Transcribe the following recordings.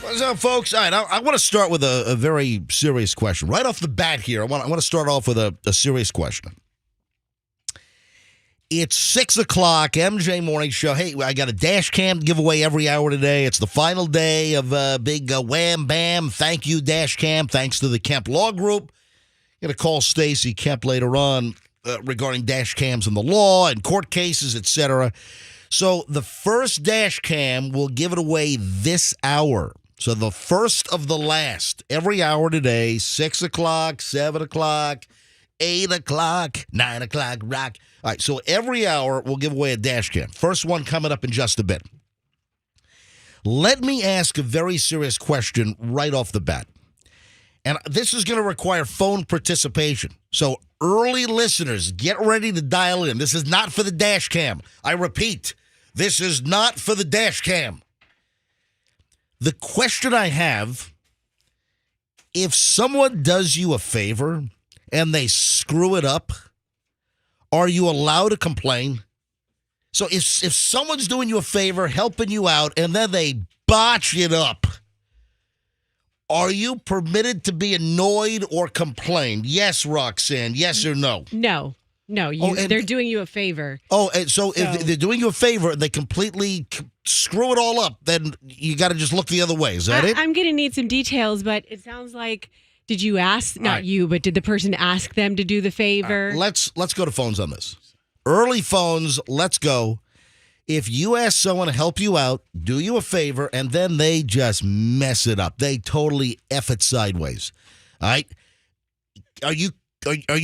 What's up, folks? All right, I want to start with a very serious question. Right off the bat here, I want to start off with a serious question. It's 6 o'clock, MJ Morning Show. Hey, I got a dash cam giveaway every hour today. It's the final day of big wham, bam, thank you, dash cam. Thanks to the Kemp Law Group. Going to call Stacy Kemp later on regarding dash cams and the law and court cases, etc. So the first dash cam, we'll give it away this hour. So the first of the last, every hour today, 6 o'clock, 7 o'clock, 8 o'clock, 9 o'clock, rock. All right, so every hour we'll give away a dash cam. First one coming up in just a bit. Let me ask a very serious question right off the bat. And this is going to require phone participation. So early listeners, get ready to dial in. This is not for the dash cam. I repeat, this is not for the dash cam. The question I have, if someone does you a favor and they screw it up, are you allowed to complain? So if someone's doing you a favor, helping you out, and then they botch it up, are you permitted to be annoyed or complain? Yes, Roxanne, yes or no? No. They're doing you a favor. And so if they're doing you a favor and they completely screw it all up, then you got to just look the other way. Is that it? I'm going to need some details, but it sounds like, did you ask, not you, but did the person ask them to do the favor? Let's go to phones on this. Early phones, let's go. If you ask someone to help you out, do you a favor, and then they just mess it up, they totally F it sideways, all right? Are you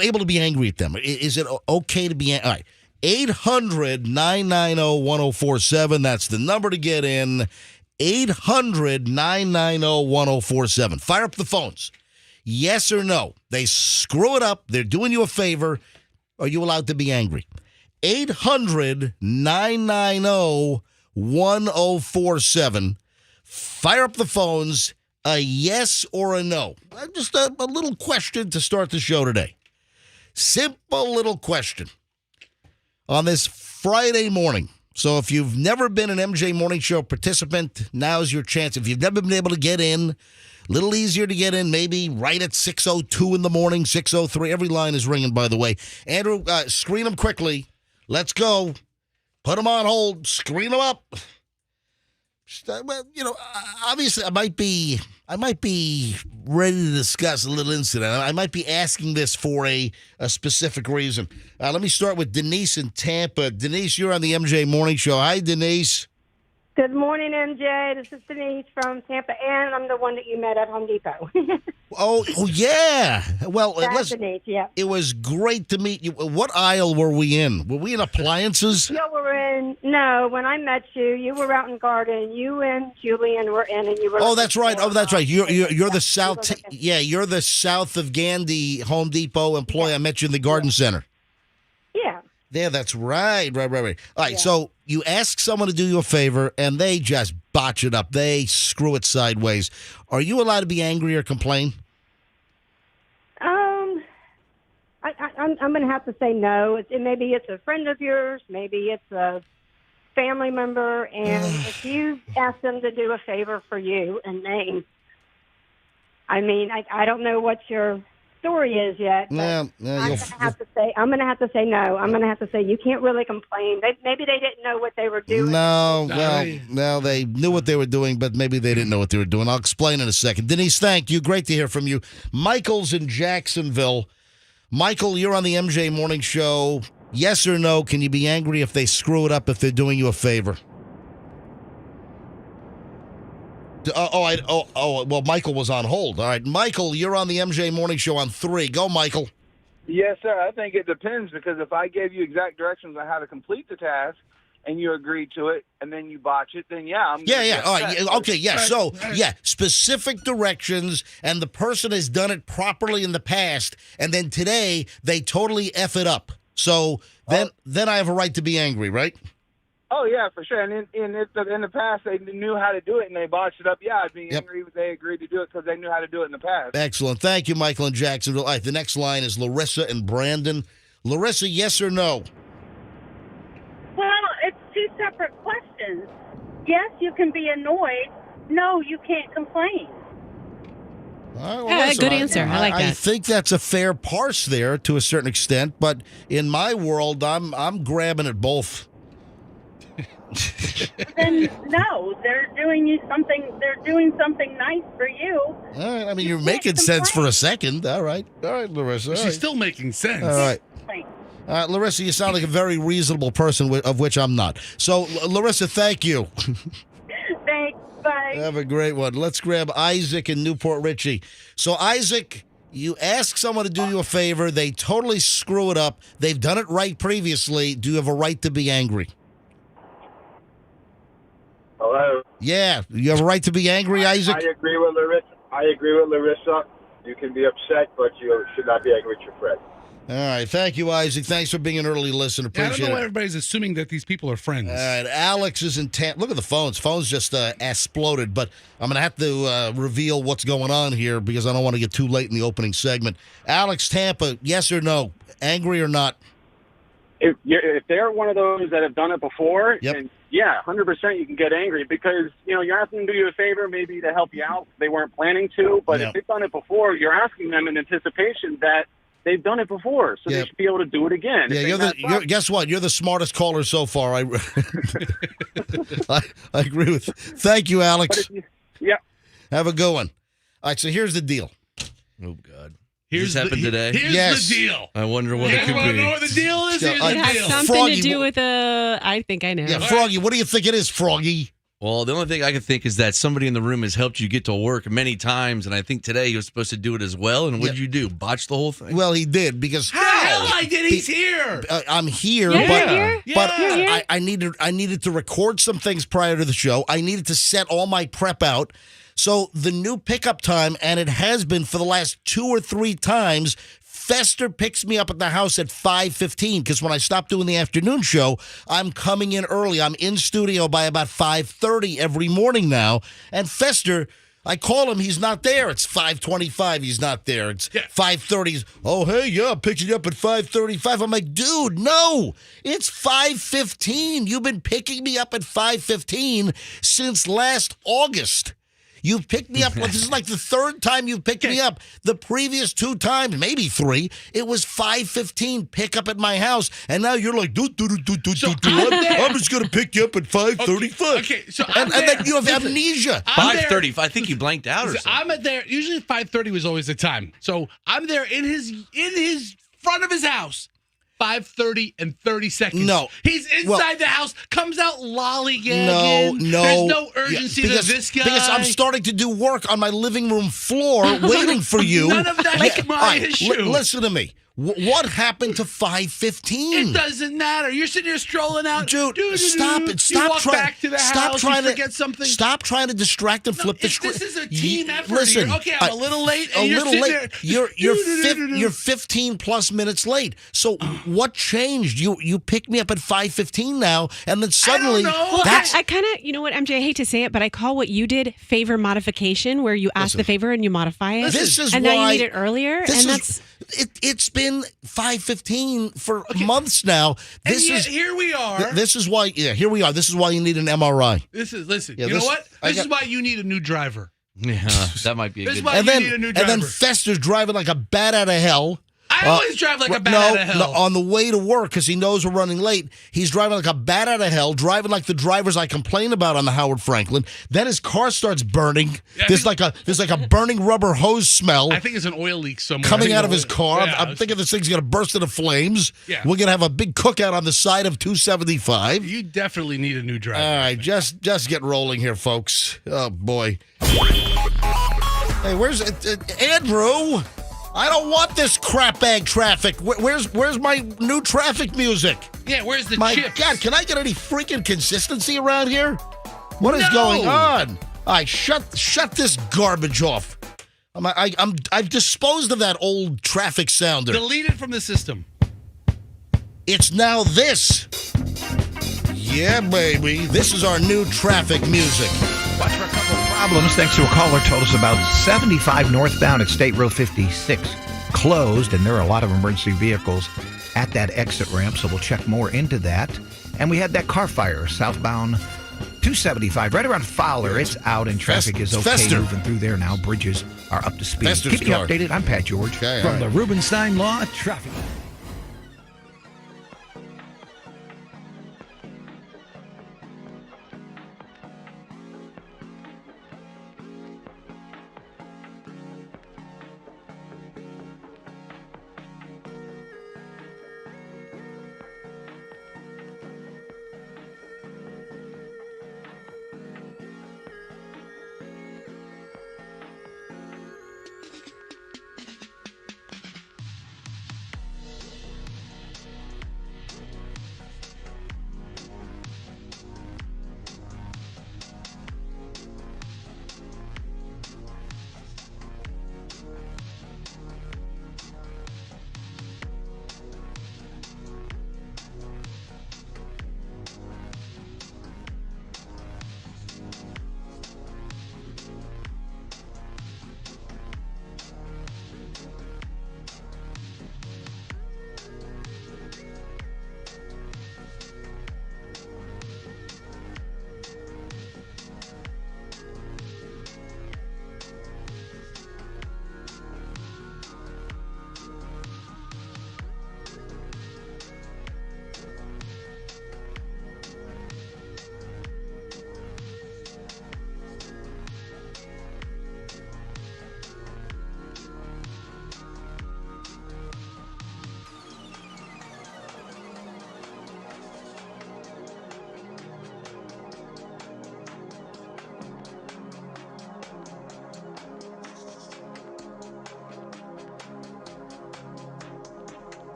able to be angry at them? Is it okay to be angry? All right. 800-990-1047. That's the number to get in. 800-990-1047. Fire up the phones. Yes or no? They screw it up. They're doing you a favor. Are you allowed to be angry? 800-990-1047. Fire up the phones. A yes or a no? Just a little question to start the show today. Simple little question on this Friday morning. So if you've never been an MJ Morning Show participant, now's your chance. If you've never been able to get in, a little easier to get in, maybe right at 6:02 in the morning, 6:03. Every line is ringing, by the way. Andrew, screen them quickly. Let's go. Put them on hold. Screen them up. Obviously, I might be ready to discuss a little incident. I might be asking this for a specific reason. Let me start with Denise in Tampa. Denise, you're on the MJ Morning Show. Hi, Denise. Good morning, MJ. This is Denise from Tampa, and I'm the one that you met at Home Depot. Oh, yeah. Well, That's Denise, yeah. It was great to meet you. What aisle were we in? Were we in appliances? No, when I met you, you were out in garden. You and Julian were in, and you were. Oh, that's right. You're the south. Yeah, you're the south of Gandy Home Depot employee. Yeah. I met you in the garden center. Yeah. Yeah, that's right. Right. All right, so you ask someone to do you a favor, and they just botch it up. They screw it sideways. Are you allowed to be angry or complain? I'm going to have to say no. Maybe it's a friend of yours. Maybe it's a family member. And if you ask them to do a favor for you and I don't know what your story is yet. I'm going to have to say no. I'm going to have to say you can't really complain. Maybe they didn't know what they were doing. No, they knew what they were doing, but maybe they didn't know what they were doing. I'll explain in a second. Denise, thank you. Great to hear from you. Michael's in Jacksonville. Michael, you're on the MJ Morning Show. Yes or no, can you be angry if they screw it up if they're doing you a favor? Well, Michael was on hold. All right, Michael, you're on the MJ Morning Show on 3. Go, Michael. Yes, sir. I think it depends because if I gave you exact directions on how to complete the task and you agreed to it and then you botch it, then yeah. All right. Okay, yeah. So, specific directions and the person has done it properly in the past and then today they totally F it up. So then I have a right to be angry, right? Oh, yeah, for sure. And if in the past they knew how to do it and they botched it up, I'd be angry if they agreed to do it because they knew how to do it in the past. Excellent. Thank you, Michael in Jacksonville. All right, the next line is Larissa and Brandon. Larissa, yes or no? Well, it's two separate questions. Yes, you can be annoyed no, you can't complain. All right, well, Yeah, listen, good answer. I like I that. think that's a fair parse there to a certain extent, but in my world, I'm grabbing at both. Then no, they're doing you something. They're doing something nice for you. All right, I mean, you're can't making sense for complain. a second. All right, Larissa. All She's right. still making sense. All right. Complain. Larissa, you sound like a very reasonable person, of which I'm not. So, Larissa, thank you. Thanks. Bye. Have a great one. Let's grab Isaac in Newport Richie. So, Isaac, you ask someone to do you a favor. They totally screw it up. They've done it right previously. Do you have a right to be angry? Hello. Yeah. You have a right to be angry, Isaac? I agree with Larissa. You can be upset, but you should not be angry with your friend. All right. Thank you, Isaac. Thanks for being an early listener. Yeah, I don't Appreciate know why it. everybody's assuming that these people are friends. All right, Alex is in Tampa. Look at the phones. Phones just exploded, but I'm going to have to reveal what's going on here because I don't want to get too late in the opening segment. Alex, Tampa, yes or no? Angry or not? If they're one of those that have done it before, Yep. then yeah, 100% you can get angry because, you're asking them to do you a favor, maybe to help you out. They weren't planning to, but Yep. if they've done it before, you're asking them in anticipation that they've done it before, so Yep. they should be able to do it again. Yeah, If they mess up, guess what? You're the smartest caller so far. I agree with. Thank you, but Alex. if you, yeah. Have a good one. All right, so here's the deal. Oh, God. Here's this happened today? Here's Yes. the deal. I wonder what You it guys could want to know be. what the deal is? So, Here's I- It the has deal. something Froggy, to do with I think I know. Yeah, Froggy, what do you think it is, Froggy? Well, the only thing I can think is that somebody in the room has helped you get to work many times, and I think today he was supposed to do it as well. And what did you do? Botch the whole thing? Well, he did because Hell, I did. He's here. I'm here, Yeah, but you're here. but You're here. I needed to record some things prior to the show. I needed to set all my prep out. So the new pickup time, and it has been for the last 2 or 3 times, Fester picks me up at the house at 5:15 because when I stop doing the afternoon show, I'm coming in early. I'm in studio by about 5:30 every morning now. And Fester, I call him, he's not there. It's 5:25, he's not there. It's 5:30. Oh, hey, yeah, I picked you up at 5:35. I'm like, dude, no, it's 5:15. You've been picking me up at 5:15 since last August. You picked me up. This is like the 3rd time you've picked me up. The previous 2 times, maybe 3, it was 5:15 pick up at my house, and now you're like, I'm just gonna pick you up at 5:35. Okay, so and then you have amnesia. 5:30. I think he blanked out or Listen, something. I'm at there. Usually 5:30 was always the time. So I'm there in his front of his house. 5:30 and 30 seconds. No. He's inside the house, comes out lollygagging. No. There's no urgency to this guy. Because I'm starting to do work on my living room floor waiting for you. None of that's my all right, issue. Listen to me. What happened to 5:15? It doesn't matter. You're sitting here strolling out. Dude, stop it. You Stop walk trying. back to the Stop house, trying you to forget something. Stop trying to distract and flip the script. This is a team effort. Listen, here. Okay, I'm a little late. And a you're little sitting late. There. You're 15 plus minutes late. So what changed? You picked me up at 5:15 now, and then suddenly know. Well, that's I kind of, you know what, MJ, I hate to say it, but I call what you did favor modification, where you ask the favor and you modify it. This is and why now you need it earlier, this and is- It's been 5:15 for months now. And This yet, is here we are. This is why. Yeah, here we are. This is why you need an MRI. Listen. Yeah, you know this- what? I This is got- why you need a new driver. Yeah, that might be a This is good why And you then need a new and driver. then Fester's driving like a bat out of hell. I always drive like a bat no, out of hell. No, on the way to work because he knows we're running late. He's driving like a bat out of hell, driving like the drivers I complain about on the Howard Franklin. Then his car starts burning. Yeah, There's like a burning rubber hose smell I think it's an oil leak somewhere. coming out of his car. Yeah, I'm thinking this thing's gonna burst into flames. Yeah. We're gonna have a big cookout on the side of 275. You definitely need a new driver. All right, just get rolling here, folks. Oh boy. Hey, where's Andrew? I don't want this crap bag traffic. Where's my new traffic music? Yeah, where's the My chips? God, can I get any freaking consistency around here? What is No. going on? All right, shut this garbage off. I've disposed of that old traffic sounder. Delete it from the system. It's now this. Yeah, baby. This is our new traffic music. Watch for a couple of problems. Thanks to a caller told us about 75 northbound at State Road 56 closed, and there are a lot of emergency vehicles at that exit ramp, so we'll check more into that. And we had that car fire southbound 275, right around Fowler. It's out and traffic is okay Fester. moving through there now. Bridges are up to speed. Fester's Keep you car. updated. I'm Pat George. Okay, From all the right. Rubenstein Law Traffic.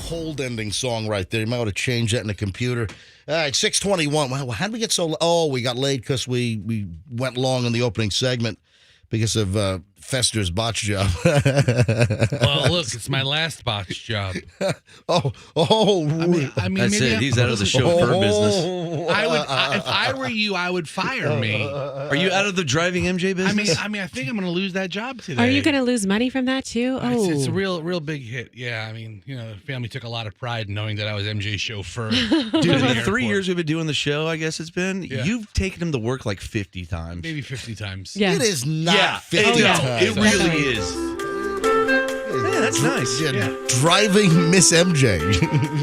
cold ending song right there. You might want to change that in the computer. All right, 6:21. Well, how did we get so? Oh, we got late because we went long in the opening segment because of Fester's botch job. Well, look, it's my last botch job. Oh. I mean, That's maybe it. He's out of the chauffeur business. If I were you, I would fire me. Are you out of the driving MJ business? I mean, I think I'm going to lose that job today. Are you going to lose money from that too? Oh, It's a real big hit. Yeah, I mean, the family took a lot of pride in knowing that I was MJ's chauffeur. Dude, in the 3 years we've been doing the show, I guess it's been, Yeah. you've taken him to work like 50 times. Maybe 50 times. yeah. It is not 50 it, times. It really is. Yeah, that's nice. Yeah, driving Miss MJ.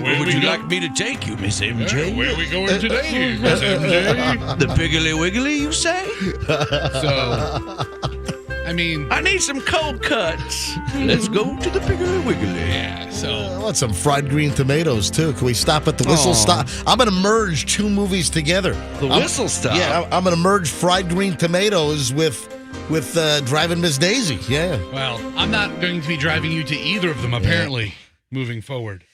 Where would you like me to take you, Miss MJ? Where are we going today, Miss MJ? The Piggly Wiggly, you say? So, I mean, I need some cold cuts. Let's go to the Piggly Wiggly. yeah, so. I want some fried green tomatoes, too. Can we stop at the Whistle Aw. Stop? I'm going to merge two movies together. The Whistle Stop? Yeah, I'm going to merge fried green tomatoes with driving Miss Daisy. Yeah. Well, I'm not going to be driving you to either of them, apparently, moving forward.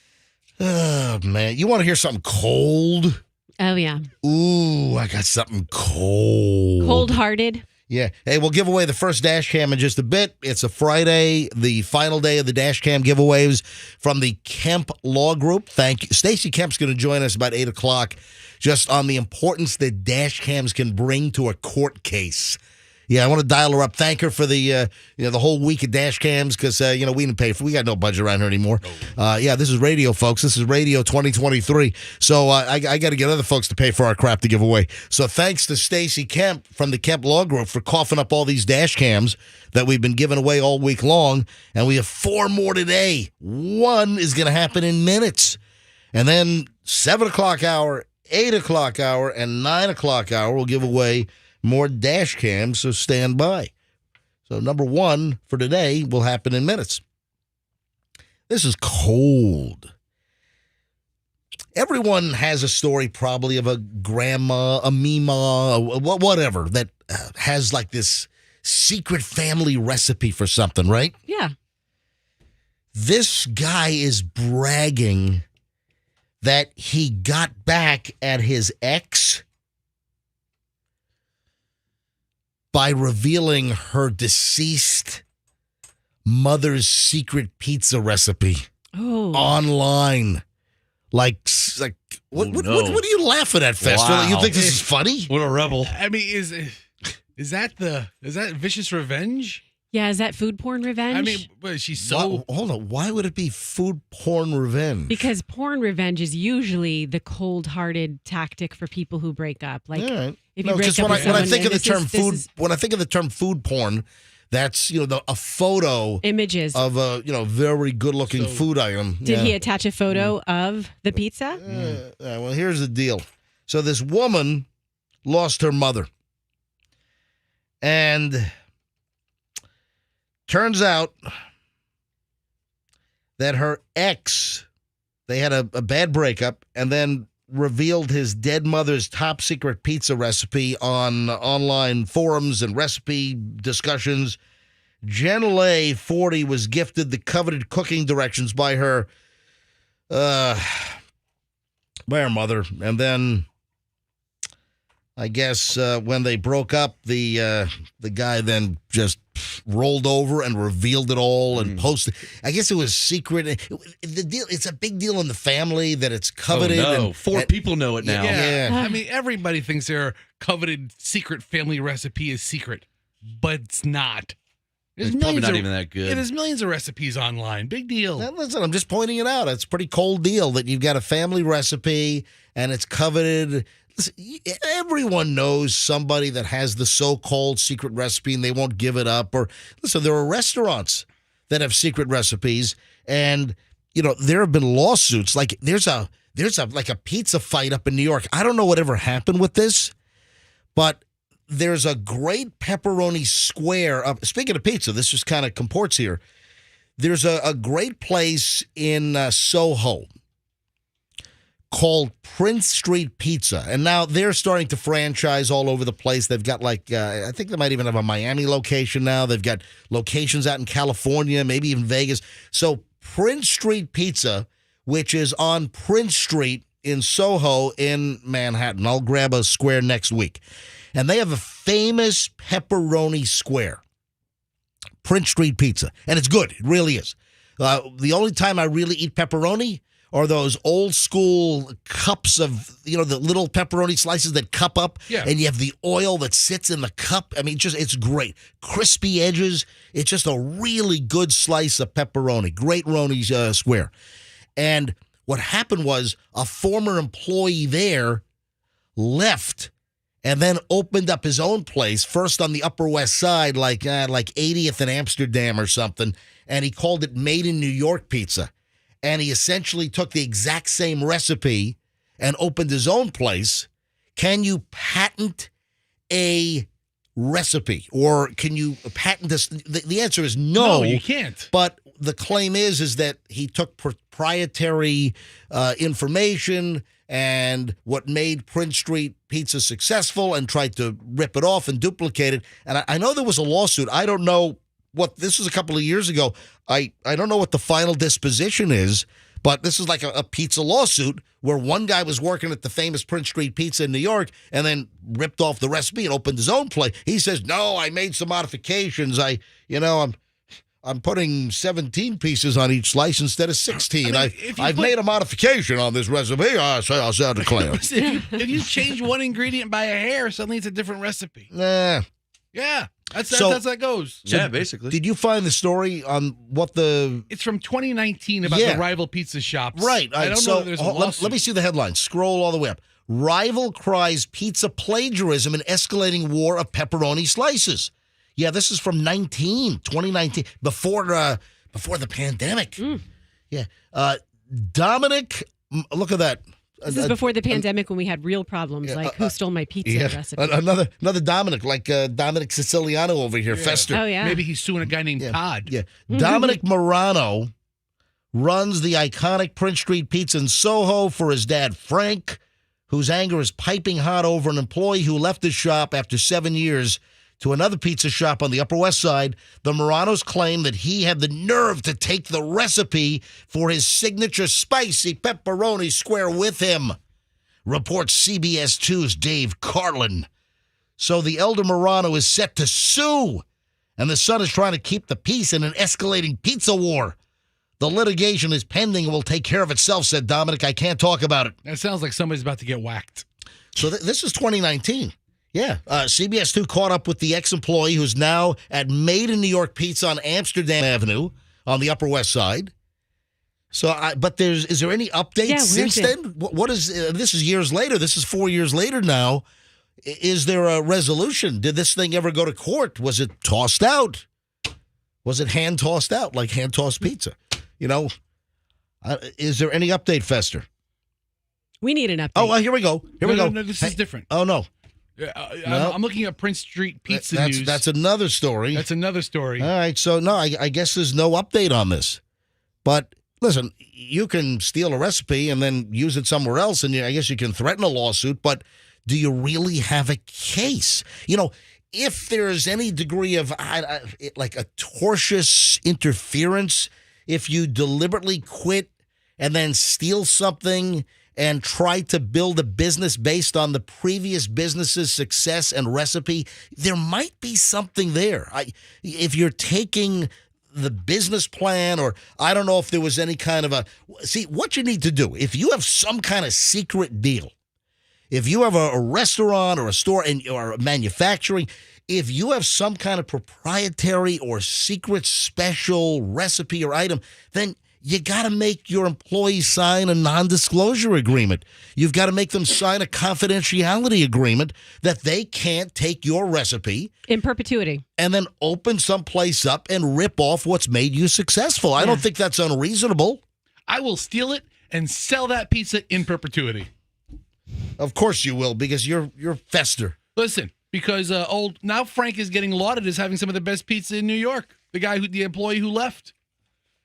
Oh, man. You want to hear something cold? Oh yeah. Ooh, I got something cold. Cold-hearted. Yeah. Hey, we'll give away the first dash cam in just a bit. It's a Friday, the final day of the dash cam giveaways from the Kemp Law Group. Thank you. Stacy Kemp's going to join us about 8 o'clock just on the importance that dash cams can bring to a court case. Yeah, I want to dial her up. Thank her for the the whole week of dash cams because we didn't pay for. We got no budget around here anymore. Yeah, this is radio, folks. This is Radio 2023. So I got to get other folks to pay for our crap to give away. So thanks to Stacy Kemp from the Kemp Law Group for coughing up all these dash cams that we've been giving away all week long, and we have 4 more today. One is going to happen in minutes, and then 7 o'clock hour, 8 o'clock hour, and 9 o'clock hour we'll give away more dash cams, so stand by. So number 1 for today will happen in minutes. This is cold. Everyone has a story probably of a grandma, a mima, whatever, that has like this secret family recipe for something, right? Yeah. This guy is bragging that he got back at his ex by revealing her deceased mother's secret pizza recipe online. Like what are you laughing at, Fester? Wow. You think this is funny? What a rebel. I mean, is that vicious revenge? Yeah, is that food porn revenge? I mean, but she's so. Hold on. Why would it be food porn revenge? Because porn revenge is usually the cold-hearted tactic for people who break up. Like, all right. if you break up with when I someone, think of the this term is- food, this is when I think of the term food porn, that's a photo images of a very good-looking food item. Did he attach a photo of the pizza? Well, here's the deal. So this woman lost her mother, and turns out that her ex, they had a bad breakup, and then revealed his dead mother's top secret pizza recipe on online forums and recipe discussions. Jenna 40, was gifted the coveted cooking directions by her mother. And then I guess when they broke up, the guy then just rolled over and revealed it all and posted. I guess it was secret. The deal. It's a big deal in the family that it's coveted. Oh, no. And 4 people know it now. Yeah. I mean, everybody thinks their coveted secret family recipe is secret, but it's not. It's probably not even that good. Yeah, there's millions of recipes online. Big deal. Now, listen, I'm just pointing it out. It's a pretty cold deal that you've got a family recipe and it's coveted. Listen, everyone knows somebody that has the so-called secret recipe and they won't give it up. Or listen, there are restaurants that have secret recipes, and there have been lawsuits. Like there's a pizza fight up in New York. I don't know whatever happened with this, but there's a great pepperoni square. Speaking of pizza, this just kind of comports here. There's a great place in Soho called Prince Street Pizza. And now they're starting to franchise all over the place. They've got I think they might even have a Miami location now. They've got locations out in California, maybe even Vegas. So Prince Street Pizza which is on Prince Street in Soho in Manhattan. I'll grab a square next week. And they have a famous pepperoni square, Prince Street Pizza. And it's good. It really is. The only time I really eat pepperoni are those old school cups of, the little pepperoni slices that cup up. Yeah. And you have the oil that sits in the cup. I mean, it's great. Crispy edges. It's just a really good slice of pepperoni. Great Roni's square. And what happened was a former employee there left and then opened up his own place, first on the Upper West Side, like 80th and Amsterdam or something, and he called it Made in New York Pizza. And he essentially took the exact same recipe and opened his own place. Can you patent a recipe? Or can you patent this? The answer is no. No, you can't. But the claim is that he took proprietary information and what made Prince Street Pizza successful and tried to rip it off and duplicate it. And I know there was a lawsuit. I don't know this was a couple of years ago. I don't know what the final disposition is, but this is like a pizza lawsuit where one guy was working at the famous Prince Street Pizza in New York and then ripped off the recipe and opened his own place. He says, no, I made some modifications. I'm putting 17 pieces on each slice instead of 16. I've made a modification on this recipe. I'll declare. If you change one ingredient by a hair, suddenly it's a different recipe. Nah. Yeah, that's how that goes. Yeah, basically. Did you find the story on what the... It's from 2019 about the rival pizza shops. Right. I don't know if there's a lawsuit. Let me see the headline. Scroll all the way up. Rival cries pizza plagiarism and escalating war of pepperoni slices. Yeah, this is from 2019, before the pandemic. Yeah. Dominic, look at that. This is before the pandemic when we had real problems, like who stole my pizza recipe. Another Dominic, like Dominic Siciliano over here, Fester. Oh, yeah. Maybe he's suing a guy named Todd. Yeah. Dominic Morano runs the iconic Prince Street Pizza in Soho for his dad, Frank, whose anger is piping hot over an employee who left his shop after 7 years to another pizza shop on the Upper West Side. The Moranos claim that he had the nerve to take the recipe for his signature spicy pepperoni square with him, reports CBS 2's Dave Carlin. So the elder Morano is set to sue, and the son is trying to keep the peace in an escalating pizza war. The litigation is pending and will take care of itself, said Dominic. I can't talk about it. That sounds like somebody's about to get whacked. So this is 2019. Yeah, CBS 2 caught up with the ex-employee who's now at Made in New York Pizza on Amsterdam Avenue on the Upper West Side. So, but is there any update since then? What is this is years later. This is 4 years later now. Is there a resolution? Did this thing ever go to court? Was it tossed out? Was it hand tossed out like hand tossed pizza? Is there any update, Fester? We need an update. Oh, well, here we go. No, this is different. Oh, no. I'm looking at Prince Street Pizza News. That's another story. That's another story. All right. So, no, I guess there's no update on this. But listen, you can steal a recipe and then use it somewhere else, and I guess you can threaten a lawsuit, but do you really have a case? If there's any degree of like a tortious interference, if you deliberately quit and then steal something and try to build a business based on the previous business's success and recipe, there might be something there. If you're taking the business plan, or I don't know if there was any kind of see, what you need to do, if you have some kind of secret deal, if you have a restaurant or a store or manufacturing, if you have some kind of proprietary or secret special recipe or item, then you got to make your employees sign a non-disclosure agreement. You've got to make them sign a confidentiality agreement that they can't take your recipe in perpetuity and then open someplace up and rip off what's made you successful. I don't think that's unreasonable. I will steal it and sell that pizza in perpetuity. Of course you will, because you're Fester. Listen, because now Frank is getting lauded as having some of the best pizza in New York. The employee who left.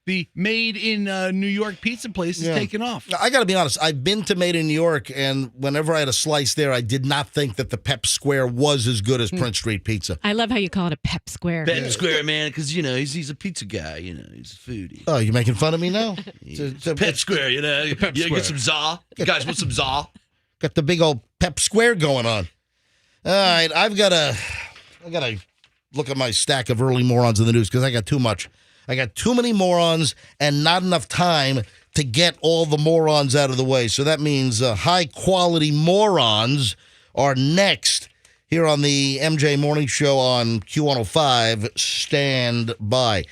the made in New York pizza place is taking off. I got to be honest. I've been to Made in New York, and whenever I had a slice there, I did not think that the Pep Square was as good as Prince Street Pizza. I love how you call it a pep square. Pep Square, man, because, he's a pizza guy, he's a foodie. Oh, you making fun of me now? Pep Square, Pep Square. Get some za. You guys want some za? Got the big old Pep Square going on. All right, I gotta look at my stack of early morons in the news because I got too much. I got too many morons and not enough time to get all the morons out of the way. So that means high-quality morons are next here on the MJ Morning Show on Q105. Stand by.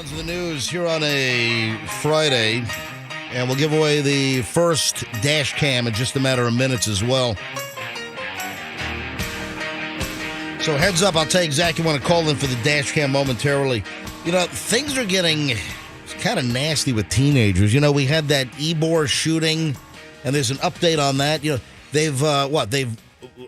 Morons in the news here on a Friday, and we'll give away the first dash cam in just a matter of minutes as well. So heads up, I'll tell you exactly when to call in for the dash cam momentarily. You know, things are getting kind of nasty with teenagers. You know, we had that Ybor shooting, and there's an update on that. You know, they've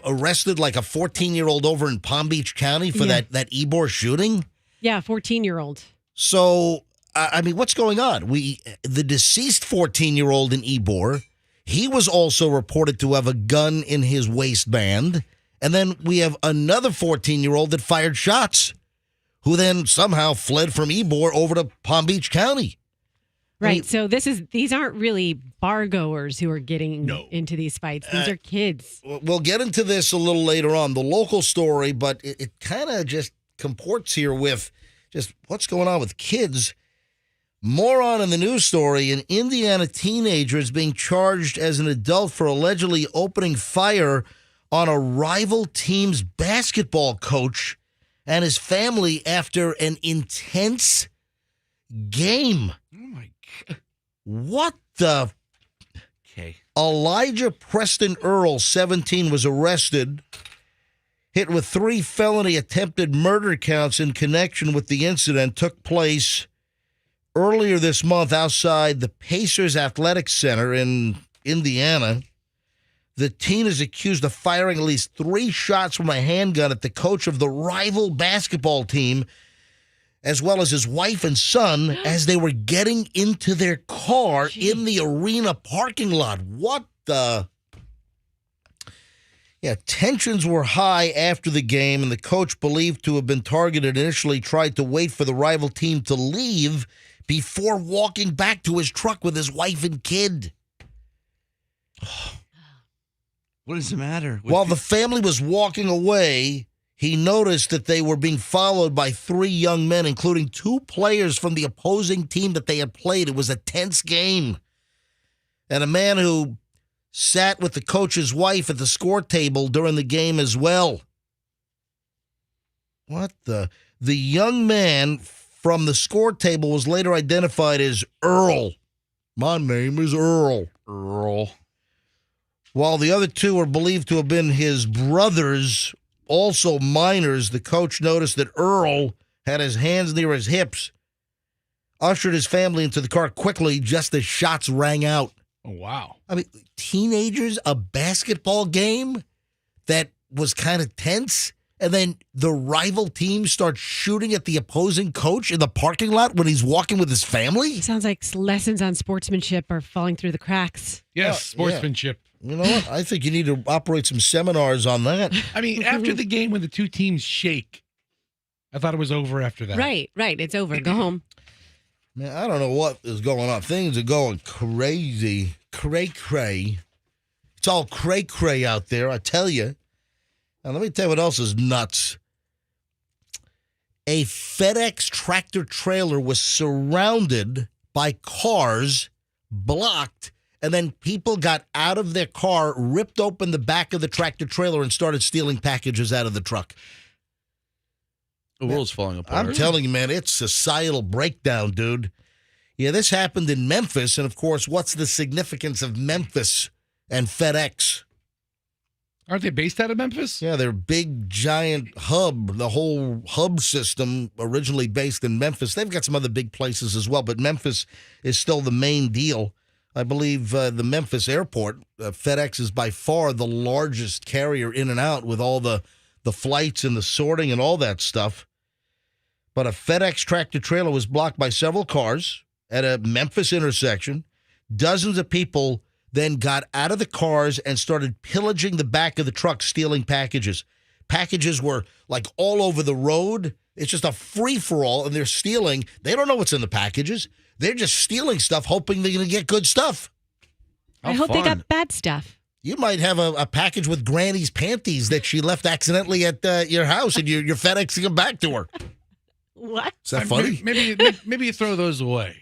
arrested like a 14-year-old over in Palm Beach County for that Ybor shooting? Yeah, 14-year-old. So, I mean, what's going on? The deceased 14-year-old in Ybor, he was also reported to have a gun in his waistband. And then we have another 14-year-old that fired shots, who then somehow fled from Ybor over to Palm Beach County. Right. I mean, so these aren't really bar goers who are getting into these fights. These are kids. We'll get into this a little later on, the local story, but it kind of just comports here with just what's going on with kids. Moron in the news story, an Indiana teenager is being charged as an adult for allegedly opening fire on a rival team's basketball coach and his family after an intense game. Oh, my God. What the? Okay. Elijah Preston Earl, 17, was arrested, hit with 3 felony attempted murder counts in connection with the incident. Took place earlier this month outside the Pacers Athletic Center in Indiana. The teen is accused of firing at least 3 shots from a handgun at the coach of the rival basketball team, as well as his wife and son, as they were getting into their car in the arena parking lot. What the? Yeah, tensions were high after the game, and the coach, believed to have been targeted, initially tried to wait for the rival team to leave before walking back to his truck with his wife and kid. What does it matter? While the family was walking away, he noticed that they were being followed by 3 young men, including 2 players from the opposing team that they had played. It was a tense game. And a man who sat with the coach's wife at the score table during the game as well. What the? The young man from the score table was later identified as Earl. My name is Earl. Earl. While the other 2 are believed to have been his brothers, also minors, the coach noticed that Earl had his hands near his hips, ushered his family into the car quickly just as shots rang out. Oh, wow. I mean, teenagers, a basketball game that was kind of tense, and then the rival team starts shooting at the opposing coach in the parking lot when he's walking with his family? Sounds like lessons on sportsmanship are falling through the cracks. Yes, sportsmanship. Yeah. You know what? I think you need to operate some seminars on that. I mean, after the game when the 2 teams shake, I thought it was over after that. Right. It's over. Go home. Man, I don't know what is going on. Things are going crazy. Cray-cray. It's all cray-cray out there, I tell you. Now, let me tell you what else is nuts. A FedEx tractor trailer was surrounded by cars, blocked, and then people got out of their car, ripped open the back of the tractor trailer, and started stealing packages out of the truck. The world's falling apart. I'm telling you, man, it's societal breakdown, dude. Yeah, this happened in Memphis, and of course, what's the significance of Memphis and FedEx? Aren't they based out of Memphis? Yeah, they're a big, giant hub. The whole hub system originally based in Memphis. They've got some other big places as well, but Memphis is still the main deal. I believe the Memphis airport, FedEx is by far the largest carrier in and out with all the flights and the sorting and all that stuff. But a FedEx tractor trailer was blocked by several cars at a Memphis intersection. Dozens of people then got out of the cars and started pillaging the back of the truck, stealing packages. Packages were like all over the road. It's just a free-for-all, and they're stealing. They don't know what's in the packages. They're just stealing stuff, hoping they're going to get good stuff. I hope they got bad stuff. You might have a package with Granny's panties that she left accidentally at your house, and you're FedExing them back to her. What? Is that funny? Maybe you throw those away.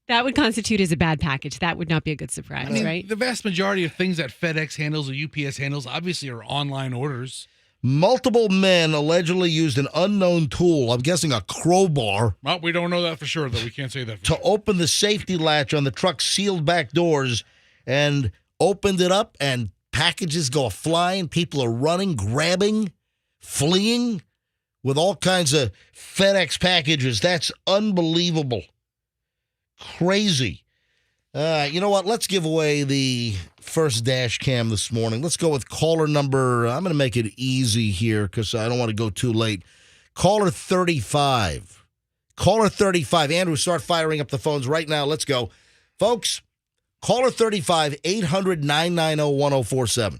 That would constitute as a bad package. That would not be a good surprise, I mean, right? The vast majority of things that FedEx handles or UPS handles obviously are online orders. Multiple men allegedly used an unknown tool, I'm guessing a crowbar. Well, we don't know that for sure, though. We can't say that for to sure. open the safety latch on the truck's sealed back doors and opened it up, and packages go flying. People are running, grabbing, fleeing with all kinds of FedEx packages. That's unbelievable. Crazy. You know what? Let's give away the first dash cam this morning. Let's go with caller number. I'm going to make it easy here because I don't want to go too late. Caller 35. Caller 35. Andrew, start firing up the phones right now. Let's go. Folks, caller 35, 800-990-1047.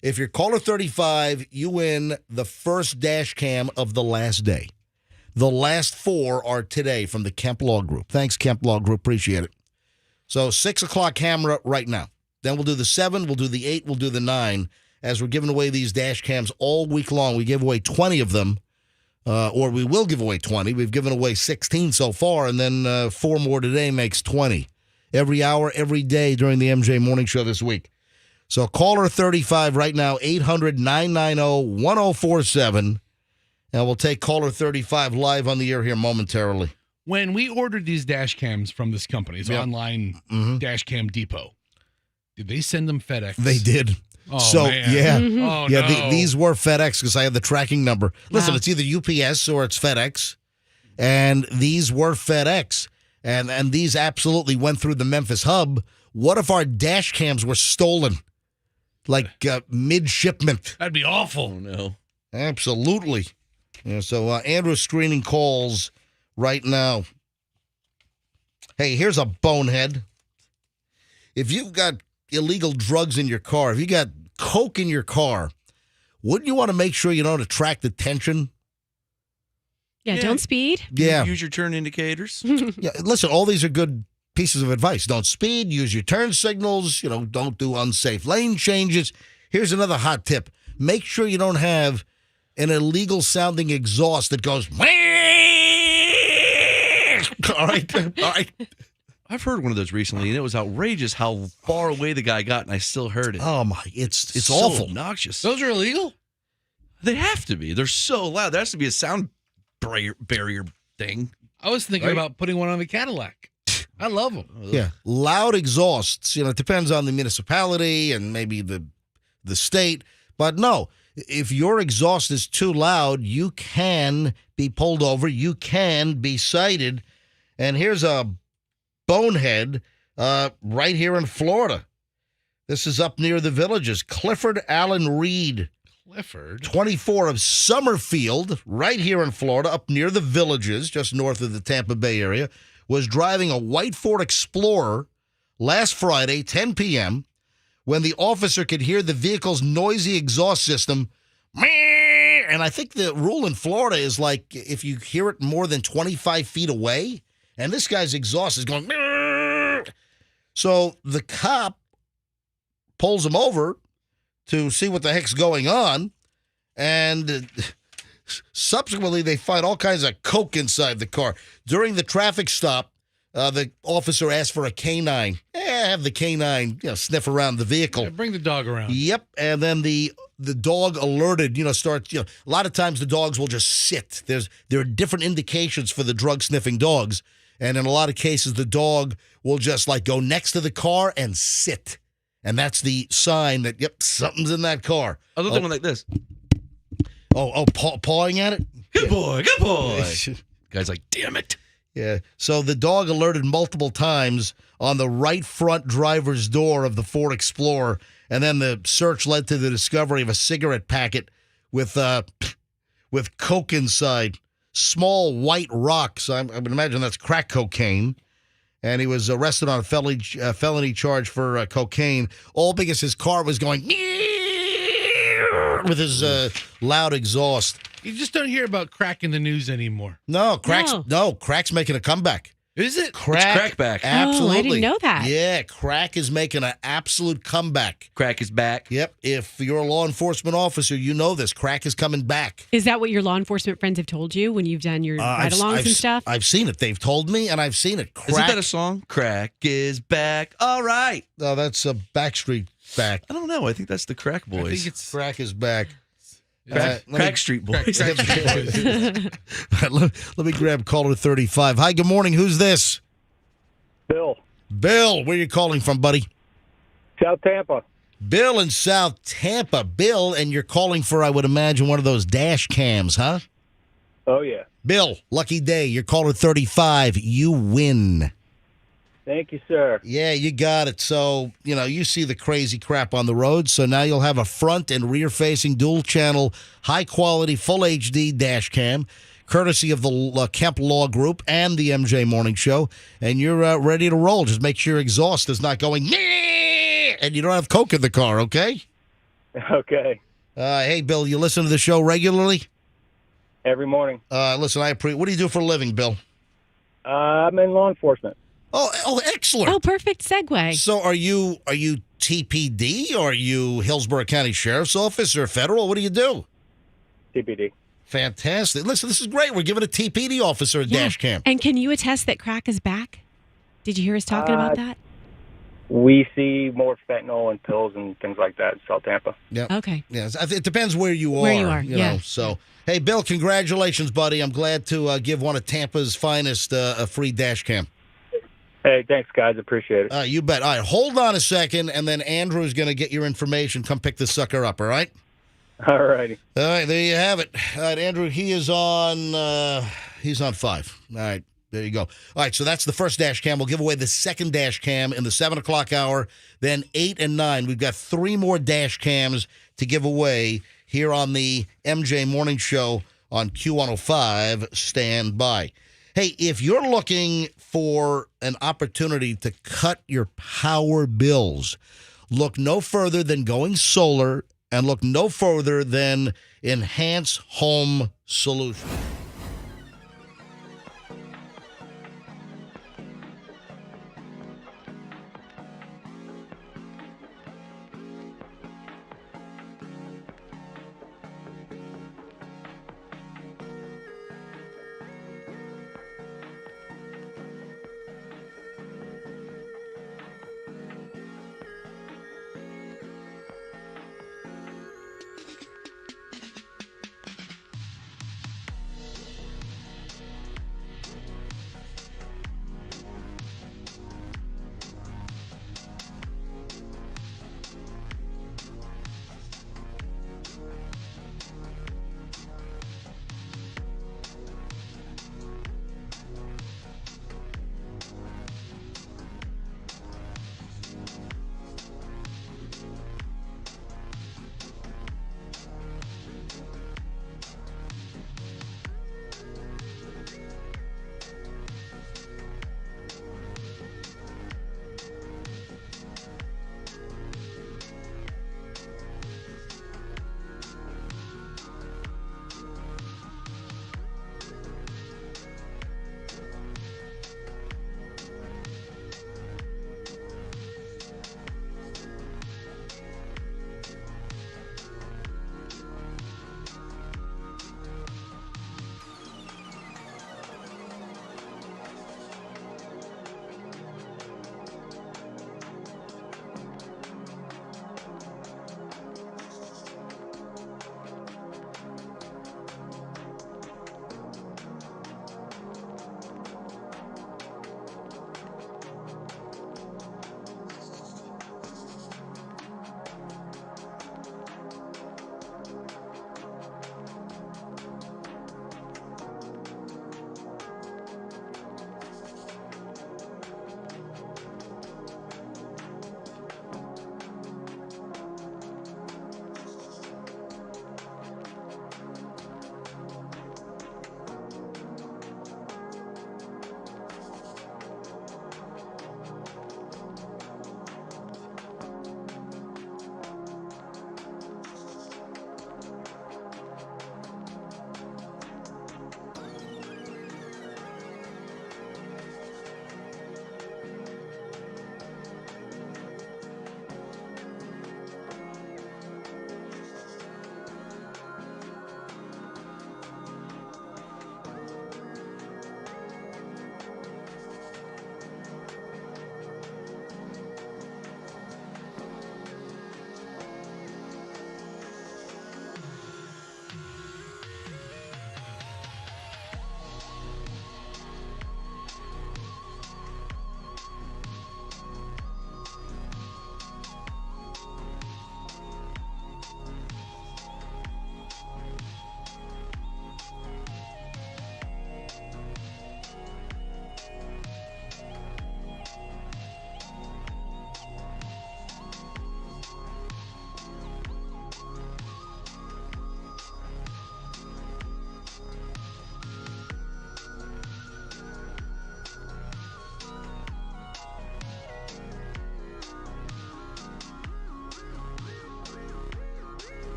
If you're caller 35, you win the first dash cam of the last day. The last 4 are today from the Kemp Law Group. Thanks, Kemp Law Group. Appreciate it. So 6 o'clock camera right now. Then we'll do the 7, we'll do the 8, we'll do the 9. As we're giving away these dash cams all week long, we give away 20 of them, or we will give away 20. We've given away 16 so far, and then 4 more today makes 20. Every hour, every day during the MJ Morning Show this week. So caller 35 right now, 800-990-1047. And we'll take caller 35 live on the air here momentarily. When we ordered these dash cams from this company, it's online dash cam depot, did they send them FedEx? They did. Oh, so, man. yeah. Oh, yeah, no. these were FedEx because I have the tracking number. Listen, it's either UPS or it's FedEx. And these were FedEx. And these absolutely went through the Memphis hub. What if our dash cams were stolen? Like mid-shipment. That'd be awful. Oh, no. Absolutely. Yeah, so Andrew's screening calls right now. Hey, here's a bonehead. If you've got illegal drugs in your car, if you got coke in your car, wouldn't you want to make sure you don't attract attention? Yeah, don't speed. Yeah. Use your turn indicators. Yeah, listen, all these are good pieces of advice. Don't speed, use your turn signals, don't do unsafe lane changes. Here's another hot tip. Make sure you don't have an illegal sounding exhaust that goes all right. I've heard one of those recently, and it was outrageous how far away the guy got, and I still heard it. Oh my, it's so awful. obnoxious. Those are illegal? They have to be. They're so loud. There has to be a sound barrier thing. I was thinking about putting one on the Cadillac. I love them. Yeah, loud exhausts. It depends on the municipality and maybe the state. But no, if your exhaust is too loud, you can be pulled over. You can be cited. And here's a bonehead right here in Florida. This is up near the Villages. Clifford Allen Reed. Clifford? 24 of Summerfield, right here in Florida, up near the Villages, just north of the Tampa Bay area, was driving a white Ford Explorer last Friday, 10 p.m., when the officer could hear the vehicle's noisy exhaust system. And I think the rule in Florida is like if you hear it more than 25 feet away, and this guy's exhaust is going. So the cop pulls him over to see what the heck's going on, and subsequently they find all kinds of coke inside the car. During the traffic stop, the officer asked for a canine. Have the canine sniff around the vehicle. Yeah, bring the dog around. Yep, and then the dog alerted, starts, a lot of times the dogs will just sit. There are different indications for the drug-sniffing dogs, and in a lot of cases the dog will just go next to the car and sit. And that's the sign that, something's in that car. I thought they went like this. Pawing at it? Good boy, good boy. Guy's like, damn it. Yeah. So the dog alerted multiple times on the right front driver's door of the Ford Explorer, and then the search led to the discovery of a cigarette packet with coke inside. Small white rocks. I would imagine that's crack cocaine. And he was arrested on a felony charge for cocaine, all because his car was going with his loud exhaust. You just don't hear about crack in the news anymore. No, crack's making a comeback. Is it? Crack back. Absolutely. Oh, I didn't know that. Yeah, crack is making an absolute comeback. Crack is back. Yep. If you're a law enforcement officer, you know this. Crack is coming back. Is that what your law enforcement friends have told you when you've done your ride-alongs and stuff? I've seen it. They've told me, and I've seen it. Crack. Isn't that a song? Crack is back. All right. No, that's a Backstreet back. I don't know. I think that's the Crack Boys. I think it's Crack is back. Crack Street Boys. Let me grab caller 35. Hi, good morning. Who's this? Bill, Bill, where are you calling from, buddy? South Tampa. Bill in South Tampa. Bill, and you're calling for, I would imagine, one of those dash cams, huh? Oh, yeah. Bill, lucky day. You're caller 35. You win. Thank you, sir. Yeah, you got it. So, you see the crazy crap on the road. So now you'll have a front and rear-facing dual-channel, high-quality, full HD dash cam, courtesy of the Kemp Law Group and the MJ Morning Show. And you're ready to roll. Just make sure your exhaust is not going, and you don't have coke in the car, okay? Okay. Hey, Bill, you listen to the show regularly? Every morning. Listen, what do you do for a living, Bill? I'm in law enforcement. Oh, excellent. Oh, perfect segue. So are you TPD, or are you Hillsborough County Sheriff's Office, or federal? What do you do? TPD. Fantastic. Listen, this is great. We're giving a TPD officer a dash cam. And can you attest that crack is back? Did you hear us talking about that? we see more fentanyl and pills and things like that in South Tampa. Yeah. Okay. Yes, it depends where you are. Where you are, You yeah. know, so, hey, Bill, congratulations, buddy. I'm glad to give one of Tampa's finest a free dash cam. Hey, thanks, guys. Appreciate it. You bet. All right, hold on a second, and then Andrew's going to get your information. Come pick this sucker up, all right? All righty. All right, there you have it. All right, Andrew, he's on 5. All right, there you go. All right, so that's the first dash cam. We'll give away the second dash cam in the 7 o'clock hour, then 8 and 9. We've got 3 more dash cams to give away here on the MJ Morning Show on Q105. Stand by. Hey, if you're looking for an opportunity to cut your power bills, look no further than going solar and look no further than Enhance Home Solutions.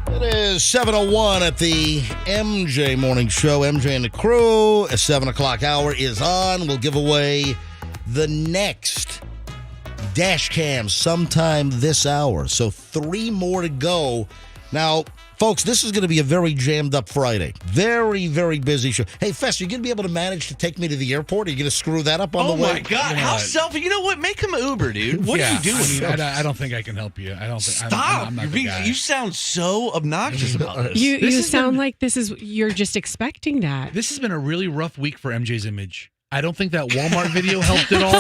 It is 7:01 at the MJ Morning Show. MJ and the crew. A 7 o'clock hour is on. We'll give away the next dash cam sometime this hour. So 3 more to go. Now, folks, this is going to be a very jammed up Friday. Very, very busy show. Hey, Fess, you going to be able to manage to take me to the airport? Are you going to screw that up on the way? Oh, my God. How selfish. You know what? Make him an Uber, dude. What are you doing? I don't think I can help you. I don't think. Stop. I'm not the guy. You sound so obnoxious about this. You sound like you're just expecting that. This has been a really rough week for MJ's image. I don't think that Walmart video helped at all.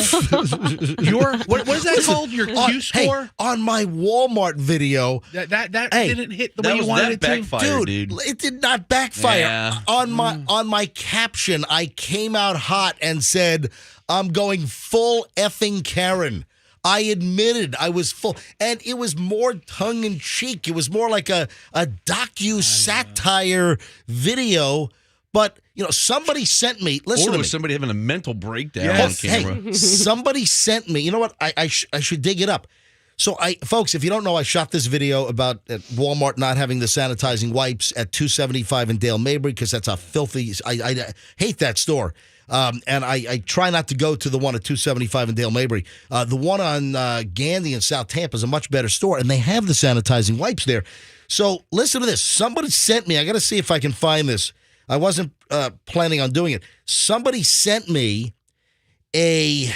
What is that called? Your Q score? Hey, on my Walmart video. That didn't hit the way you wanted it to. Backfire, dude. It did not backfire. Yeah. On my caption, I came out hot and said, I'm going full effing Karen. I admitted I was full, and it was more tongue-in-cheek. It was more like a docu-satire video, but somebody sent me. Listen, or was somebody having a mental breakdown on Yes. camera? Hey, somebody sent me. You know what? I should dig it up. So, folks, if you don't know, I shot this video about Walmart not having the sanitizing wipes at 275 in Dale Mabry because that's a filthy. I hate that store. And I try not to go to the one at 275 in Dale Mabry. The one on Gandy in South Tampa is a much better store, and they have the sanitizing wipes there. So, listen to this. Somebody sent me. I got to see if I can find this. I wasn't planning on doing it. Somebody sent me a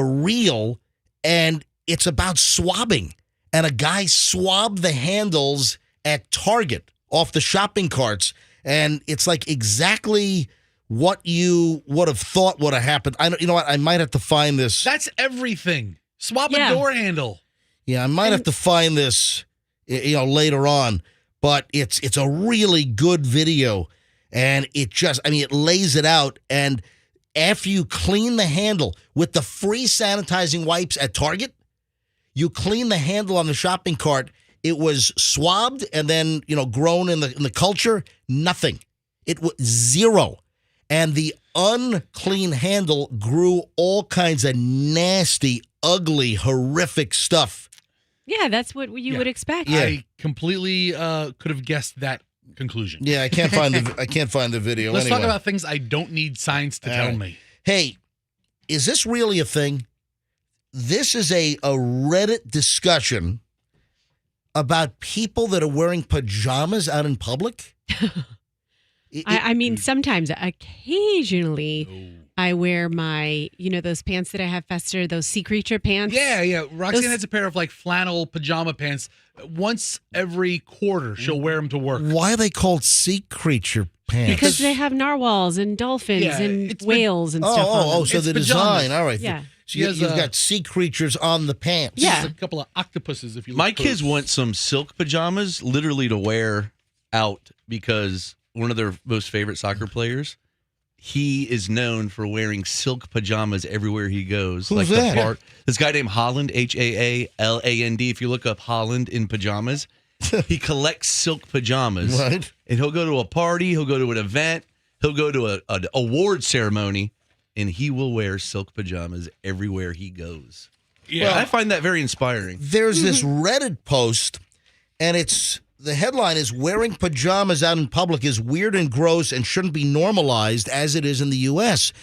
reel, and it's about swabbing. And a guy swabbed the handles at Target off the shopping carts, and it's like exactly what you would have thought would have happened. You know what? I might have to find this. That's everything. Swab a door handle. Yeah, I might have to find this, later on. But it's a really good video, and it lays it out. And after you clean the handle with the free sanitizing wipes at Target, you clean the handle on the shopping cart. It was swabbed and then, grown in the culture. Nothing. It was zero. And the unclean handle grew all kinds of nasty, ugly, horrific stuff. Yeah, that's what you would expect. Yeah. I completely could have guessed that conclusion. Yeah, I can't find the video. Let's anyway. talk about things I don't need science to tell me. Hey, is this really a thing? This is a Reddit discussion about people that are wearing pajamas out in public. I mean, sometimes, occasionally, I wear my, those pants that I have fester, those sea creature pants. Yeah. Roxanne has a pair of flannel pajama pants. Once every quarter, she'll wear them to work. Why are they called sea creature pants? Because they have narwhals and dolphins and whales and stuff on them. So the pajamas. design. All right. Yeah. So you've got sea creatures on the pants. Yeah. There's a couple of octopuses, if you look My close. kids want some silk pajamas literally to wear out because one of their most favorite soccer players, he is known for wearing silk pajamas everywhere he goes. Who's that? This guy named Holland, Haaland. If you look up Holland in pajamas, he collects silk pajamas. Right. And he'll go to a party, he'll go to an event, he'll go to an award ceremony, and he will wear silk pajamas everywhere he goes. Yeah. Well, I find that very inspiring. There's this Reddit post, and the headline is "Wearing pajamas out in public is weird and gross and shouldn't be normalized as it is in the U.S."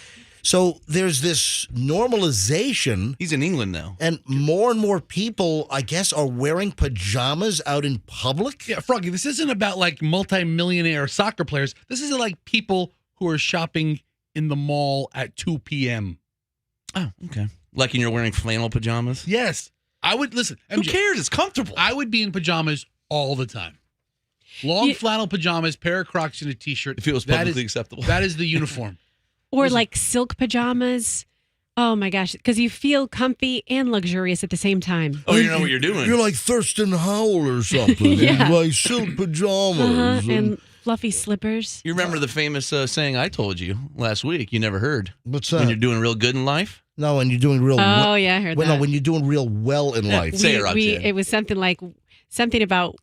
So there's this normalization. He's in England now. And more people, I guess, are wearing pajamas out in public. Yeah, Froggy, this isn't about multi-millionaire soccer players. This is people who are shopping in the mall at 2 p.m. Oh, okay. Like you're wearing flannel pajamas? Yes. I would, listen. Who cares? It's comfortable. I would be in pajamas all the time. Long flannel pajamas, pair of Crocs, and a T-shirt. If it was publicly acceptable. That is the uniform. Or silk pajamas. Oh, my gosh. Because you feel comfy and luxurious at the same time. Oh, you know what you're doing. You're like Thurston Howell or something. Yeah. Like silk pajamas. And fluffy slippers. You remember the famous saying I told you last week you never heard? What's that? When you're doing real good in life? No, when you're doing real Oh, yeah, I heard that. No, when you're doing real well in life. Say it, Roxanne. It was something about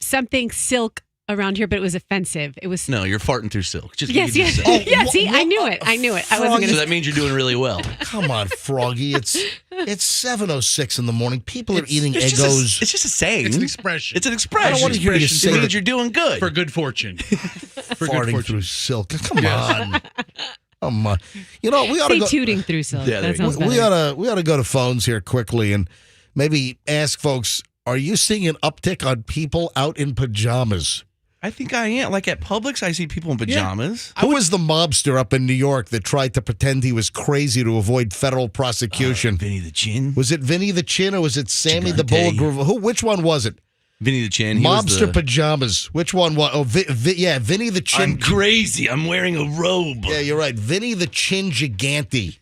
something silk around here, but it was offensive. It was No, you're farting through silk. Just yes. See, I knew it. I knew it. I wasn't So going that means you're doing really well. Come on, Froggy. It's 7:06 in the morning. People are eating It's Eggos. it's just a saying. It's an expression. It's an expression. I don't want to hear you It say means that. you're doing good. For good fortune. For good Farting fortune. through silk. Come on. Come on. We ought to say go. tooting through silk. Yeah, there that you go. sounds better. We ought to go to phones here quickly and maybe ask folks: are you seeing an uptick on people out in pajamas? I think I am. Like at Publix, I see people in pajamas. Who was the mobster up in New York that tried to pretend he was crazy to avoid federal prosecution? Vinny the Chin. Was it Vinny the Chin or was it Sammy the Gigante. Bull? Which one was it? Vinny the Chin. He was Mobster pajamas. Which one was? Oh, Vinny the Chin. I'm crazy. I'm wearing a robe. Yeah, you're right. Vinny the Chin Gigante.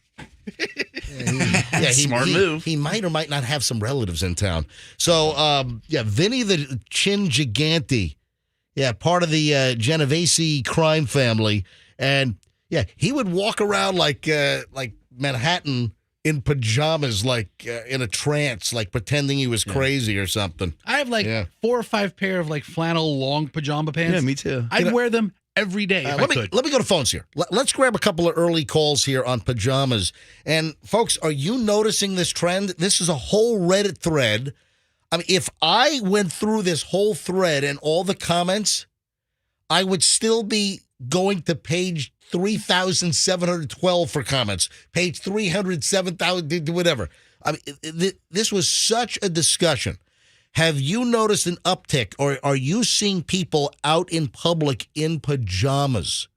Smart move. He might or might not have some relatives in town. So, Vinny the Chin Gigante. Yeah, part of the Genovese crime family. And, he would walk around like Manhattan in pajamas, in a trance, pretending he was crazy or something. I have 4 or 5 pair of flannel long pajama pants. Yeah, me too. I'd wear them every day if I could. Let me go to phones here. Let's grab a couple of early calls here on pajamas. And, folks, are you noticing this trend? This is a whole Reddit thread. I mean, if I went through this whole thread and all the comments, I would still be going to page 3,712 for comments, page 307,000, whatever. I mean, this was such a discussion. Have you noticed an uptick, or are you seeing people out in public in pajamas?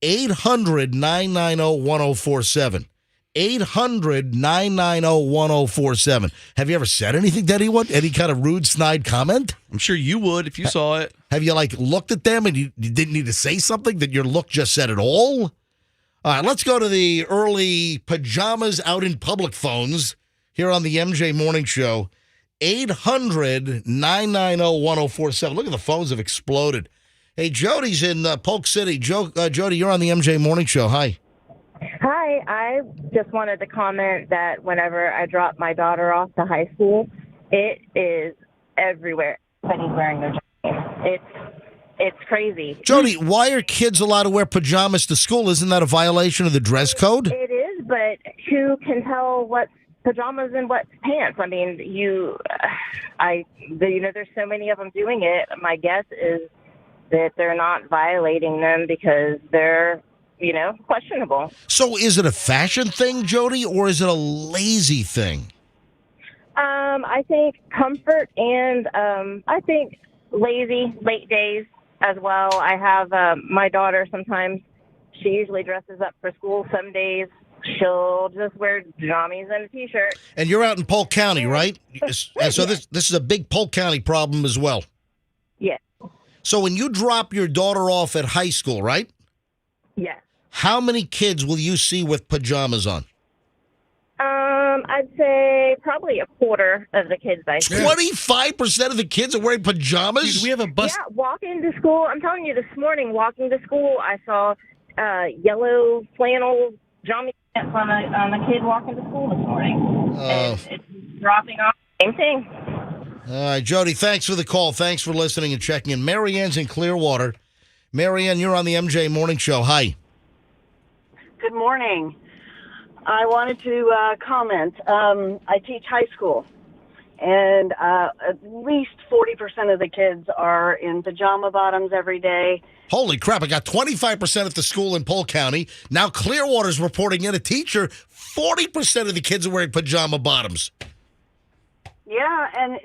800-990-1047. 800-990-1047. Have you ever said anything to anyone? Any kind of rude, snide comment? I'm sure you would if you saw it. Have you looked at them and you didn't need to say something that your look just said it all? All right, let's go to the early pajamas out in public phones. here on the MJ Morning Show. 800-990-1047. Look at the phones have exploded. Hey, Jody's in Polk City. Jody, you're on the MJ Morning Show. Hi. Hi. I just wanted to comment that whenever I drop my daughter off to high school, it is everywhere. Everybody's wearing their jackets. It's crazy. Jody, why are kids allowed to wear pajamas to school? Isn't that a violation of the dress code? It is, but who can tell what's pajamas and what's pants? I mean, there's so many of them doing it. My guess is that they're not violating them because they're, questionable. So is it a fashion thing, Jody, or is it a lazy thing? I think comfort and I think lazy, late days as well. I have my daughter sometimes, she usually dresses up for school. Some days she'll just wear jammies and a T-shirt. And you're out in Polk County, right? And so this is a big Polk County problem as well. Yes. So when you drop your daughter off at high school, right? Yes. How many kids will you see with pajamas on? I'd say probably a quarter of the kids I see. 25% of the kids are wearing pajamas? Dude, we have a bus. Yeah, walking to school. I'm telling you, this morning, walking to school, I saw yellow flannel jammies on a kid walking to school this morning. And it's dropping off. Same thing. All right, Jody, thanks for the call. Thanks for listening and checking in. Marianne's in Clearwater. Marianne, you're on the MJ Morning Show. Hi. Good morning. I wanted to comment. I teach high school, and at least 40% of the kids are in pajama bottoms every day. Holy crap, I got 25% at the school in Polk County. Now Clearwater's reporting in a teacher, 40% of the kids are wearing pajama bottoms. Yeah, and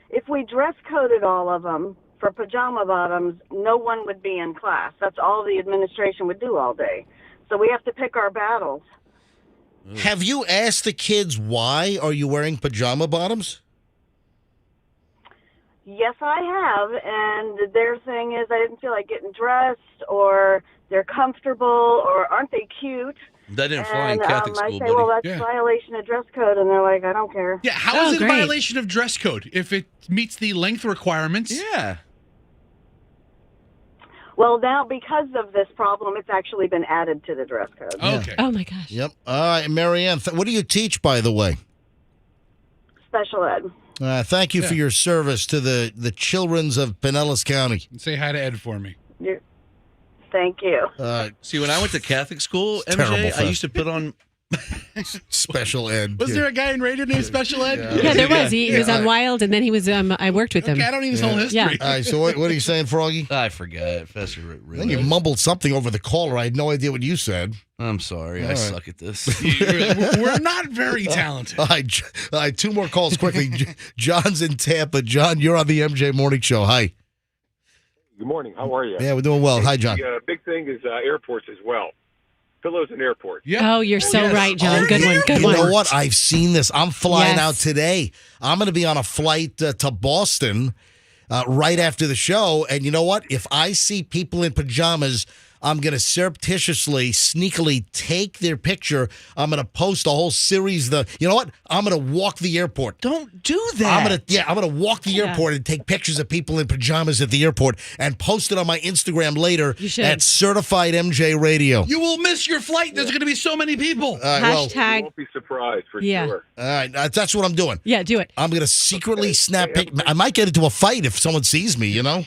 if we dress coded all of them for pajama bottoms, no one would be in class. That's all the administration would do all day. So we have to pick our battles. Have you asked the kids why are you wearing pajama bottoms? Yes, I have, and their thing is I didn't feel like getting dressed, or they're comfortable, or aren't they cute? That didn't fly in Catholic school, I say, buddy. well, that's a violation of dress code, and they're like, I don't care. Yeah, how is it a violation of dress code if it meets the length requirements? Yeah. Well, now because of this problem, it's actually been added to the dress code. Okay. Oh, my gosh. Yep. All right, Marianne, what do you teach, by the way? Special ed. Thank you for your service to the children's of Pinellas County. Say hi to Ed for me. Thank you. See, when I went to Catholic school, terrible MJ, I fest. used to put on Special Ed. Was there a guy in radio named Special Ed? Yeah, there was. He was on Wild, and then he was. I worked with him. Okay, I don't need his whole history. Yeah. All right, so what are you saying, Froggy? I forgot. Professor Then you mumbled something over the caller. I had no idea what you said. I'm sorry. I suck at this. We're not very talented. All right, two more calls quickly. John's in Tampa. John, you're on the MJ Morning Show. Hi. Good morning. How are you? Yeah, we're doing well. Hi, John. The big thing is airports as well. Pillows in airports. Oh, you're so right, John. Good one. Good one. You know what? I've seen this. I'm flying Yes. out today. I'm going to be on a flight to Boston right after the show. And you know what? If I see people in pajamas, I'm going to surreptitiously, sneakily take their picture. I'm going to post a whole series. You know what? I'm going to walk the airport. Don't do that. I'm going to walk the airport and take pictures of people in pajamas at the airport and post it on my Instagram later at Certified MJ Radio. You will miss your flight. There's going to be so many people. Hashtag. You won't be surprised for Yeah. sure. All right, that's what I'm doing. Yeah, do it. I'm going to secretly snap pic. I might get into a fight if someone sees me, you know?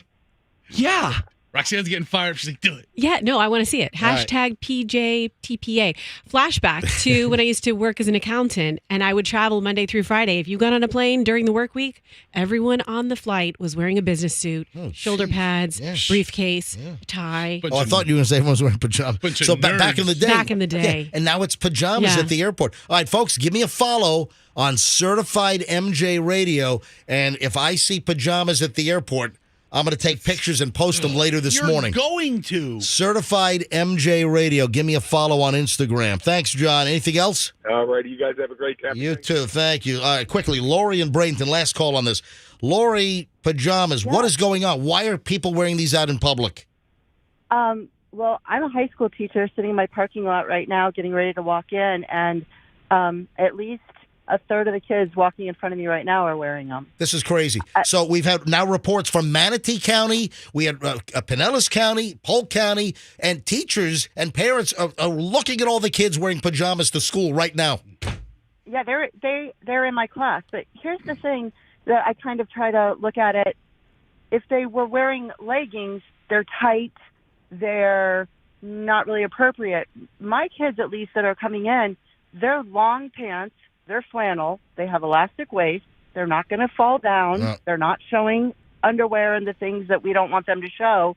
Yeah. Roxanne's getting fired. She's like, do it. Yeah, no, I want to see it. Hashtag PJTPA. Flashback to when I used to work as an accountant and I would travel Monday through Friday. If you got on a plane during the work week, everyone on the flight was wearing a business suit, shoulder pads, briefcase, tie. Oh, I thought you were going to say everyone's wearing pajamas. So back in the day. Back in the day. Yeah, and now it's pajamas at the airport. All right, folks, give me a follow on Certified MJ Radio. And if I see pajamas at the airport, I'm going to take pictures and post them later this morning. You're going to. Certified MJ Radio. Give me a follow on Instagram. Thanks, John. Anything else? All right, you guys have a great time. You too. Thank you. All right, quickly, Lori and Bradenton, last call on this. Lori, pajamas. What is going on? Why are people wearing these out in public? Well, I'm a high school teacher sitting in my parking lot right now getting ready to walk in, and at least a third of the kids walking in front of me right now are wearing them. This is crazy. So we've had now reports from Manatee County, we had Pinellas County, Polk County, and teachers and parents are looking at all the kids wearing pajamas to school right now. Yeah, they're in my class. But here's the thing that I kind of try to look at it. If they were wearing leggings, they're tight, they're not really appropriate. My kids, at least, that are coming in, they're long pants, they're flannel, they have elastic waist, they're not going to fall down, they're not showing underwear and the things that we don't want them to show.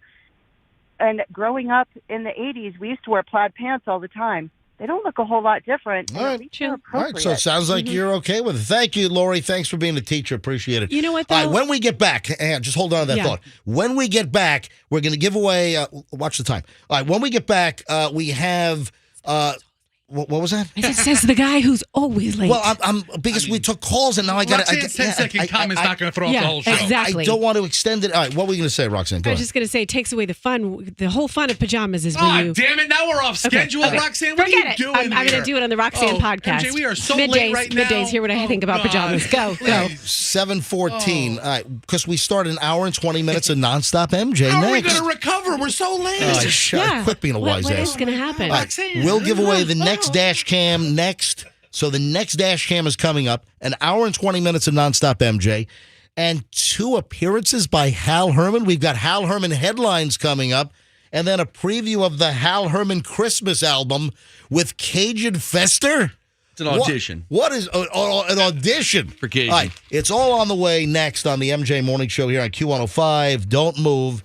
And growing up in the 80s, we used to wear plaid pants all the time. They don't look a whole lot different. All right. So it sounds like you're okay with it. Thank you, Lori. Thanks for being a teacher. Appreciate it. You know what, though? All right, when we get back, just hold on to that thought. When we get back, we're going to give away, watch the time. All right, when we get back, we have, what was that? It says the guy who's always late. Well, I'm because we took calls and now I got to. 10-second comment's not going to throw off the whole show. Exactly. I don't want to extend it. All right, what were you going to say, Roxanne? Go I ahead. was just going to say it takes away the fun. The whole fun of pajamas is when you. Damn it! Now we're off schedule, Roxanne. What are you doing? I'm going to do it on the Roxanne podcast. MJ, we are so middays, late right now. Middays. Hear what I think about pajamas. Go. 7:14. All right, because we start an hour and 20 minutes of nonstop MJ. How are we next. going to recover? We're so late. Quit being a wise what ass. is going to happen? All right, we'll give away the next dash cam next. So the next dash cam is coming up. An hour and 20 minutes of nonstop MJ. And 2 appearances by Hal Herman. We've got Hal Herman headlines coming up. And then a preview of the Hal Herman Christmas album with Cajun Fester. It's an audition. What is an audition? For Cajun. All right, it's all on the way next on the MJ Morning Show here on Q105. Don't move.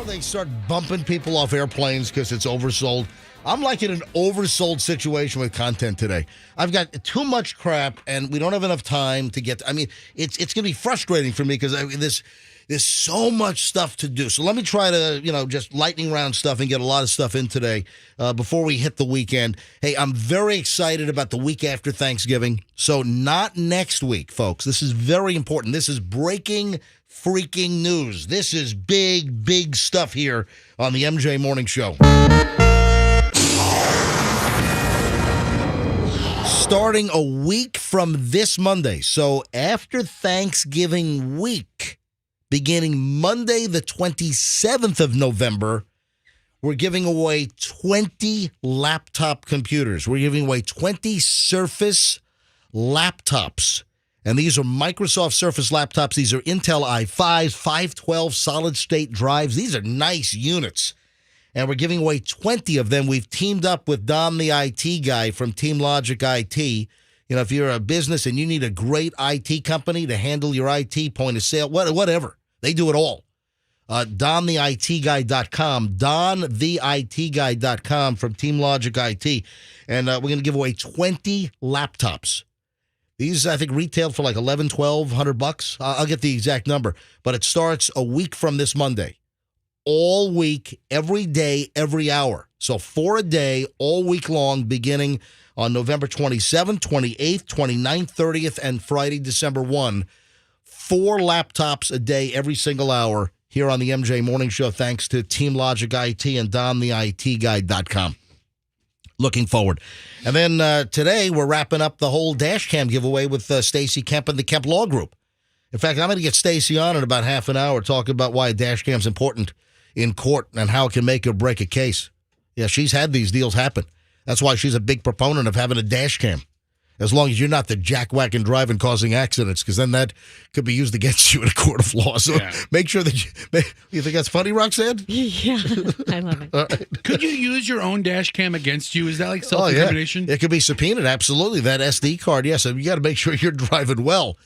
Before they start bumping people off airplanes because it's oversold, I'm like in an oversold situation with content today. I've got too much crap, and we don't have enough time to get. I mean, it's going to be frustrating for me because there's so much stuff to do. So let me try to, just lightning round stuff and get a lot of stuff in today before we hit the weekend. Hey, I'm very excited about the week after Thanksgiving. So not next week, folks. This is very important. This is breaking freaking news. This is big, big stuff here on the MJ Morning Show. Starting a week from this Monday, so after Thanksgiving week, beginning Monday the 27th of November, we're giving away 20 laptop computers. We're giving away 20 Surface laptops. And these are Microsoft Surface laptops. These are Intel i5s, 512 solid-state drives. These are nice units. And we're giving away 20 of them. We've teamed up with Don, the IT guy from Team Logic IT. If you're a business and you need a great IT company to handle your IT, point of sale, whatever. They do it all. DonTheITGuy.com. DonTheITGuy.com from Team Logic IT. And we're going to give away 20 laptops. These, I think, retailed for like $1,100, $1,200. I'll get the exact number. But it starts a week from this Monday. All week, every day, every hour. So 4 a day, all week long, beginning on November 27th, 28th, 29th, 30th, and Friday, December 1. 4 laptops a day, every single hour here on the MJ Morning Show, thanks to Team Logic IT and DonTheITGuy.com. Looking forward. And then today, we're wrapping up the whole dash cam giveaway with Stacy Kemp and the Kemp Law Group. In fact, I'm going to get Stacy on in about half an hour talking about why a dash cam's important in court and how it can make or break a case. Yeah, she's had these deals happen. That's why she's a big proponent of having a dash cam. As long as you're not the jackwhacking driving causing accidents, because then that could be used against you in a court of law. So make sure that you think that's funny, Roxanne? Yeah, I love it. Right. Could you use your own dash cam against you? Is that like self-incrimination? It could be subpoenaed, absolutely. That SD card, yes. So you got to make sure you're driving well.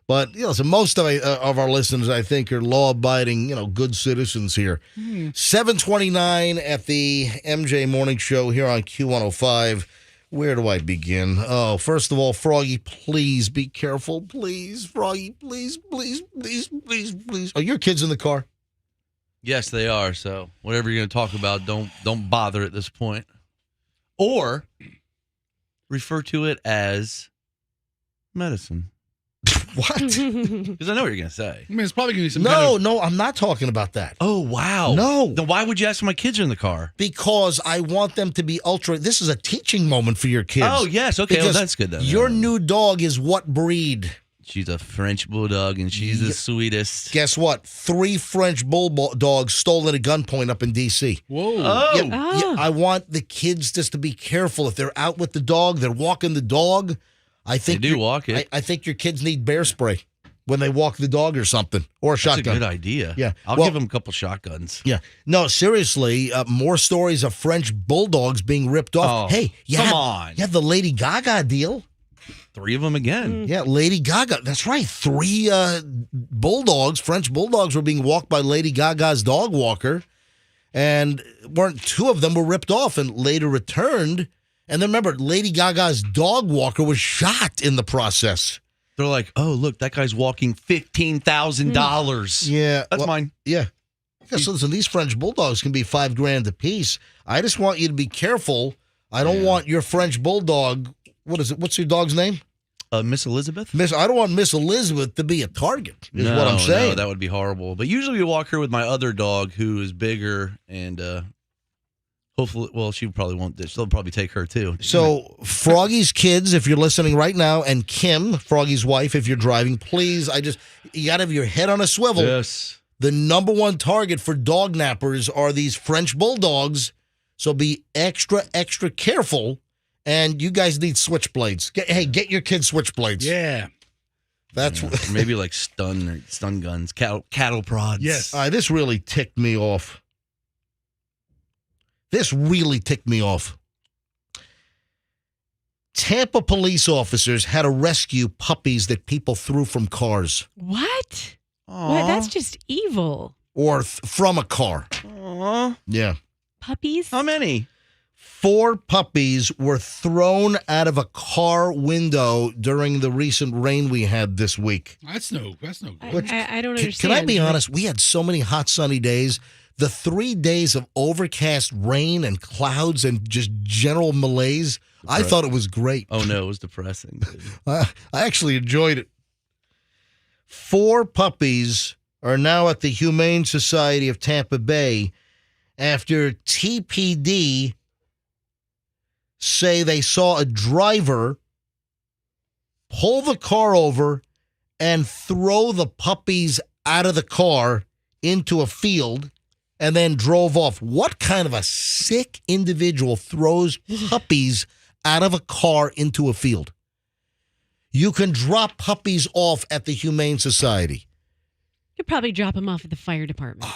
But, so most of our listeners, I think, are law-abiding, good citizens here. 7:29 at the MJ Morning Show here on Q105. Where do I begin? Oh, first of all, Froggy, please be careful. Please, Froggy, please, please, please, please, please. Are your kids in the car? Yes, they are. So whatever you're going to talk about, don't bother at this point. Or refer to it as medicine. What? Because I know what you're going to say. I mean, it's probably going to be some No, I'm not talking about that. Oh, wow. No. Then why would you ask if my kids are in the car? Because I want them to be this is a teaching moment for your kids. Oh, yes. Okay, well, that's good then. Your new dog is what breed? She's a French bulldog, and she's the sweetest. Guess what? 3 French bulldogs stolen at gunpoint up in D.C. Whoa. Oh. Yeah, I want the kids just to be careful. If they're out with the dog, they're walking the dog. I think they do walk it. I think your kids need bear spray when they walk the dog or something, or a shotgun. That's a good idea. Yeah, I'll give them a couple shotguns. Yeah, no, seriously, more stories of French bulldogs being ripped off. Oh, hey, you have the Lady Gaga deal. 3 of them again. Yeah, Lady Gaga. That's right. 3 French bulldogs were being walked by Lady Gaga's dog walker, and 2 of them were ripped off and later returned. And then remember, Lady Gaga's dog walker was shot in the process. They're like, oh, look, that guy's walking $15,000. Yeah. That's mine. Yeah. So listen, these French bulldogs can be $5,000 a piece. I just want you to be careful. I don't want your French bulldog. What is it? What's your dog's name? Miss Elizabeth? I don't want Miss Elizabeth to be a target, is what I'm saying. No, that would be horrible. But usually we walk her with my other dog who is bigger and hopefully, well, she probably won't. They'll probably take her too. So, Froggy's kids, if you're listening right now, and Kim, Froggy's wife, if you're driving, please, you got to have your head on a swivel. Yes. The number one target for dog nappers are these French bulldogs. So be extra, extra careful. And you guys need switchblades. Get your kids switchblades. Yeah. That's maybe like stun guns, cattle prods. Yes. This really ticked me off. Tampa police officers had to rescue puppies that people threw from cars. What? Well, that's just evil. or from a car. Aww. Yeah. Puppies? How many? 4 puppies were thrown out of a car window during the recent rain we had this week. That's no good. I don't understand. Can I be honest? We had so many hot sunny days. The 3 days of overcast rain and clouds and just general malaise, I thought it was great. Oh, no, it was depressing. I actually enjoyed it. 4 puppies are now at the Humane Society of Tampa Bay after TPD say they saw a driver pull the car over and throw the puppies out of the car into a field and then drove off. What kind of a sick individual throws puppies out of a car into a field? You can drop puppies off at the Humane Society. You could probably drop them off at the fire department,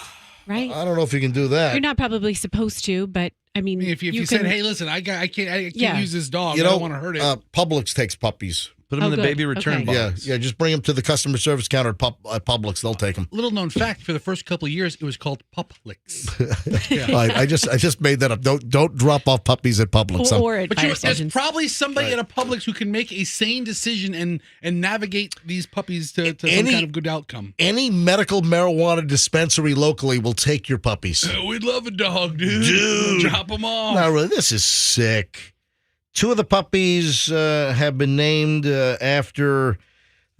right? I don't know if you can do that. You're not probably supposed to, but I mean, If you said, "Hey, listen, I can't use this dog. I don't want to hurt it." Publix takes puppies. Put them in the good. baby return box. Yeah, just bring them to the customer service counter at Publix. They'll take them. Little known fact: for the first couple of years, it was called Publix. I just made that up. Don't drop off puppies at Publix. Or at fire There's stations. probably somebody at a Publix who can make a sane decision and navigate these puppies to some kind of good outcome. Any medical marijuana dispensary locally will take your puppies. We'd love a dog, dude. Drop them off. No, really, this is sick. 2 of the puppies have been named after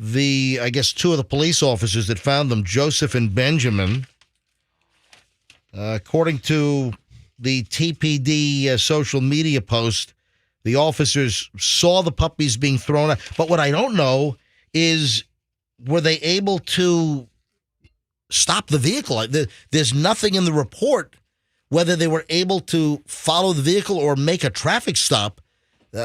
I guess 2 of the police officers that found them, Joseph and Benjamin. According to the TPD social media post, the officers saw the puppies being thrown out. But what I don't know is, were they able to stop the vehicle? There's nothing in the report whether they were able to follow the vehicle or make a traffic stop.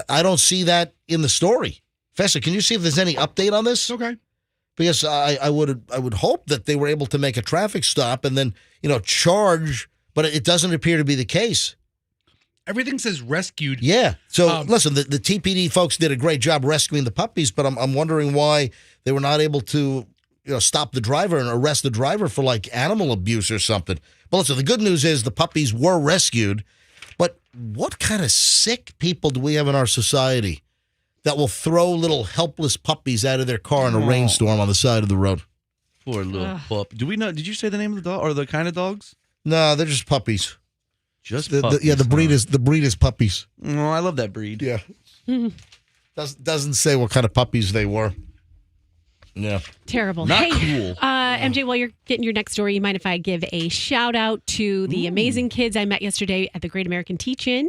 I don't see that in the story. Fester, can you see if there's any update on this? Okay. Because I would hope that they were able to make a traffic stop and then, charge, but it doesn't appear to be the case. Everything says rescued. Yeah. So listen, the TPD folks did a great job rescuing the puppies, but I'm wondering why they were not able to stop the driver and arrest the driver for like animal abuse or something. But listen, the good news is the puppies were rescued. But what kind of sick people do we have in our society that will throw little helpless puppies out of their car in a rainstorm on the side of the road? Poor little pup. Do we know? Did you say the name of the dog or the kind of dogs? No, they're just puppies. Just puppies. The breed is puppies. Oh, I love that breed. Yeah. Doesn't say what kind of puppies they were. Yeah. Terrible. Not hey, cool. MJ, while you're getting your next story, you mind if I give a shout out to the amazing kids I met yesterday at the Great American Teach-In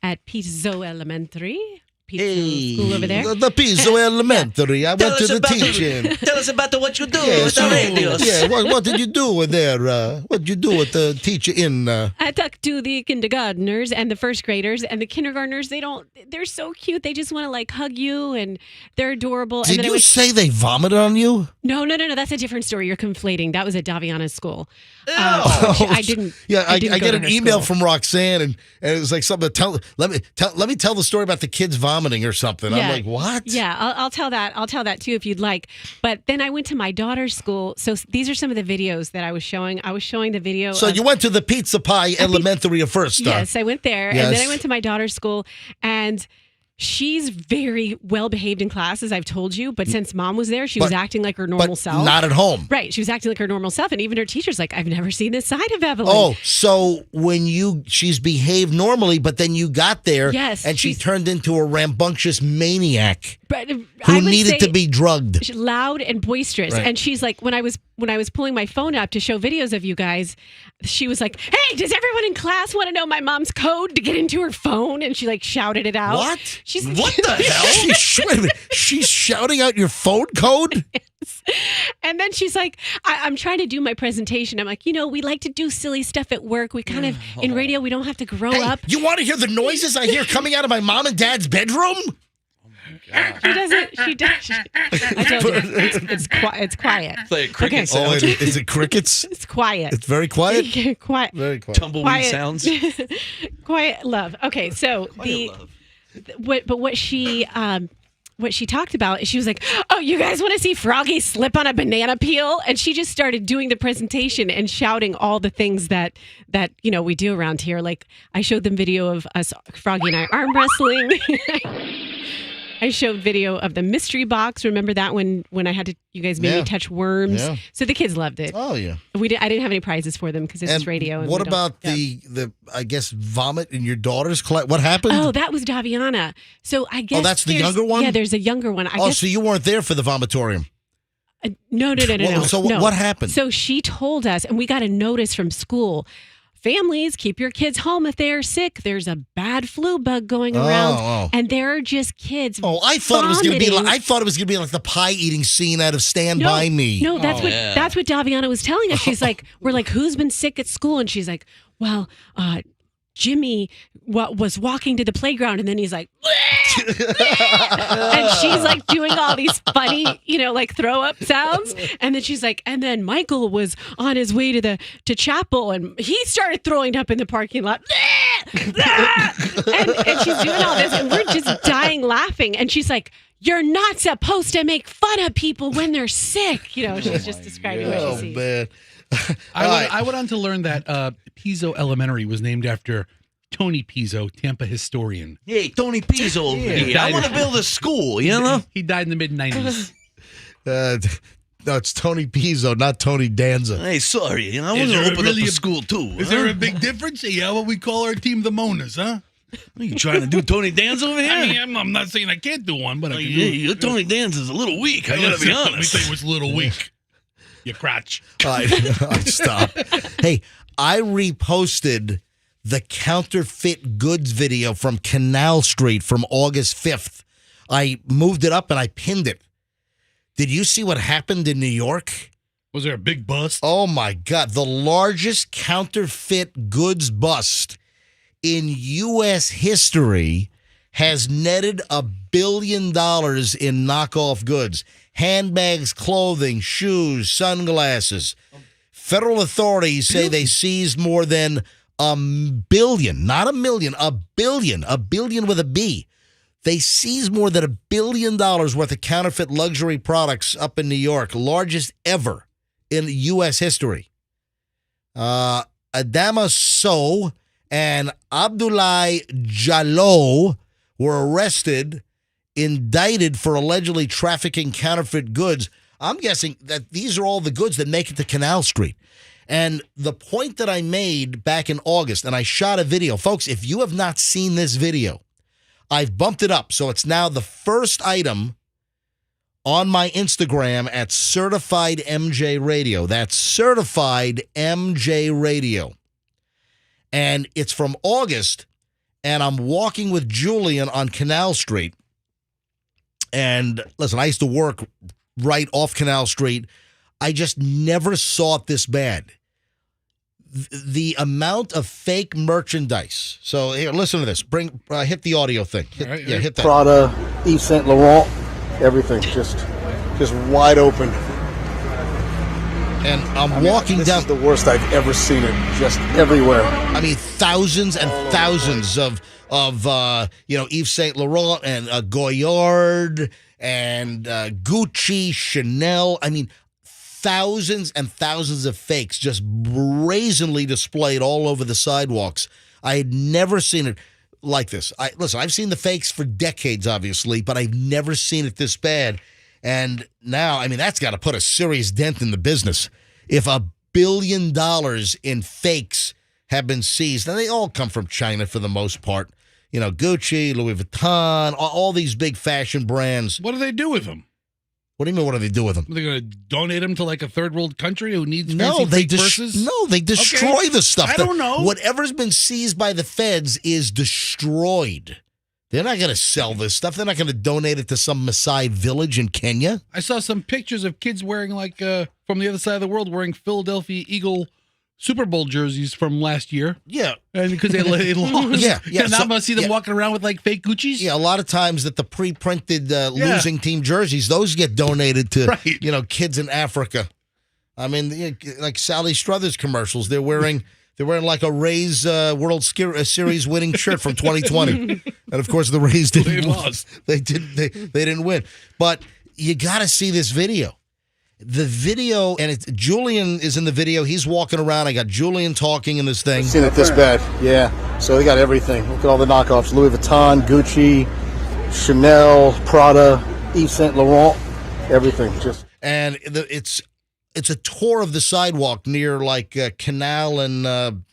at Pizzo Elementary. Pizzo School over there. The Pizzo Elementary. I went to the teach-in. Tell us about what you do with the radios. Yeah, what did you do there? What did you do with the teach-in? I talked to the kindergartners and the first graders, and the kindergartners, they're so cute. They just want to like hug you, and they're adorable. Did and then you say they vomited on you? No. That's a different story. You're conflating. That was at Daviana's school. I didn't. Yeah, I get an email school. from Roxanne, and it was like something. Let me tell the story about the kids vomiting or something. Yeah. I'm like, what? Yeah, I'll tell that. I'll tell that too if you'd like. But then I went to my daughter's school. So these are some of the videos that I was showing. I was showing the video. So you went to the Pizza Pie Elementary at first. Yes, I went there, and then I went to my daughter's school, and she's very well behaved in class, as I've told you. But since mom was there, she was acting like her normal self. Not at home. Right. She was acting like her normal self. And even her teacher's like, I've never seen this side of Evelyn. Oh, so she's behaved normally, but then you got there and she turned into a rambunctious maniac who needed to be drugged. She's loud and boisterous. Right. And she's like, when I was pulling my phone up to show videos of you guys, she was like, hey, does everyone in class want to know my mom's code to get into her phone? And she like shouted it out. What? What the hell? Wait a minute. She's shouting out your phone code? Yes. And then she's like, I'm trying to do my presentation. I'm like, we like to do silly stuff at work. We kind of, in radio, we don't have to grow up. You want to hear the noises I hear coming out of my mom and dad's bedroom? She does. I told you, it's quiet. Play a cricket sound. Oh, is it crickets? It's quiet. It's very quiet? Quiet. Very quiet. Tumbleweed sounds. Quiet love. Okay, so what she what she talked about is she was like, "Oh, you guys want to see Froggy slip on a banana peel?" And she just started doing the presentation and shouting all the things that we do around here. Like I showed them video of us, Froggy and I, arm wrestling. I showed video of the mystery box. Remember that when I had to, you guys made me touch worms. Yeah. So the kids loved it. Oh yeah. I didn't have any prizes for them because this is radio. And what about the I guess vomit in your daughter's class? What happened? Oh, that was Daviana. So I guess that's the younger one. Yeah, there's a younger one. I guess, so you weren't there for the vomitorium. No. So no. what happened? So she told us, and we got a notice from school. Families, keep your kids home if they are sick. There's a bad flu bug going around, and there are just kids. Oh, I thought it was going to be. I thought it was going to be like the pie eating scene out of Stand By Me. No, that's what Daviana was telling us. She's like, we're like, who's been sick at school? And she's like, well, Jimmy was walking to the playground, and then he's like, and she's like doing all these funny, like throw up sounds. And then she's like, and then Michael was on his way to chapel, and he started throwing up in the parking lot. and she's doing all this, and we're just dying laughing. And she's like, you're not supposed to make fun of people when they're sick. She's just describing what she sees. Man. I went on to learn that Pizzo Elementary was named after Tony Pizzo, Tampa historian. Hey, Tony Pizzo. I want to build a school, He died in the mid-90s. No, it's Tony Pizzo, not Tony Danza. Hey, sorry. I want to open up a school, too. Is there a big difference? Yeah, what we call our team the Monas, huh? Are you trying to do Tony Danza over here? I mean, I'm not saying I can't do one, but I can do your Tony Danza's a little weak. I got to be honest. Let me tell you what's a little weak. Your crotch. All right, stop. Hey, I reposted the counterfeit goods video from Canal Street from August 5th. I moved it up and I pinned it. Did you see what happened in New York? Was there a big bust? Oh, my God. The largest counterfeit goods bust in U.S. history has netted $1 billion in knockoff goods. Handbags, clothing, shoes, sunglasses. Federal authorities say they seized more than $1 billion, not $1 million, $1 billion with a B. They seized more than $1 billion worth of counterfeit luxury products up in New York, largest ever in U.S. history. Adama Sow and Abdullah Jallo were arrested, indicted for allegedly trafficking counterfeit goods. I'm guessing that these are all the goods that make it to Canal Street. And the point that I made back in August, and I shot a video. Folks, if you have not seen this video, I've bumped it up. So it's now the first item on my Instagram at Certified MJ Radio. That's Certified MJ Radio. And it's from August, and I'm walking with Julian on Canal Street. And listen, I used to work right off Canal Street. I just never saw it this bad. The amount of fake merchandise. So here, listen to this. Hit the audio thing. Hit that. Prada, Yves Saint Laurent, everything just wide open. And I'm walking down. This is the worst I've ever seen it. Just everywhere. I mean, thousands and thousands of Yves Saint Laurent and Goyard and Gucci, Chanel. I mean, thousands and thousands of fakes just brazenly displayed all over the sidewalks. I had never seen it like this. Listen, I've seen the fakes for decades, obviously, but I've never seen it this bad. And now, I mean, that's got to put a serious dent in the business. If $1 billion in fakes have been seized, and they all come from China for the most part, Gucci, Louis Vuitton, all these big fashion brands. What do they do with them? What do you mean, what do they do with them? Are they going to donate them to like a third world country who needs fancy fake purses? No, they destroy the stuff. I don't know. Whatever's been seized by the feds is destroyed. They're not going to sell this stuff. They're not going to donate it to some Maasai village in Kenya. I saw some pictures of kids wearing from the other side of the world wearing Philadelphia Eagle Super Bowl jerseys from last year. Yeah. And because they lost. Yeah. And now I'm going to see them walking around with fake Guccis. Yeah, a lot of times that the pre-printed losing team jerseys, those get donated to, kids in Africa. I mean, like Sally Struthers commercials, they're wearing They're wearing like a Rays World Series winning shirt from 2020, and of course the Rays didn't. They didn't win. But you got to see this video. The video, and Julian is in the video. He's walking around. I got Julian talking in this thing. I've seen it this bad, yeah. So they got everything. Look at all the knockoffs: Louis Vuitton, Gucci, Chanel, Prada, Yves Saint Laurent, everything. And it's a tour of the sidewalk near like Canal and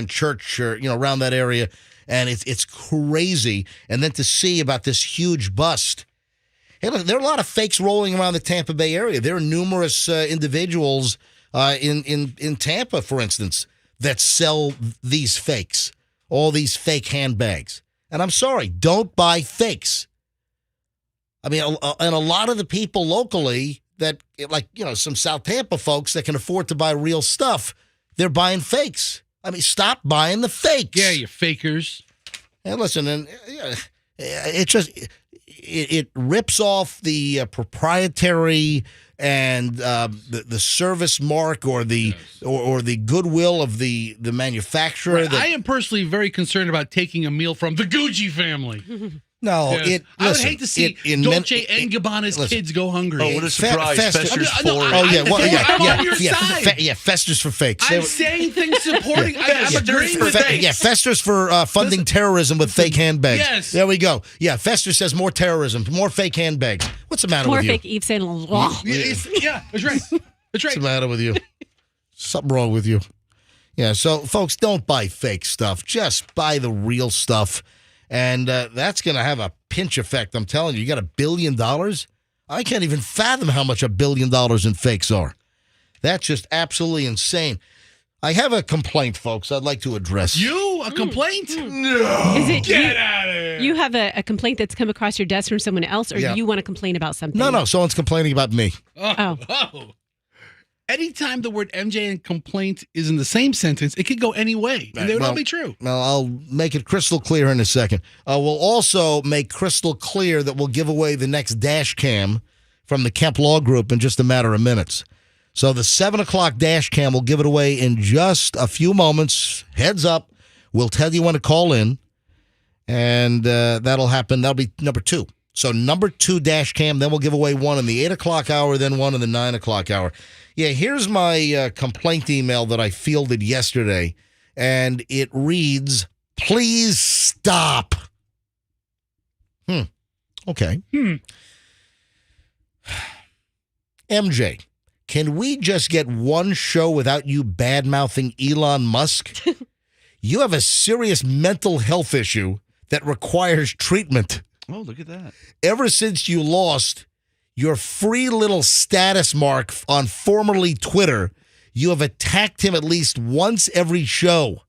Church, or, around that area, and it's crazy. And then to see about this huge bust. Hey, look, there are a lot of fakes rolling around the Tampa Bay area. There are numerous individuals in Tampa, for instance, that sell these fakes, all these fake handbags. And I'm sorry, don't buy fakes. I mean, and a lot of the people locally that, like, some South Tampa folks that can afford to buy real stuff, they're buying fakes. I mean, stop buying the fakes. Yeah, you fakers. And listen, it rips off the proprietary and the service mark or the goodwill of the manufacturer. Right. I am personally very concerned about taking a meal from the Gucci family. No, yes. I would hate to see Dolce and Gabbana's kids go hungry. Oh, what a surprise! Fester's for Fester's for fakes. I'm saying things supporting. I'm agreeing with fakes. Yeah, Fester's for funding terrorism with fake handbags. Yes, there we go. Yeah, Fester says more terrorism, more fake handbags. What's the matter with you? More fake Yves Saint Laurent. Yeah, that's right. That's right. What's the matter with you? Something wrong with you. Yeah, so folks, don't buy fake stuff. Just buy the real stuff. And that's going to have a pinch effect, I'm telling you. You got $1 billion? I can't even fathom how much $1 billion in fakes are. That's just absolutely insane. I have a complaint, folks, I'd like to address. You? A complaint? No. Is it Get out of here. You have a complaint that's come across your desk from someone else, or you want to complain about something? No, someone's complaining about me. Oh. Anytime the word MJ and complaint is in the same sentence, it could go any way, and they would all be true. Well, I'll make it crystal clear in a second. We'll also make crystal clear that we'll give away the next dash cam from the Kemp Law Group in just a matter of minutes. So the 7 o'clock dash cam, we'll give it away in just a few moments. Heads up. We'll tell you when to call in, and that'll happen. That'll be number 2. So number 2 dash cam, then we'll give away one in the 8 o'clock hour, then one in the 9 o'clock hour. Yeah, here's my complaint email that I fielded yesterday, and it reads, "Please stop." Okay. MJ, can we just get one show without you bad-mouthing Elon Musk? You have a serious mental health issue that requires treatment. Oh, look at that. Ever since you lost your free little status mark on formerly Twitter, you have attacked him at least once every show.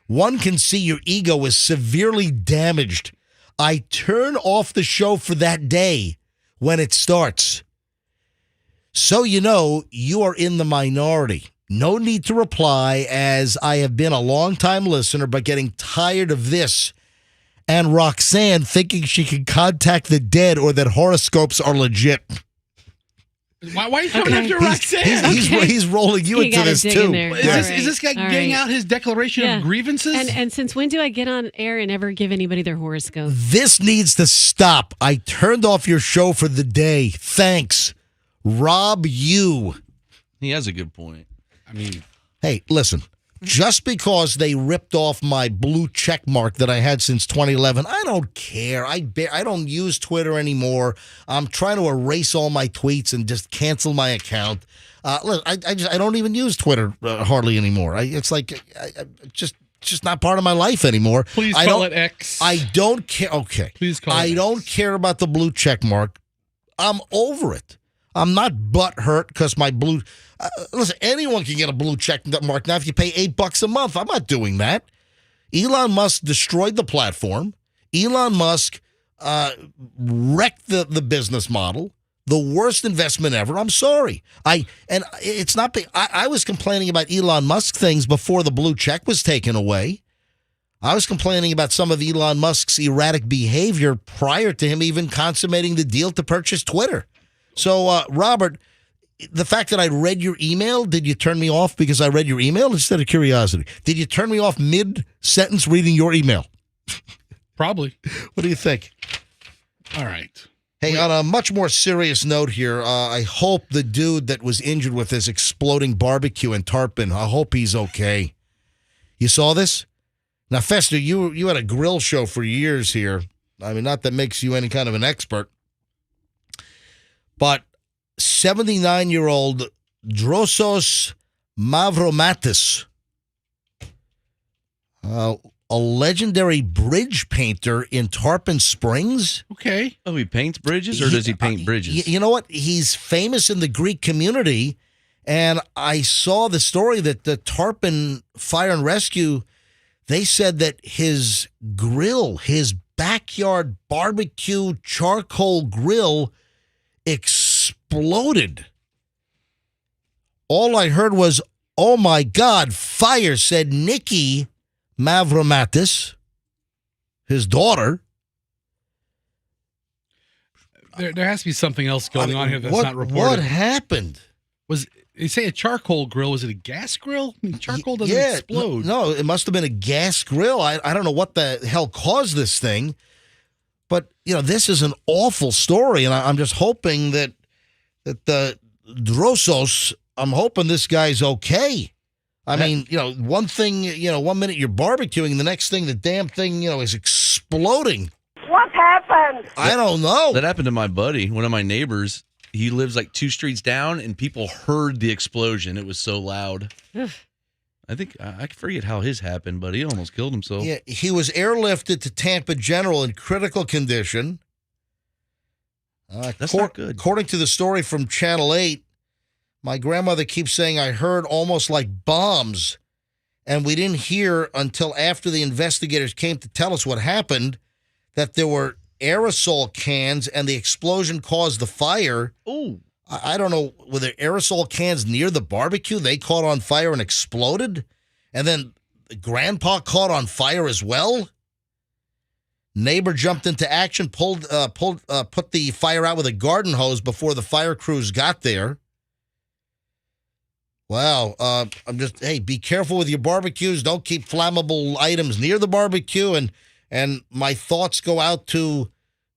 One can see your ego is severely damaged. I turn off the show for that day when it starts. So you know you are in the minority. No need to reply, as I have been a long-time listener, but getting tired of this. And Roxanne thinking she can contact the dead or that horoscopes are legit. Why are you coming after Roxanne? He's rolling you into this too. Is this guy getting out his declaration of grievances? And since when do I get on air and ever give anybody their horoscope? This needs to stop. I turned off your show for the day. Thanks. Rob you. He has a good point. I mean, hey, listen. Just because they ripped off my blue check mark that I had since 2011, I don't care. I don't use Twitter anymore. I'm trying to erase all my tweets and just cancel my account. Look, I don't even use Twitter hardly anymore. It's like just not part of my life anymore. Please call it X. I don't care. Okay. Please call it I don't care about the blue check mark. I'm over it. I'm not butthurt because my blue... listen, anyone can get a blue check mark now if you pay $8 a month. I'm not doing that. Elon Musk destroyed the platform. Elon Musk wrecked the business model. The worst investment ever. I'm sorry. I was complaining about Elon Musk things before the blue check was taken away. I was complaining about some of Elon Musk's erratic behavior prior to him even consummating the deal to purchase Twitter. So, Robert, the fact that I read your email, did you turn me off because I read your email instead of curiosity? Did you turn me off mid-sentence reading your email? Probably. What do you think? All right. Hey, on a much more serious note here, I hope the dude that was injured with this exploding barbecue in Tarpon, I hope he's okay. You saw this? Now, Fester, you had a grill show for years here. I mean, not that makes you any kind of an expert. But 79-year-old Drosos Mavromatis, a legendary bridge painter in Tarpon Springs. Okay. Oh, he paints bridges, or does he paint bridges? You know what? He's famous in the Greek community, and I saw the story that the Tarpon Fire and Rescue, they said that his grill, his backyard barbecue charcoal grill, exploded. All I heard was, "Oh my God, fire," said Nikki Mavromatis, his daughter. There has to be something else going on here that's not reported. What happened? They say a charcoal grill. Was it a gas grill? I mean, charcoal doesn't explode. No, it must have been a gas grill. I don't know what the hell caused this thing. But, this is an awful story, and I'm just hoping that the Drosos, I'm hoping this guy's okay. I mean, one thing, 1 minute you're barbecuing, the next thing, the damn thing, is exploding. What happened? I don't know. That happened to my buddy, one of my neighbors. He lives like 2 streets down, and people heard the explosion. It was so loud. I think, I forget how his happened, but he almost killed himself. Yeah, he was airlifted to Tampa General in critical condition. That's not good. According to the story from Channel 8, my grandmother keeps saying, I heard almost like bombs, and we didn't hear until after the investigators came to tell us what happened, that there were aerosol cans and the explosion caused the fire. Oh. I don't know, were there aerosol cans near the barbecue? They caught on fire and exploded? And then Grandpa caught on fire as well? Neighbor jumped into action, put the fire out with a garden hose before the fire crews got there. Wow. Hey, be careful with your barbecues. Don't keep flammable items near the barbecue. And my thoughts go out to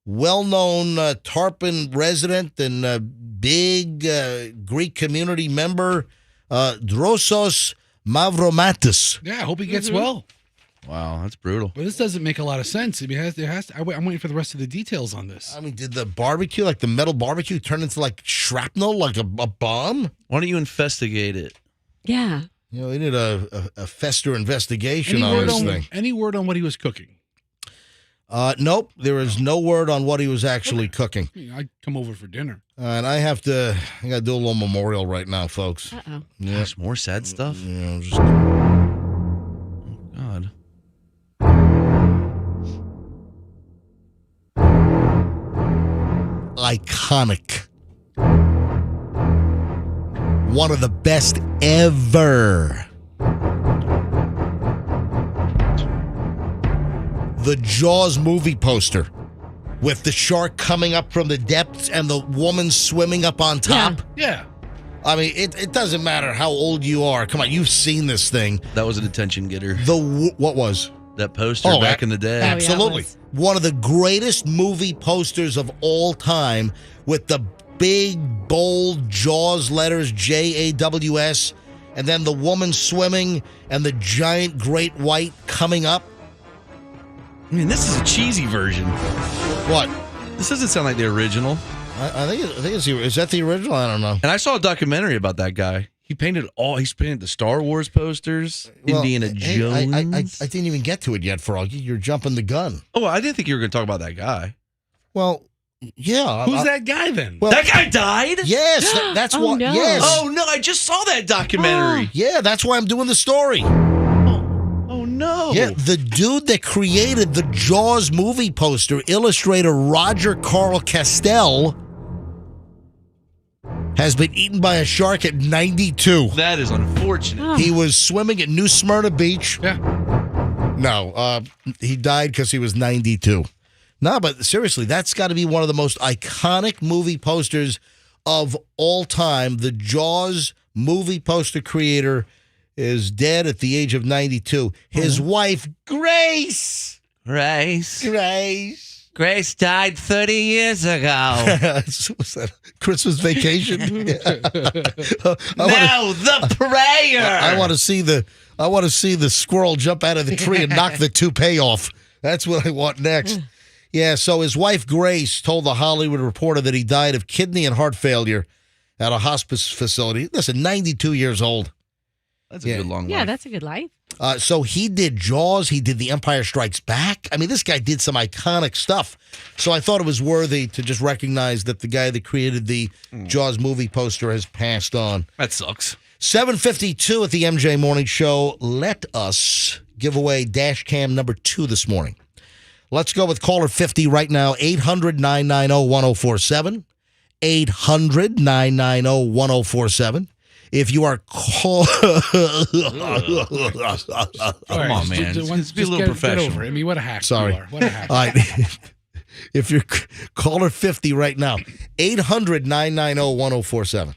well-known Tarpon resident and big Greek community member, Drosos Mavromatis. Yeah, I hope he gets well. Wow, that's brutal. But this doesn't make a lot of sense. I mean, I'm waiting for the rest of the details on this. I mean, did the barbecue, like the metal barbecue, turn into like shrapnel, like a bomb? Why don't you investigate it? Yeah. We need a Fester investigation on this thing. Any word on what he was cooking? Nope. There is no word on what he was actually cooking. I'd come over for dinner. And I got to do a little memorial right now, folks. Uh-oh. Yeah. Gosh, more sad stuff? Yeah, Oh, God. Iconic. One of the best ever. The Jaws movie poster with the shark coming up from the depths and the woman swimming up on top. Yeah. I mean, it doesn't matter how old you are. Come on, you've seen this thing. That was an attention getter. What was? That poster back in the day. Absolutely. One of the greatest movie posters of all time with the big, bold Jaws letters, Jaws, and then the woman swimming and the giant great white coming up. I mean, this is a cheesy version. What? This doesn't sound like the original. I think it's is that the original? I don't know. And I saw a documentary about that guy. He's painted the Star Wars posters, Well, Indiana hey, Jones. I didn't even get to it yet, Froggy. You're jumping the gun. Oh, I didn't think you were going to talk about that guy. Well, yeah. Who's that guy then? Well, that guy died? Yes, that's why. no. Yes. Oh, no, I just saw that documentary. Yeah, that's why I'm doing the story. Oh, no. Yeah, the dude that created the Jaws movie poster, illustrator Roger Carl Castell, has been eaten by a shark at 92. That is unfortunate. He was swimming at New Smyrna Beach. Yeah. No, he died because he was 92. No, but seriously, that's got to be one of the most iconic movie posters of all time. The Jaws movie poster creator is dead at the age of 92. His wife, Grace died 30 years ago. Was that Christmas Vacation? The prayer. I want to see the squirrel jump out of the tree and knock the toupee off. That's what I want next. Yeah, so his wife, Grace, told the Hollywood Reporter that he died of kidney and heart failure at a hospice facility. Listen, 92 years old. That's a good long life. Yeah, that's a good life. So he did Jaws. He did The Empire Strikes Back. I mean, this guy did some iconic stuff. So I thought it was worthy to just recognize that the guy that created the Jaws movie poster has passed on. That sucks. 7:52 at the MJ Morning Show. Let us give away dash cam number 2 this morning. Let's go with caller 50 right now, 800-990-1047, 800-990-1047. If you are Come on, man. Just be a little professional. Get over it. I mean, what a hack Sorry. you are. What a hack. All right. If you're caller 50 right now, 800-990-1047.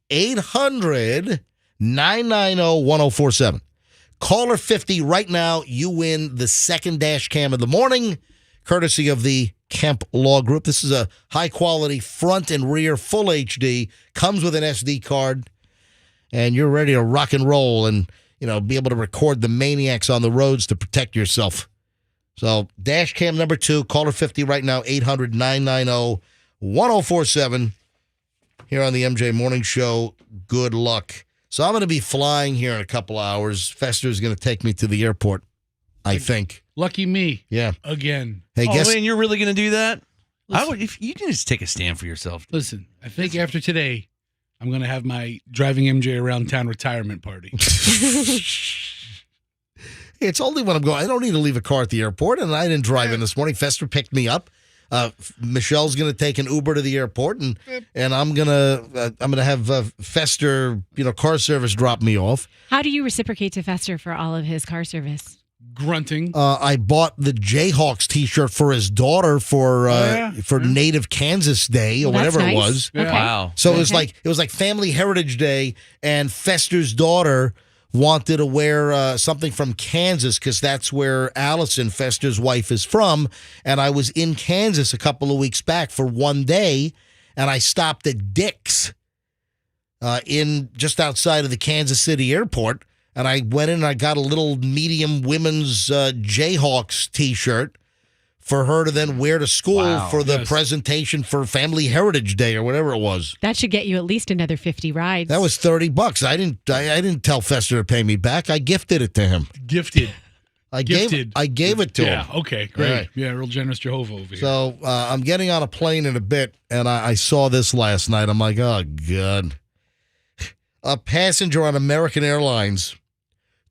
800-990-1047. Caller 50 right now, you win the second dash cam of the morning, courtesy of the Kemp Law Group. This is a high-quality front and rear full HD, comes with an SD card, and you're ready to rock and roll and, be able to record the maniacs on the roads to protect yourself. So, dash cam number 2, caller 50 right now, 800-990-1047. Here on the MJ Morning Show, good luck. So I'm going to be flying here in a couple hours. Fester's going to take me to the airport, I think. Lucky me. Yeah. Again. Hey, guess man, you're really going to do that? If you can just take a stand for yourself. Listen, I think after today, I'm going to have my driving MJ around town retirement party. It's only when I'm going. I don't need to leave a car at the airport, and I didn't drive in this morning. Fester picked me up. Michelle's going to take an Uber to the airport, and I'm gonna have Fester, car service drop me off. How do you reciprocate to Fester for all of his car service? Grunting. I bought the Jayhawks T-shirt for his daughter for Native Kansas Day or whatever nice. it was. Okay. Wow. So it was like Family Heritage Day, and Fester's daughter wanted to wear something from Kansas because that's where Allison, Fester's wife, is from. And I was in Kansas a couple of weeks back for one day, and I stopped at Dick's in just outside of the Kansas City airport. And I went in and I got a little medium women's Jayhawks T-shirt for her to then wear to school for the presentation for Family Heritage Day or whatever it was. That should get you at least another 50 rides. That was $30. I didn't tell Fester to pay me back. I gifted it to him. I gave it to him. Yeah, okay, great. Right. Yeah, real generous Jehovah over here. So I'm getting on a plane in a bit, and I saw this last night. I'm like, oh, God. A passenger on American Airlines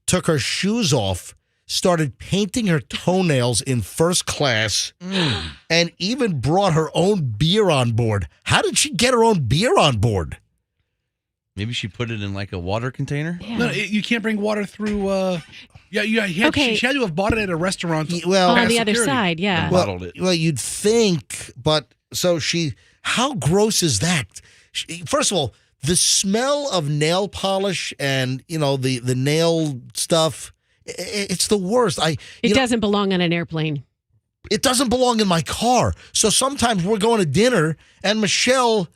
took her shoes off, started painting her toenails in first class, and even brought her own beer on board. How did she get her own beer on board? Maybe she put it in like a water container? Yeah. No, you can't bring water through. She had to have bought it at a restaurant. Well, on the other side, yeah. Well, you'd think, but how gross is that? First of all, the smell of nail polish and, the nail stuff, it's the worst. It doesn't belong on an airplane. It doesn't belong in my car. So sometimes we're going to dinner and Michelle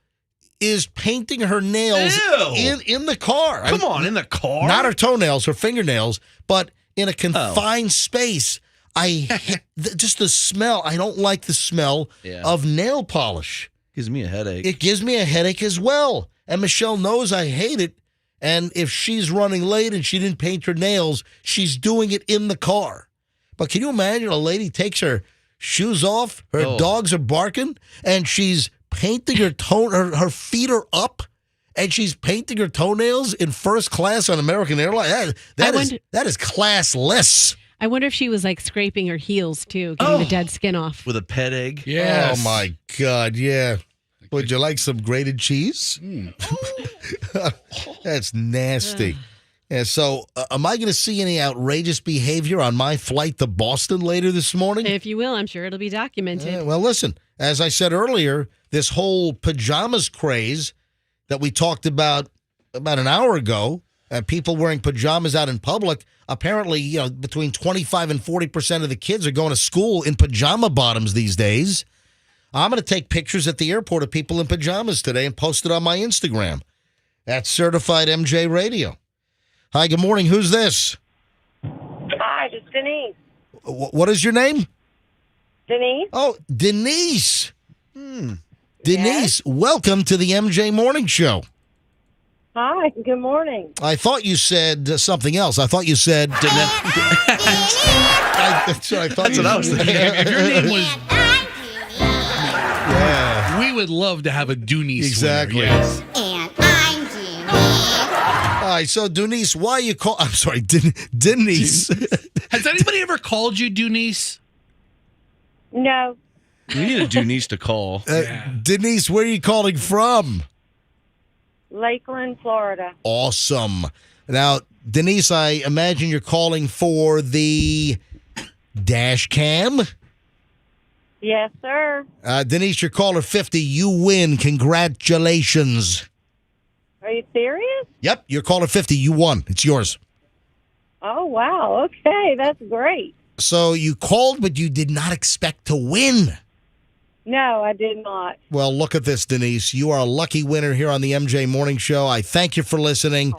is painting her nails in the car. Come on, in the car? Not her toenails, her fingernails, but in a confined space. Just the smell. I don't like the smell of nail polish. Gives me a headache. It gives me a headache as well. And Michelle knows I hate it. And if she's running late and she didn't paint her nails, she's doing it in the car. But can you imagine a lady takes her shoes off, her dogs are barking, and she's painting her feet are up, and she's painting her toenails in first class on American Airlines? That is classless. I wonder if she was like scraping her heels too, getting the dead skin off. With a pet egg? Yes. Oh, my God, yeah. Would you like some grated cheese? That's nasty. Yeah, so am I going to see any outrageous behavior on my flight to Boston later this morning? If you will, I'm sure it'll be documented. Well, listen, as I said earlier, this whole pajamas craze that we talked about an hour ago, people wearing pajamas out in public. Apparently, between 25 and 40% of the kids are going to school in pajama bottoms these days. I'm going to take pictures at the airport of people in pajamas today and post it on my Instagram. That's Certified MJ Radio. Hi, good morning. Who's this? Hi, it's Denise. What is your name? Denise? Oh, Denise. Denise, welcome to the MJ Morning Show. Hi, good morning. I thought you said something else. I thought you said... That's what I was thinking. If your name was... Yeah. We would love to have a Denise. Exactly. Winner, yes. And I'm Denise. All right, so Denise, why you call... I'm sorry, Denise. Has anybody ever called you Denise? No. We need a Denise to call. Denise, where are you calling from? Lakeland, Florida. Awesome. Now, Denise, I imagine you're calling for the dash cam? Yes, sir. Denise, you're caller 50. You win. Congratulations. Are you serious? Yep, you're caller 50. You won. It's yours. Oh, wow. Okay, that's great. So you called, but you did not expect to win. No, I did not. Well, look at this, Denise. You are a lucky winner here on the MJ Morning Show. I thank you for listening.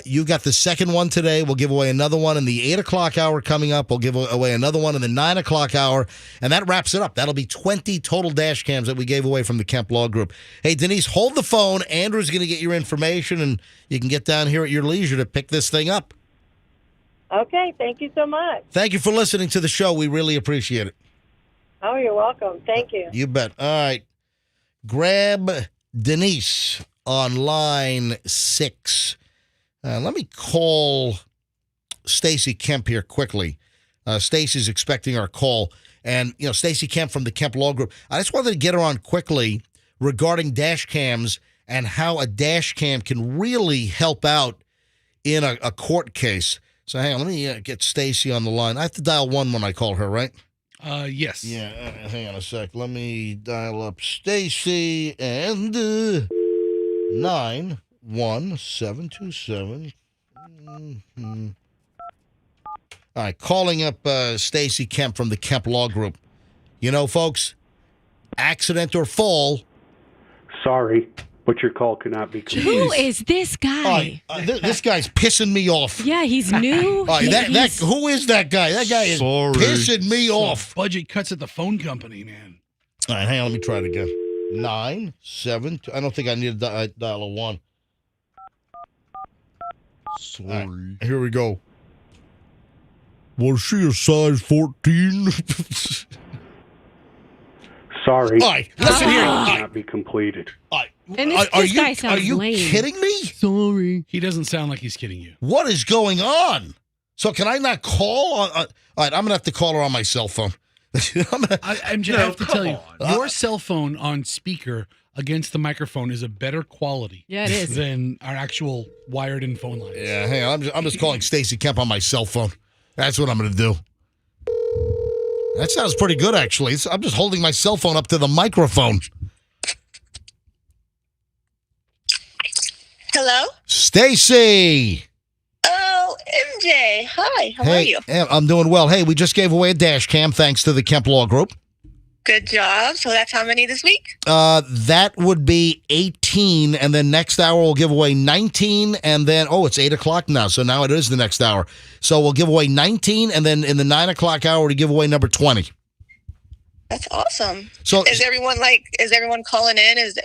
You got the second one today. We'll give away another one in the 8 o'clock hour coming up. We'll give away another one in the 9 o'clock hour. And that wraps it up. That'll be 20 total dash cams that we gave away from the Kemp Law Group. Hey, Denise, hold the phone. Andrew's going to get your information, and you can get down here at your leisure to pick this thing up. Okay, thank you so much. Thank you for listening to the show. We really appreciate it. Oh, you're welcome. Thank you. You bet. All right. Grab Denise on line 6. Let me call Stacy Kemp here quickly. Stacy's expecting our call. And, Stacy Kemp from the Kemp Law Group. I just wanted to get her on quickly regarding dash cams and how a dash cam can really help out in a court case. So hang on, let me get Stacy on the line. I have to dial 1 when I call her, right? Yes. Yeah, hang on a sec. Let me dial up Stacy and 91727. All right, calling up Stacy Kemp from the Kemp Law Group. Folks, accident or fall. Sorry, but your call cannot be completed. Who is this guy? This guy's pissing me off. Yeah, he's new. Who is that guy? That guy is pissing me off. Budget cuts at the phone company, man. All right, hang on. Let me try it again. 972. I don't think I need to dial a 1. Sorry. Right, here we go. Was she a size 14? Sorry. All right, listen here. Cannot be completed. All right. And this guy sounds Are you lame. kidding me? Sorry. He doesn't sound like he's kidding you. What is going on? So can I not call? All right, I'm going to have to call her on my cell phone. MJ, I have to tell you, your cell phone on speaker against the microphone is a better quality it is. than our actual wired-in phone lines. Yeah, hang on. I'm just calling Stacy Kemp on my cell phone. That's what I'm going to do. That sounds pretty good, actually. I'm just holding my cell phone up to the microphone. Hello? Stacy! Oh, MJ. Hi, how are you? Hey, I'm doing well. Hey, we just gave away a dash cam thanks to the Kemp Law Group. Good job. So that's how many this week? That would be 18, and then next hour we'll give away 19, and then, it's 8 o'clock now, so now it is the next hour. So we'll give away 19, and then in the 9 o'clock hour, we give away number 20. That's awesome. So is everyone calling in? Is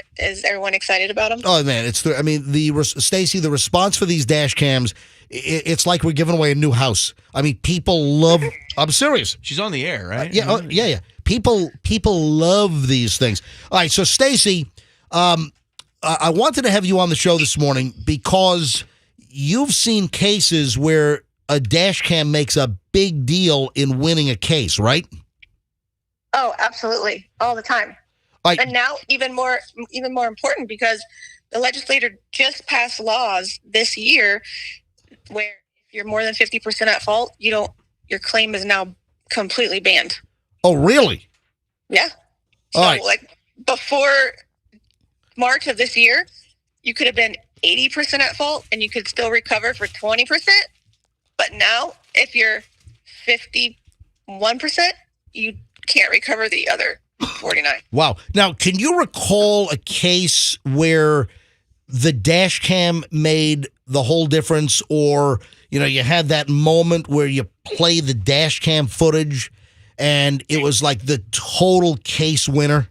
everyone excited about them? Oh man, Stacy, the response for these dash cams, it's like we're giving away a new house. I mean, people love. I'm serious. She's on the air, right? Yeah, yeah. People love these things. All right, so Stacy, I wanted to have you on the show this morning because you've seen cases where a dash cam makes a big deal in winning a case, right? Oh, absolutely, all the time. And now even more important because the legislature just passed laws this year where if you're more than 50% at fault, your claim is now completely banned. Oh, really? Yeah. So, like before March of this year, you could have been 80% at fault and you could still recover for 20%. But now, if you're 51%, you can't recover the other 49. Wow. Now, can you recall a case where the dash cam made the whole difference, or, you know, you had that moment where you play the dash cam footage and it was like the total case winner?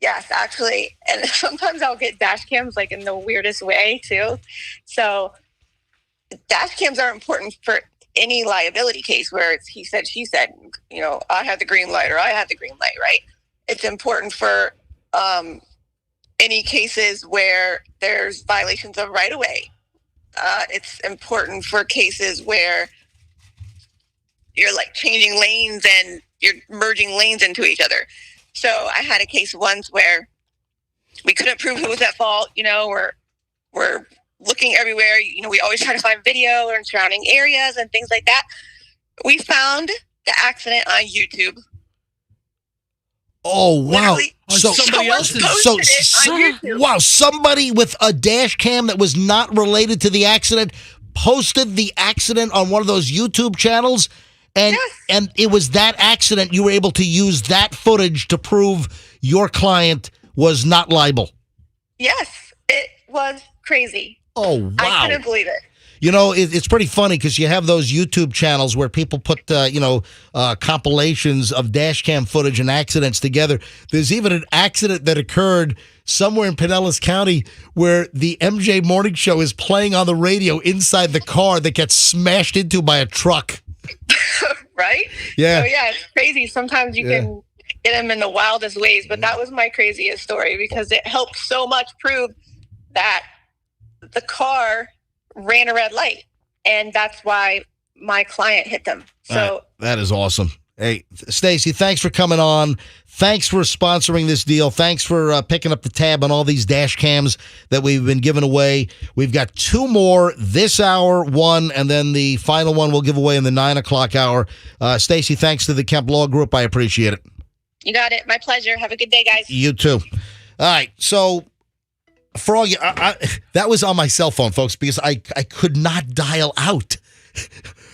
Yes, actually. And sometimes I'll get dash cams like in the weirdest way too. So dash cams are important for any liability case where it's he said, she said, you know, I had the green light or I had the green light, right? It's important for any cases where there's violations of right of way. It's important for cases where you're like changing lanes and you're merging lanes into each other. So I had a case once where we couldn't prove who was at fault. You know, we're looking everywhere. You know, we always try to find video or in surrounding areas and things like that. We found the accident on YouTube. Oh, wow. So somebody else posted it on YouTube. Wow, somebody with a dash cam that was not related to the accident posted the accident on one of those YouTube channels. And and it was that accident, you were able to use that footage to prove your client was not liable. Yes, it was crazy. Oh, wow. I couldn't believe it. You know, it's pretty funny because you have those YouTube channels where people put, compilations of dash cam footage and accidents together. There's even an accident that occurred somewhere in Pinellas County where the MJ Morning Show is playing on the radio inside the car that gets smashed into by a truck. Right? Yeah. So, yeah, it's crazy. Sometimes you can get them in the wildest ways, but that was my craziest story because it helped so much prove that the car ran a red light, and that's why my client hit them. So that is awesome. Hey, Stacey, thanks for coming on. Thanks for sponsoring this deal. Thanks for picking up the tab on all these dash cams that we've been giving away. We've got 2 more this hour, 1, and then the final one we'll give away in the 9 o'clock hour. Stacey, thanks to the Kemp Law Group. I appreciate it. You got it. My pleasure. Have a good day, guys. You too. All right, so Froggy, that was on my cell phone, folks, because I could not dial out.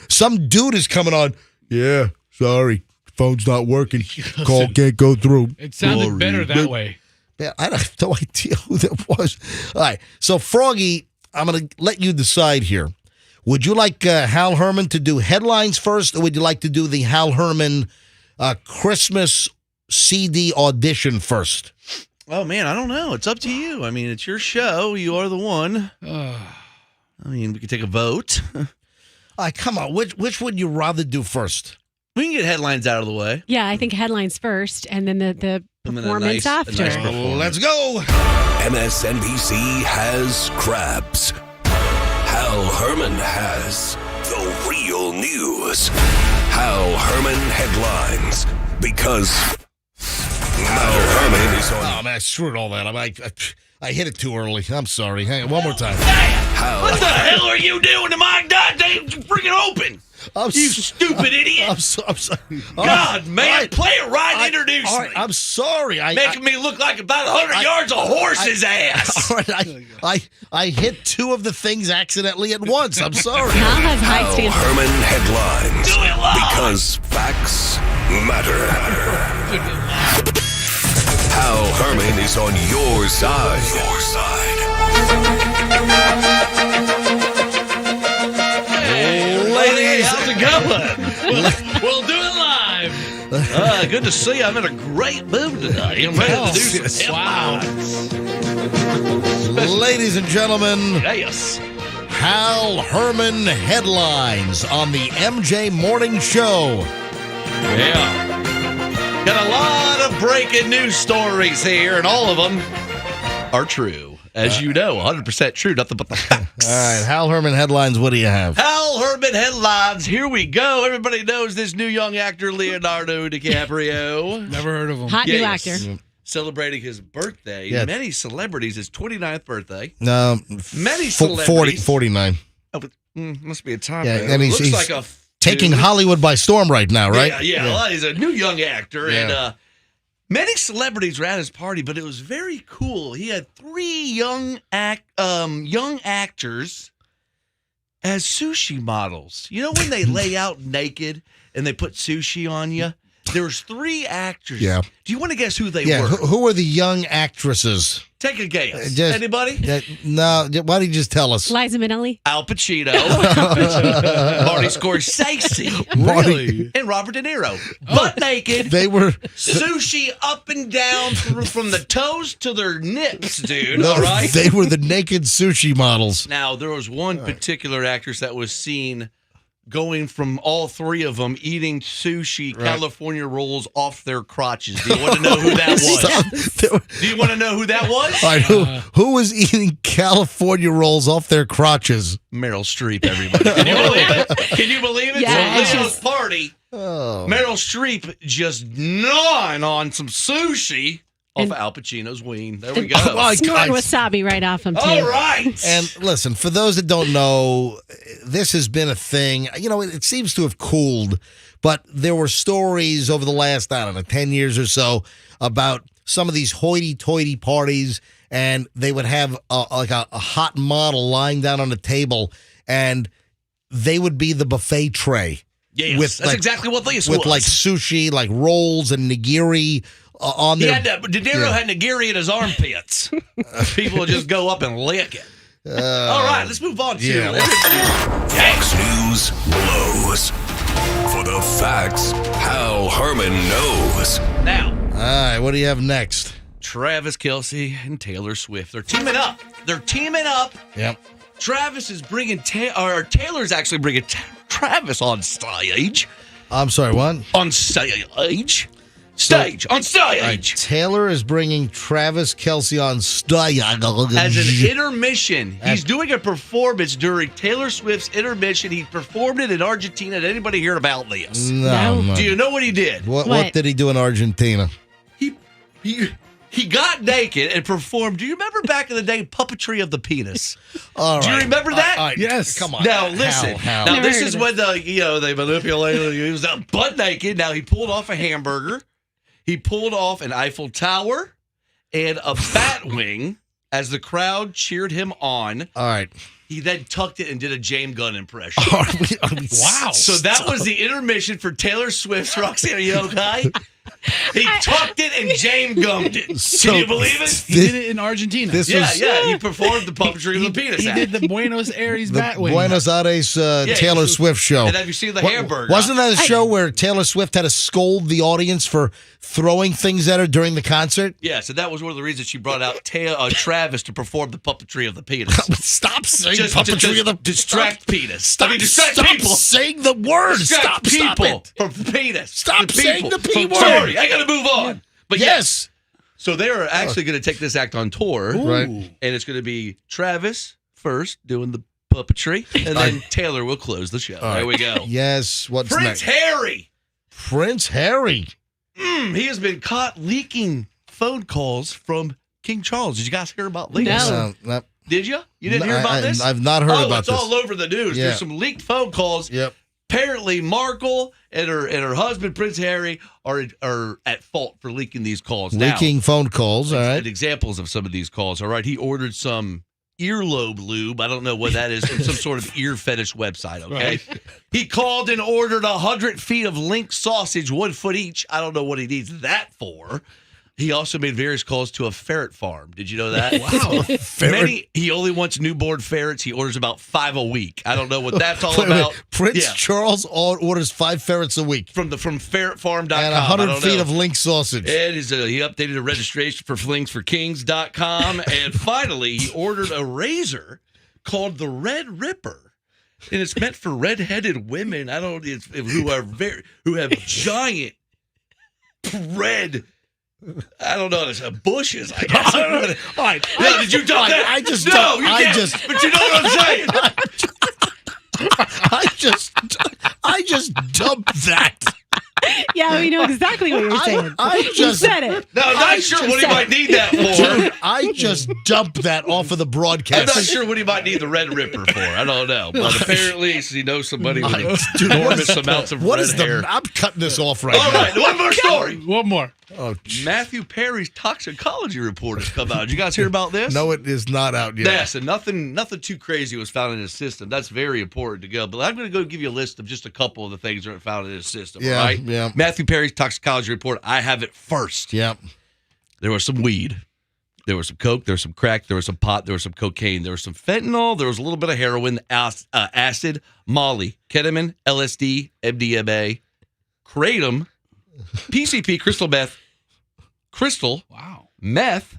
Some dude is coming on. Yeah, sorry, phone's not working. Call can't go through. It sounded better that way. Man, I have no idea who that was. All right, so Froggy, I'm going to let you decide here. Would you like Hal Herman to do headlines first, or would you like to do the Hal Herman Christmas CD audition first? Oh, man, I don't know. It's up to you. I mean, it's your show. You are the one. I mean, we could take a vote. All right, come on. Which would you rather do first? We can get headlines out of the way. Yeah, I think headlines first, and then the performance after. Let's go. MSNBC has crabs. Hal Herman has the real news. Hal Herman headlines. Because Hal Herman is on. Oh, man, I screwed all that. I hit it too early. I'm sorry. Hang on, one more time. What the hell are you doing to my goddamn freaking open? You stupid idiot. I'm sorry. God, man, play it right. Introduce me. I'm sorry. Making me look like about 100 yards of horse's ass. All right, I hit 2 of the things accidentally at once. I'm sorry. Hal has high standards. Herman headlines. Do it live. Because facts matter. Hal Herman is on your side. Your side. Ladies, how's it going? We'll do it live. Good to see you. I'm in a great mood today. I'm ready to do some headlines. Ladies and gentlemen, yes. Hal Herman headlines on the MJ Morning Show. Yeah. Got a lot of breaking news stories here, and all of them are true. As you know, 100% true, nothing but the facts. All right, Hal Herman headlines, what do you have? Hal Herman headlines, here we go. Everybody knows this new young actor, Leonardo DiCaprio. Never heard of him. Hot new actor. Celebrating his birthday. Yeah. Many celebrities, his 29th birthday. Many celebrities. 49. Oh, but, must be a time. Yeah, and he's like a taking Hollywood by storm right now, right? Yeah. Well, he's a new young actor, and Many celebrities were at his party, but it was very cool. He had 3 young actors as sushi models. You know when they lay out naked and they put sushi on you? There was 3 actors. Yeah. Do you want to guess who they Yeah, were? who are the young actresses? Take a guess. Just- Anybody? No, why don't you just tell us? Liza Minnelli. Al Pacino, Marty Scorsese, Really? and Robert De Niro. Butt naked. They were Sushi up and down from the toes to their nips, dude. no, All right? they were the naked sushi models. Now, there was one particular actress that was seen going from all 3 of them eating sushi California rolls off their crotches. Do you want to know who that was? Do you want to know who that was? All right, who was eating California rolls off their crotches? Meryl Streep, everybody. Can you believe it? Can you believe it? Yes. So Leo's party, Meryl Streep just gnawing on some sushi off Al Pacino's ween. There we go. Snorting wasabi right off him, too. All right. And listen, for those that don't know, this has been a thing. You know, it seems to have cooled, but there were stories over the last, 10 years or so about some of these hoity-toity parties, and they would have a hot model lying down on a table, and they would be the buffet tray. Yes, that's exactly what this was. With like sushi, like rolls and nigiri on there. De Niro had nigiri in his armpits. People would just go up and lick it. All right, let's move on to Fox News blows. For the facts, Hal Herman knows. Now, all right, what do you have next? Travis Kelce and Taylor Swift. They're teaming up. Yep. Travis is bringing Taylor's actually bringing Travis on stage. I'm sorry, what? On stage. On stage. All right, Taylor is bringing Travis Kelce on stage. As an intermission. He's doing a performance during Taylor Swift's intermission. He performed it in Argentina. Did anybody hear about this? No. Do you know what he did? What did he do in Argentina? He got naked and performed. Do you remember back in the day, puppetry of the penis? All Do you right. remember that? Yes. Come on. Now listen. How? Now this is when they manipulated. He was butt naked. Now he pulled off a hamburger. He pulled off an Eiffel Tower and a bat wing as the crowd cheered him on. All right. He then tucked it and did a James Gunn impression. Wow. So that was the intermission for Taylor Swift's Roxanne. Are you okay? He tucked it and James Gummed it. Can you believe it? He did it in Argentina. He performed the puppetry of the penis He act. did the Buenos Aires The bat wing. Buenos Aires Taylor Swift show. And have you seen the hamburger? Wasn't that a show where Taylor Swift had to scold the audience for throwing things at her during the concert? Yeah, so that was one of the reasons she brought out Travis to perform the puppetry of the penis. Stop saying Just puppetry of the distract penis. Stop, distract stop people. saying the word. Distract Stop people it. from penis. Stop saying the P word. Sorry, I got to move on. But yes. So they are actually going to take this act on tour. Right. And it's going to be Travis first doing the puppetry, and then Taylor will close the show. There we go. Yes. What's Prince next? Harry. Prince Harry. He has been caught leaking phone calls from King Charles. Did you guys hear about leaks? No. Did you? You didn't hear about this? I've not heard about it's this. all over the news. Yeah. There's some leaked phone calls. Yep. Apparently, Markle and her husband, Prince Harry, are at fault for leaking these calls. Leaking phone calls. All right. Examples of some of these calls. All right. He ordered some earlobe lube. I don't know what that is from some sort of ear fetish website. Okay. Right. He called and ordered 100 feet of link sausage, 1 foot each. I don't know what he needs that for. He also made various calls to a ferret farm. Did you know that? Wow. He only wants newborn ferrets. He orders about 5 a week. I don't know what that's all about. Prince Charles orders 5 ferrets a week. From ferretfarm.com. And 100 feet of link sausage. And he updated a registration for flingsforkings.com. And finally, he ordered a razor called the Red Ripper. And it's meant for red-headed women. Who have giant red. I don't know. It's bushes, I guess. All right. No, did you dump that? But you know what I'm saying. I just dumped that. Yeah, we know exactly what you're saying. You said it. No, I'm not sure what he might need that for. Dude, I just dumped that off of the broadcast. I'm not sure what he might need the Red Ripper for. I don't know. But apparently he knows somebody with enormous amounts of red hair. I'm cutting this off right now. All now. right, one more story. One more. Oh, Matthew Perry's toxicology report has come out. Did you guys hear about this? No, it is not out yet. Yes, and nothing too crazy was found in his system. That's very important to go. But I'm going to go give you a list of just a couple of the things that are found in his system. Yeah, right? yeah. Matthew Perry's toxicology report. I have it first. Yep. There was some weed. There was some coke. There was some crack. There was some pot. There was some cocaine. There was some fentanyl. There was a little bit of heroin, acid, Molly, ketamine, LSD, MDMA, kratom, PCP, crystal meth, meth,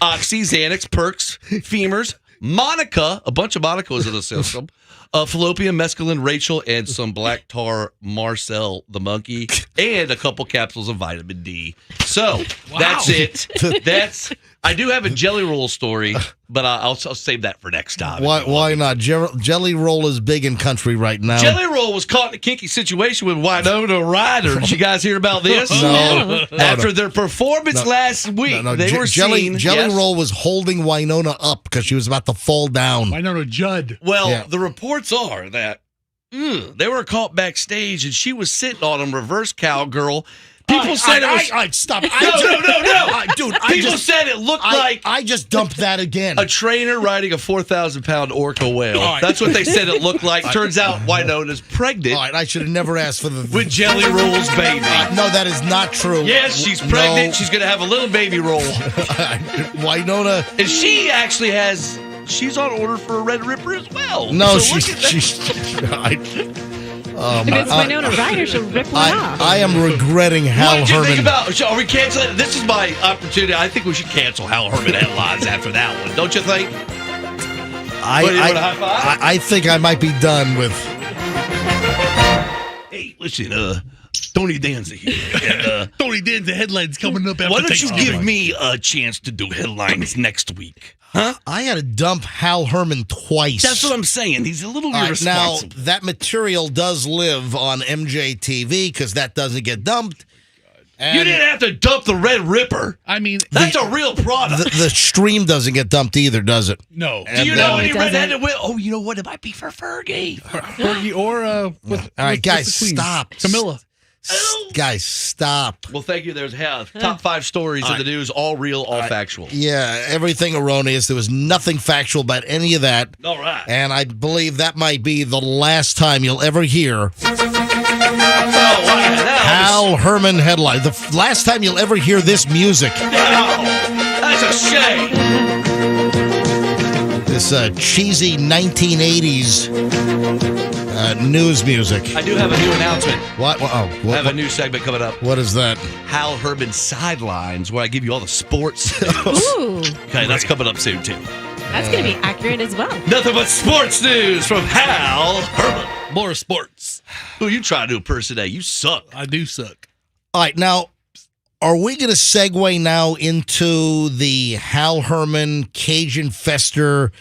oxy, Xanax, perks, femurs, Monica, a bunch of Monica was in the system, fallopian, mescaline, Rachel, and some black tar, Marcel the monkey, and a couple capsules of vitamin D. So that's it. I do have a jelly roll story, but I'll save that for next time. Why not? Jelly Roll is big in country right now. Jelly Roll was caught in a kinky situation with Winona Ryder. Did you guys hear about this? No. After their performance last week, they were seen. Jelly Roll was holding Winona up because she was about to fall down. Winona Judd. Well, the reports are that they were caught backstage, and she was sitting on him, reverse cowgirl. People said it was... Stop. No. Dude, People said it looked like... I just dumped that again. A trainer riding a 4,000-pound orca whale. Right. That's what they said it looked like. Turns out Winona's pregnant. All right, I should have never asked for the... With Jelly Roll's baby. No, that is not true. Yes, she's pregnant. No. She's going to have a little baby roll. Winona... And she actually has... She's on order for a Red Ripper as well. No, so she's If it's Winona Ryder, she'll rip one off. I am regretting Hal What did you Herman. think about? Are we canceling? This is my opportunity. I think we should cancel Hal Herman headlines after that one. Don't you think? I think I might be done with. Hey, listen, Tony Danza here. And, Tony Danza headlines coming up after why don't you Thanksgiving. give me a chance to do headlines next week? Huh? I had to dump Hal Herman twice. That's what I'm saying. He's a little Now, irresponsible. that material does live on MJTV because that doesn't get dumped. And You didn't have to dump the Red Ripper. I mean, That's a real product. the stream doesn't get dumped either, does it? no. Do you know No, any it doesn't. redheaded women? Oh, you know what? It might be for Fergie. Fergie or All right, guys, stop. Camilla. Guys, stop. Well, thank you. There's top 5 stories in the news, all real, all factual. Yeah, everything erroneous. There was nothing factual about any of that. All right. And I believe that might be the last time you'll ever hear Hal Herman headline. The last time you'll ever hear this music. That's a shame. This cheesy 1980s news music. I do have a new announcement. What? I have a new segment coming up. What is that? Hal Herman Sidelines, where I give you all the sports news. Ooh, Okay, that's coming up soon, too. that's going to be accurate as well. Nothing but sports news from Hal Herman. More sports. Who you trying to impersonate? You suck. I do suck. All right, now, are we going to segue now into the Hal Herman Cajun Fester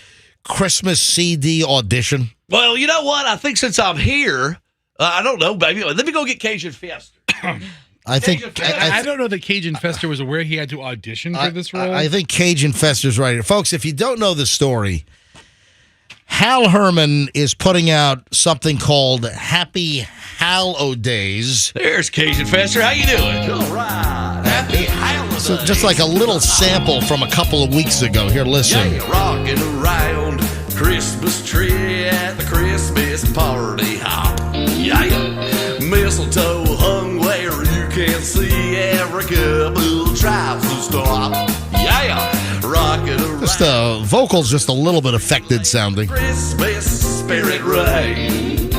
Christmas CD audition? Well, you know what? I think since I'm here, I don't know, baby. Let me go get Cajun Fester. I think I don't know that Cajun Fester was aware he had to audition for this role. I think Cajun Fester's right here. Folks, if you don't know the story, Hal Herman is putting out something called Happy Hal-O-Days. There's Cajun Fester. How you doing? All right. Happy Holidays. So just like a little sample from a couple of weeks ago. Here, listen. Yeah, rocking around Christmas tree at the Christmas party hop. Yeah, mistletoe hung where you can see every couple tries to stop. Yeah, rocking around. Just the vocals just a little bit affected sounding. Christmas spirit rain.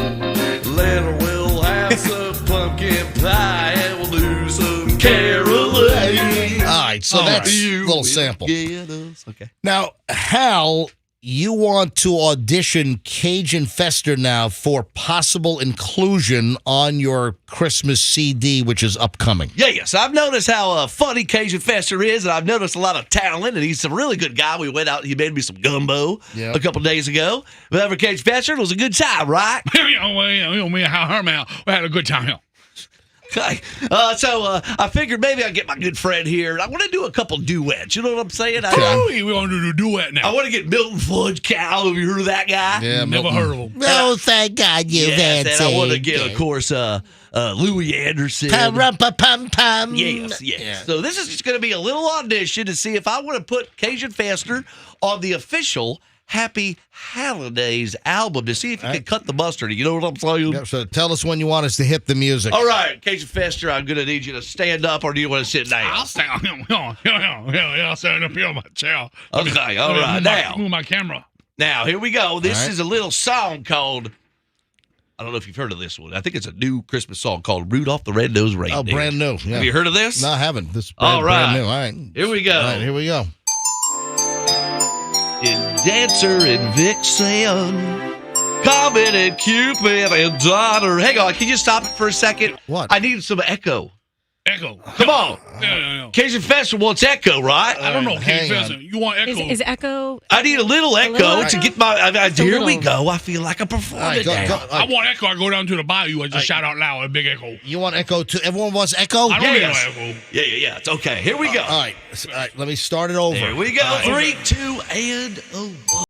Later we'll have some pumpkin pie and we'll do some caroling. All right, so that's a little sample. Okay. Now, Hal, you want to audition Cajun Fester now for possible inclusion on your Christmas CD, which is upcoming. Yeah, yes. I've noticed how funny Cajun Fester is, and I've noticed a lot of talent, and he's a really good guy. We went out, he made me some gumbo a couple days ago. Whatever Cajun Fester, it was a good time, right? Me and Hal Herman, we had a good time here. Okay. So I figured maybe I'd get my good friend here. I want to do a couple duets. You know what I'm saying? We want to do a duet now. I want to get Milton Fudge Cow. Have you heard of that guy? Yeah, Never heard of him. Oh, thank God you've Yes, and I want to answered. get, of course, Louis Anderson. Pam. Yes. Yeah. So this is just going to be a little audition to see if I want to put Cajun Fester on the official Happy Holidays album to see if you can cut the mustard. You know what I'm saying? Yeah, so tell us when you want us to hit the music. All right, Cajun Fester, I'm going to need you to stand up, or do you want to sit down? I'll stand up. I'll stand up here on my chair. Okay, all right. Now, move my camera. Now, here we go. This is a little song called, I don't know if you've heard of this one. I think it's a new Christmas song called Rudolph the Red-Nosed Reindeer. Oh, brand new. Yeah. Have you heard of this? No, I haven't. This is All right. brand new. All right. Here we go. All right, here we go. Dancer and Vixen, Comet and Cupid and Daughter. Hang on, can you stop it for a second? What? I need some echo. Echo. Come on. No. Cajun Fester wants echo, right? I don't know, Cajun Fester. You want echo? Is echo? I need a little echo to get my. Here we go. I feel like a performer. I want echo. I go down to the bayou. I just shout out loud a big echo. You want echo too? Everyone wants echo? I don't need no echo. Yeah. It's okay. Here we go. All right. Let me start it over. Here we go. All right. 3, 2, and 1.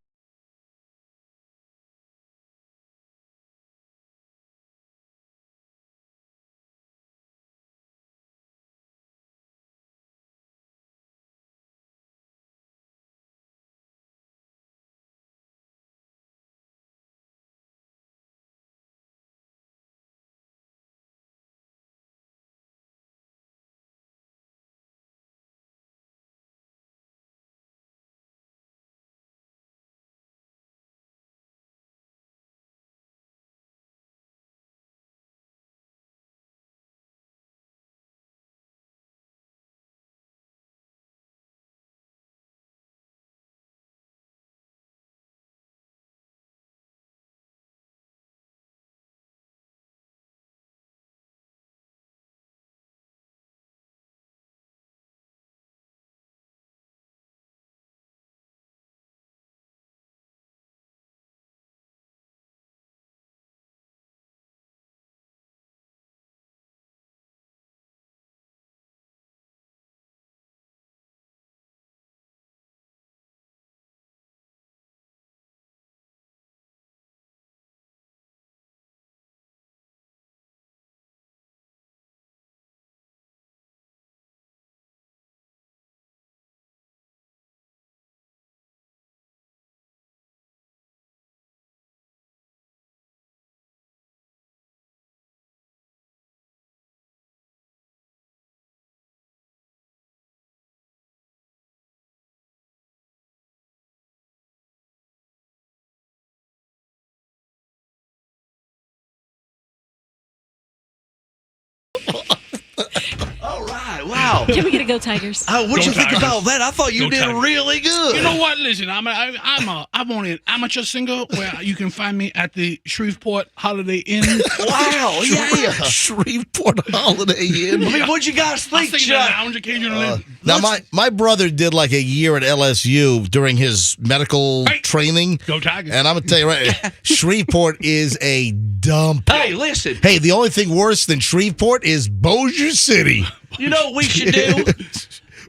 All right, wow. Can we get a Go Tigers? What'd you think about that? I thought you did really good. You know what? Listen, I'm on an amateur singer where you can find me at the Shreveport Holiday Inn. Wow, yeah. Shreveport Holiday Inn. I mean, what'd you guys think, Chuck? Lounge occasionally. Now, my brother did like a year at LSU during his medical training. Go Tigers. And I'm going to tell you right, Shreveport is a dump. Hey, listen. Hey, the only thing worse than Shreveport is Bossier City. You know what we should do?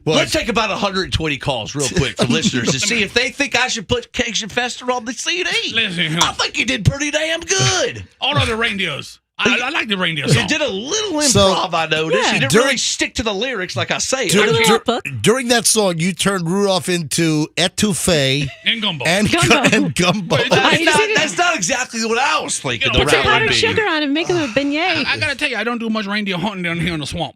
Let's take about 120 calls real quick from listeners to see if they think I should put Cajun Fester on the CD. Listen, I think you did pretty damn good. All other reindeers. I like the reindeer song. You did a little improv, I noticed. Yeah. You didn't really stick to the lyrics like I say. During that song, you turned Rudolph into etouffee and gumbo. And gumbo. That's not exactly what I was thinking. Put some powdered sugar on and make him a beignet. I got to tell you, I don't do much reindeer hunting down here in the swamp.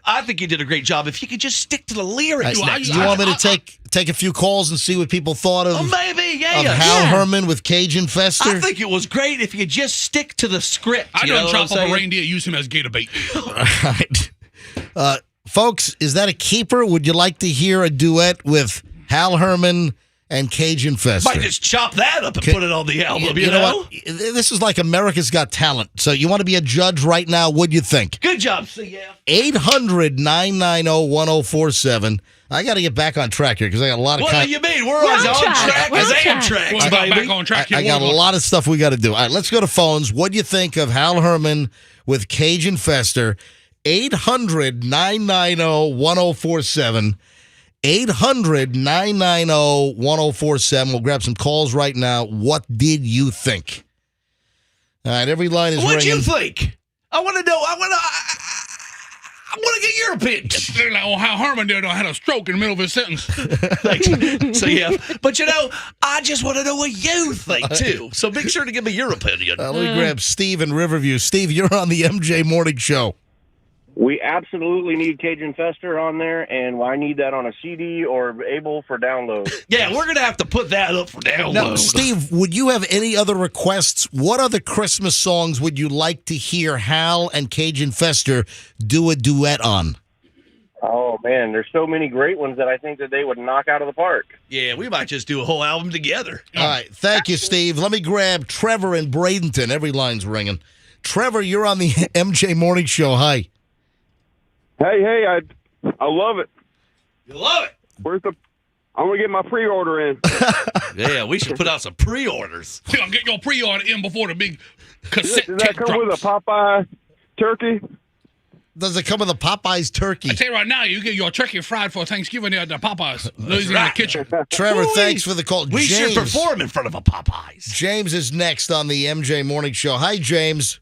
I think you did a great job. If you could just stick to the lyrics. Do you want me to take a few calls and see what people thought of? Maybe, of Hal Herman with Cajun Fester. I think it was great if you just stick to the script. I don't chop up a reindeer, use him as gator bait. All right, folks, is that a keeper? Would you like to hear a duet with Hal Herman and Cajun Fester? Might just chop that up and put it on the album. You know what? This is like America's Got Talent. So you want to be a judge right now? What'd you think? Good job, CF. 800-990-1047. I got to get back on track here because I got a lot of. What do you mean? We're on track as Amtrak. Back on track. I got a lot of stuff we got to do. All right, let's go to phones. What do you think of Hal Herman with Cajun Fester? 800-990-1047. 800-990-1047. We'll grab some calls right now. What did you think? All right, every line is ringing. What'd you think? I want to know. I want to get your opinion. Like, Hal Herman there had a stroke in the middle of his sentence. So yeah, but I just want to know what you think too. So make sure to give me your opinion. Let me grab Steve in Riverview. Steve, you're on the MJ Morning Show. We absolutely need Cajun Fester on there, and I need that on a CD or able for download. Yeah, we're going to have to put that up for download. Now, Steve, would you have any other requests? What other Christmas songs would you like to hear Hal and Cajun Fester do a duet on? Oh, man, there's so many great ones that I think that they would knock out of the park. Yeah, we might just do a whole album together. All right, thank you, Steve. Let me grab Trevor in Bradenton. Every line's ringing. Trevor, you're on the MJ Morning Show. Hi. Hey, I love it. You love it. I'm going to get my pre-order in. Yeah, we should put out some pre-orders. Get your pre-order in before the big cassette Does that tape come with a Popeye turkey? Does it come with a Popeyes turkey? I tell you right now, you get your turkey fried for Thanksgiving there at the Popeyes. Losing in the kitchen. Trevor, thanks for the call. We should perform in front of a Popeyes. James is next on the MJ Morning Show. Hi, James.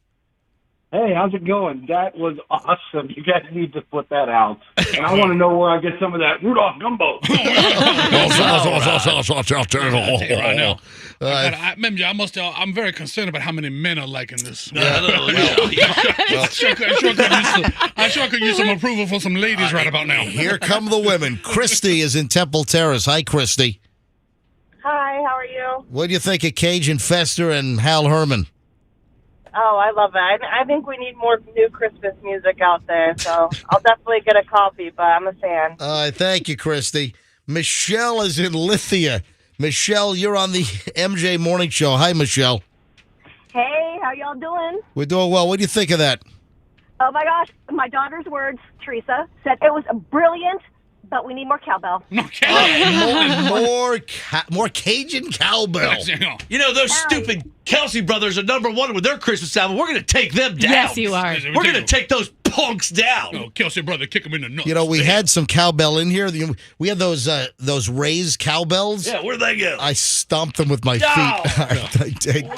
Hey, how's it going? That was awesome. You guys need to put that out. And I want to know where I get some of that Rudolph gumbo. Right now. I'm very concerned about how many men are liking this. I sure could use some approval for some ladies right about now. Here come the women. Christy is in Temple Terrace. Hi, Christy. Hi, how are you? What do you think of Cajun Fester and Hal Herman? Oh, I love it. I think we need more new Christmas music out there, so I'll definitely get a copy, but I'm a fan. Thank you, Christy. Michelle is in Lithia. Michelle, you're on the MJ Morning Show. Hi, Michelle. Hey, how y'all doing? We're doing well. What do you think of that? Oh my gosh, my daughter's words, Teresa, said it was brilliant, but we need more cowbell. More Cajun cowbell. You know, those stupid Kelsey brothers are #1 with their Christmas album. We're going to take them down. Yes, you are. We're going to take those punks down. Oh, Kelsey brother, kick them in the nuts. You know, we had some cowbell in here. We had those raised cowbells. Yeah, where'd they go? I stomped them with my feet. I did.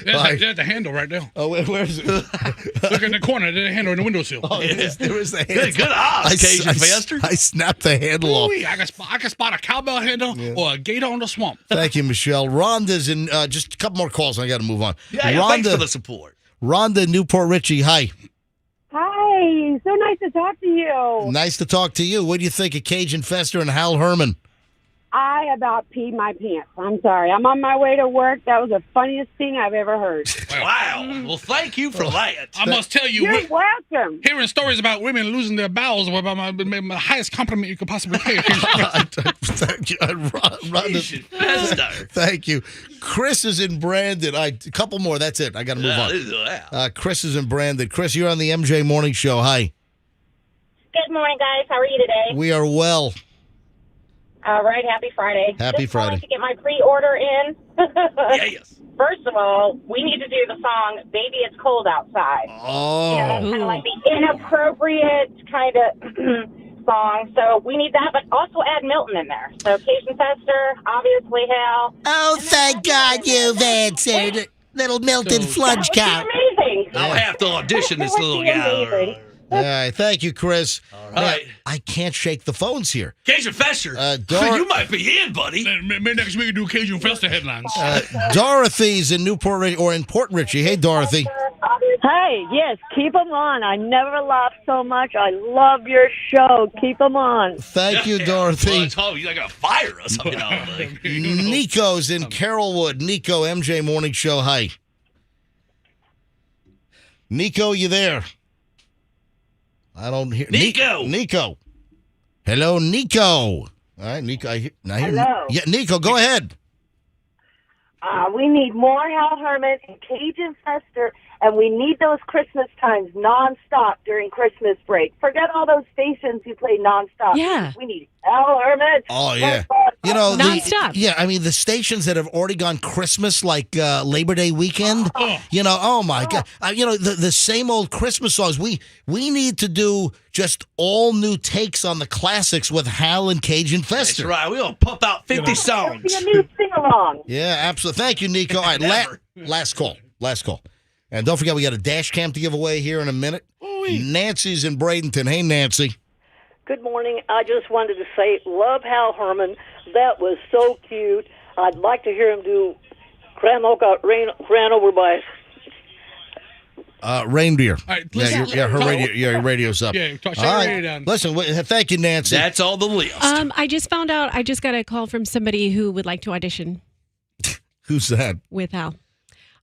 There's the handle right there. Oh, where's it? Look in the corner. There's the handle in the windowsill. Oh, there is the handle. Good odds, Cajun Fester. I snapped the handle off. I can spot a cowbell handle or a gator on the swamp. Thank you, Michelle. Rhonda's in just a couple more calls. I got to move on. Yeah, thanks for the support. Rhonda, Newport Richie. Hi. Hi, so nice to talk to you. Nice to talk to you. What do you think of Cajun Fester and Hal Herman? I about peed my pants. I'm sorry. I'm on my way to work. That was the funniest thing I've ever heard. Wow. Well, thank you for that. I must tell you. You're welcome. Hearing stories about women losing their bowels was the highest compliment you could possibly pay. Thank you, Rhonda. Thank you. Chris is in Brandon. A couple more. That's it. I got to move on. Chris is in Brandon. Chris, you're on the MJ Morning Show. Hi. Good morning, guys. How are you today? We are well. All right. Happy Friday. Happy Friday. To get my pre-order in. Yes. First of all, we need to do the song "Baby It's Cold Outside." Oh. Yeah, that's kind of like the inappropriate kind of song. So we need that, but also add Milton in there. So Cajun Fester, obviously Hal. Oh, thank God you've answered, little Milton Fludge Cow. Amazing. I'll have to audition this little guy. All right, thank you, Chris. All right. I can't shake the phones here. Cajun Fester, you might be in, buddy. Maybe next week we do Cajun Fester headlines. Dorothy's in Newport or in Port Richey. Hey, Dorothy. Hey, yes, keep them on. I never laughed so much. I love your show. Keep them on. Thank you, Dorothy. Well, you're going to fire us. Nico's in Carrollwood. Nico, MJ Morning Show. Hi. Nico, you there? I don't hear Nico. Nico. Hello, Nico. All right, Nico. Hello. Yeah, Nico, go ahead. We need more Hal Herman and Cajun Fester, and we need those Christmas times nonstop during Christmas break. Forget all those stations who play nonstop. Yeah. We need Hal Herman. Oh, yeah. You know, nonstop. I mean, the stations that have already gone Christmas, like Labor Day weekend, oh my God. The same old Christmas songs. We need to do just all new takes on the classics with Hal and Cajun Fester. That's right. We'll pump out 50 songs. Be a new sing-along. Yeah, absolutely. Thank you, Nico. All right, last call. And don't forget, we got a dash cam to give away here in a minute. Ooh-wee. Nancy's in Bradenton. Hey, Nancy. Good morning. I just wanted to say, love Hal Herman. That was so cute. I'd like to hear him do Ran Over by... Reindeer. All right, listen, your radio's up. Yeah, shut all your right. radio down. Listen, thank you, Nancy. That's all the list. I just found out. I just got a call from somebody who would like to audition Who's that? with Hal.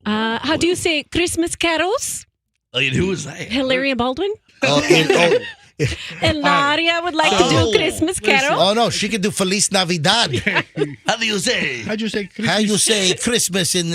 How do you say Christmas carols? And who is that? Hilaria Baldwin. And Ilaria would like to do Christmas carol. Oh, no, she can do Feliz Navidad. How do you say? How'd you say Christmas? How you say Christmas in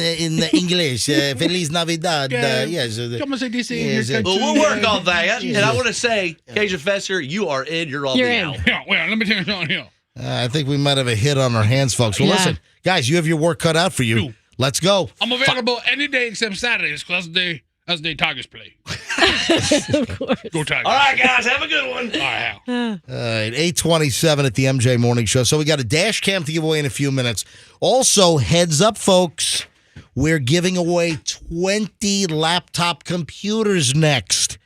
English? Feliz Navidad. Yes. Come say this in yes, your country. Well, we'll work on that. And I want to say, Cajun Fester, you are in. You're on the out. Yeah, well, let me tell you something here. I think we might have a hit on our hands, folks. Well, listen, guys, you have your work cut out for you. Let's go. I'm available any day except Saturdays because that's the day Tigers play. Of course. Go Tigers. All right, guys, have a good one. All right, Hal. All right, 8:27 at the MJ Morning Show. So we got a dash cam to give away in a few minutes. Also, heads up, folks, we're giving away 20 laptop computers next.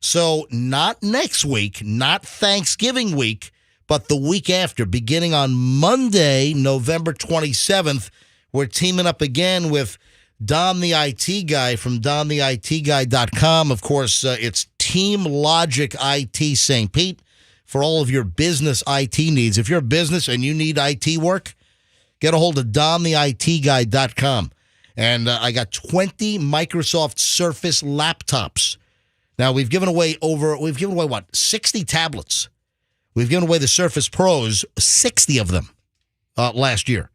So not next week, not Thanksgiving week, but the week after, beginning on Monday, November 27th, we're teaming up again with Don the IT Guy from DonTheITGuy.com. Of course, it's Team Logic IT St. Pete for all of your business IT needs. If you're a business and you need IT work, get a hold of DonTheITGuy.com. And I got 20 Microsoft Surface laptops. Now, we've given away 60 tablets. We've given away the Surface Pros, 60 of them last year.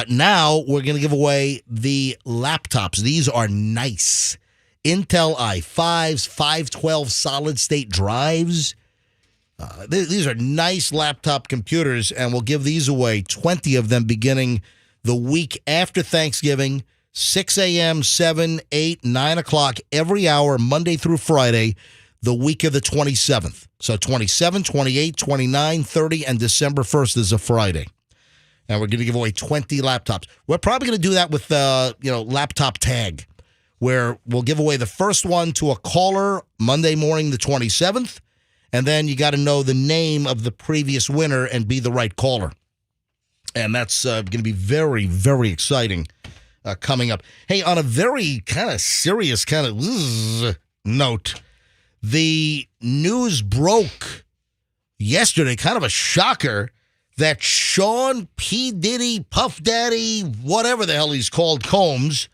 Now we're going to give away the laptops. These are nice. Intel i5s, 512 solid-state drives. These are nice laptop computers, and we'll give these away, 20 of them beginning the week after Thanksgiving, 6 a.m., 7, 8, 9 o'clock, every hour, Monday through Friday, the week of the 27th. So 27, 28, 29, 30, and December 1st is a Friday. And we're going to give away 20 laptops. We're probably going to do that with, laptop tag, where we'll give away the first one to a caller Monday morning, the 27th, and then you got to know the name of the previous winner and be the right caller. And that's going to be very, very exciting coming up. Hey, on a very kind of serious kind of note, the news broke yesterday, kind of a shocker, that Sean P. Diddy, Puff Daddy, whatever the hell he's called, Combs,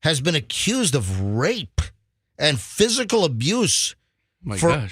has been accused of rape and physical abuse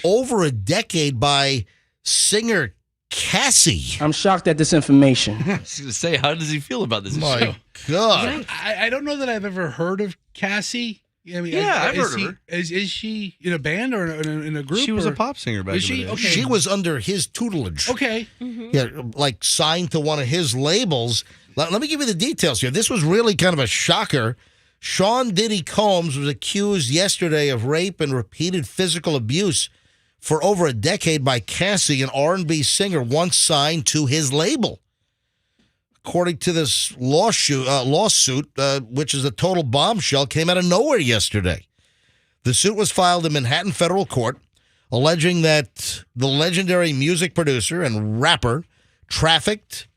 over a decade by singer Cassie. I'm shocked at this information. I was going to say, how does he feel about this? My God. I don't know that I've ever heard of Cassie. I mean, I've heard of her. Is she in a band or in a group? She was a pop singer back in the day. Okay. She was under his tutelage. Okay. Mm-hmm. Yeah, like signed to one of his labels. Let me give you the details here. This was really kind of a shocker. Sean Diddy Combs was accused yesterday of rape and repeated physical abuse for over a decade by Cassie, an R&B singer once signed to his label. According to this lawsuit, which is a total bombshell, came out of nowhere yesterday. The suit was filed in Manhattan Federal Court, alleging that the legendary music producer and rapper trafficked,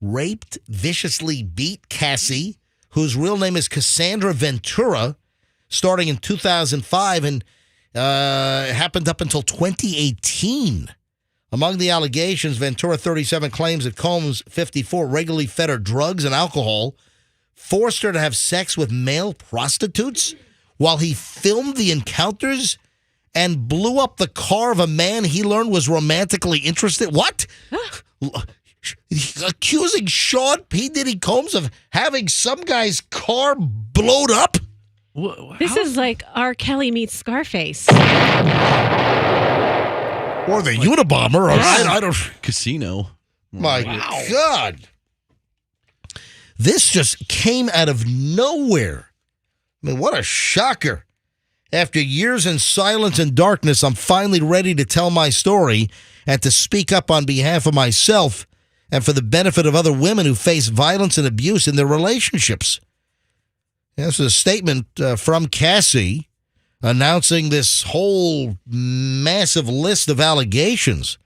raped, viciously beat Cassie, whose real name is Cassandra Ventura, starting in 2005, and happened up until 2018. Among the allegations, Ventura, 37, claims that Combs, 54, regularly fed her drugs and alcohol, forced her to have sex with male prostitutes while he filmed the encounters, and blew up the car of a man he learned was romantically interested. What? Accusing Sean P. Diddy Combs of having some guy's car blowed up? This is like R. Kelly meets Scarface. Or the Unabomber. Or I don't. Casino. My God. This just came out of nowhere. I mean, what a shocker. After years in silence and darkness, I'm finally ready to tell my story and to speak up on behalf of myself and for the benefit of other women who face violence and abuse in their relationships. This is a statement from Cassie announcing this whole massive list of allegations.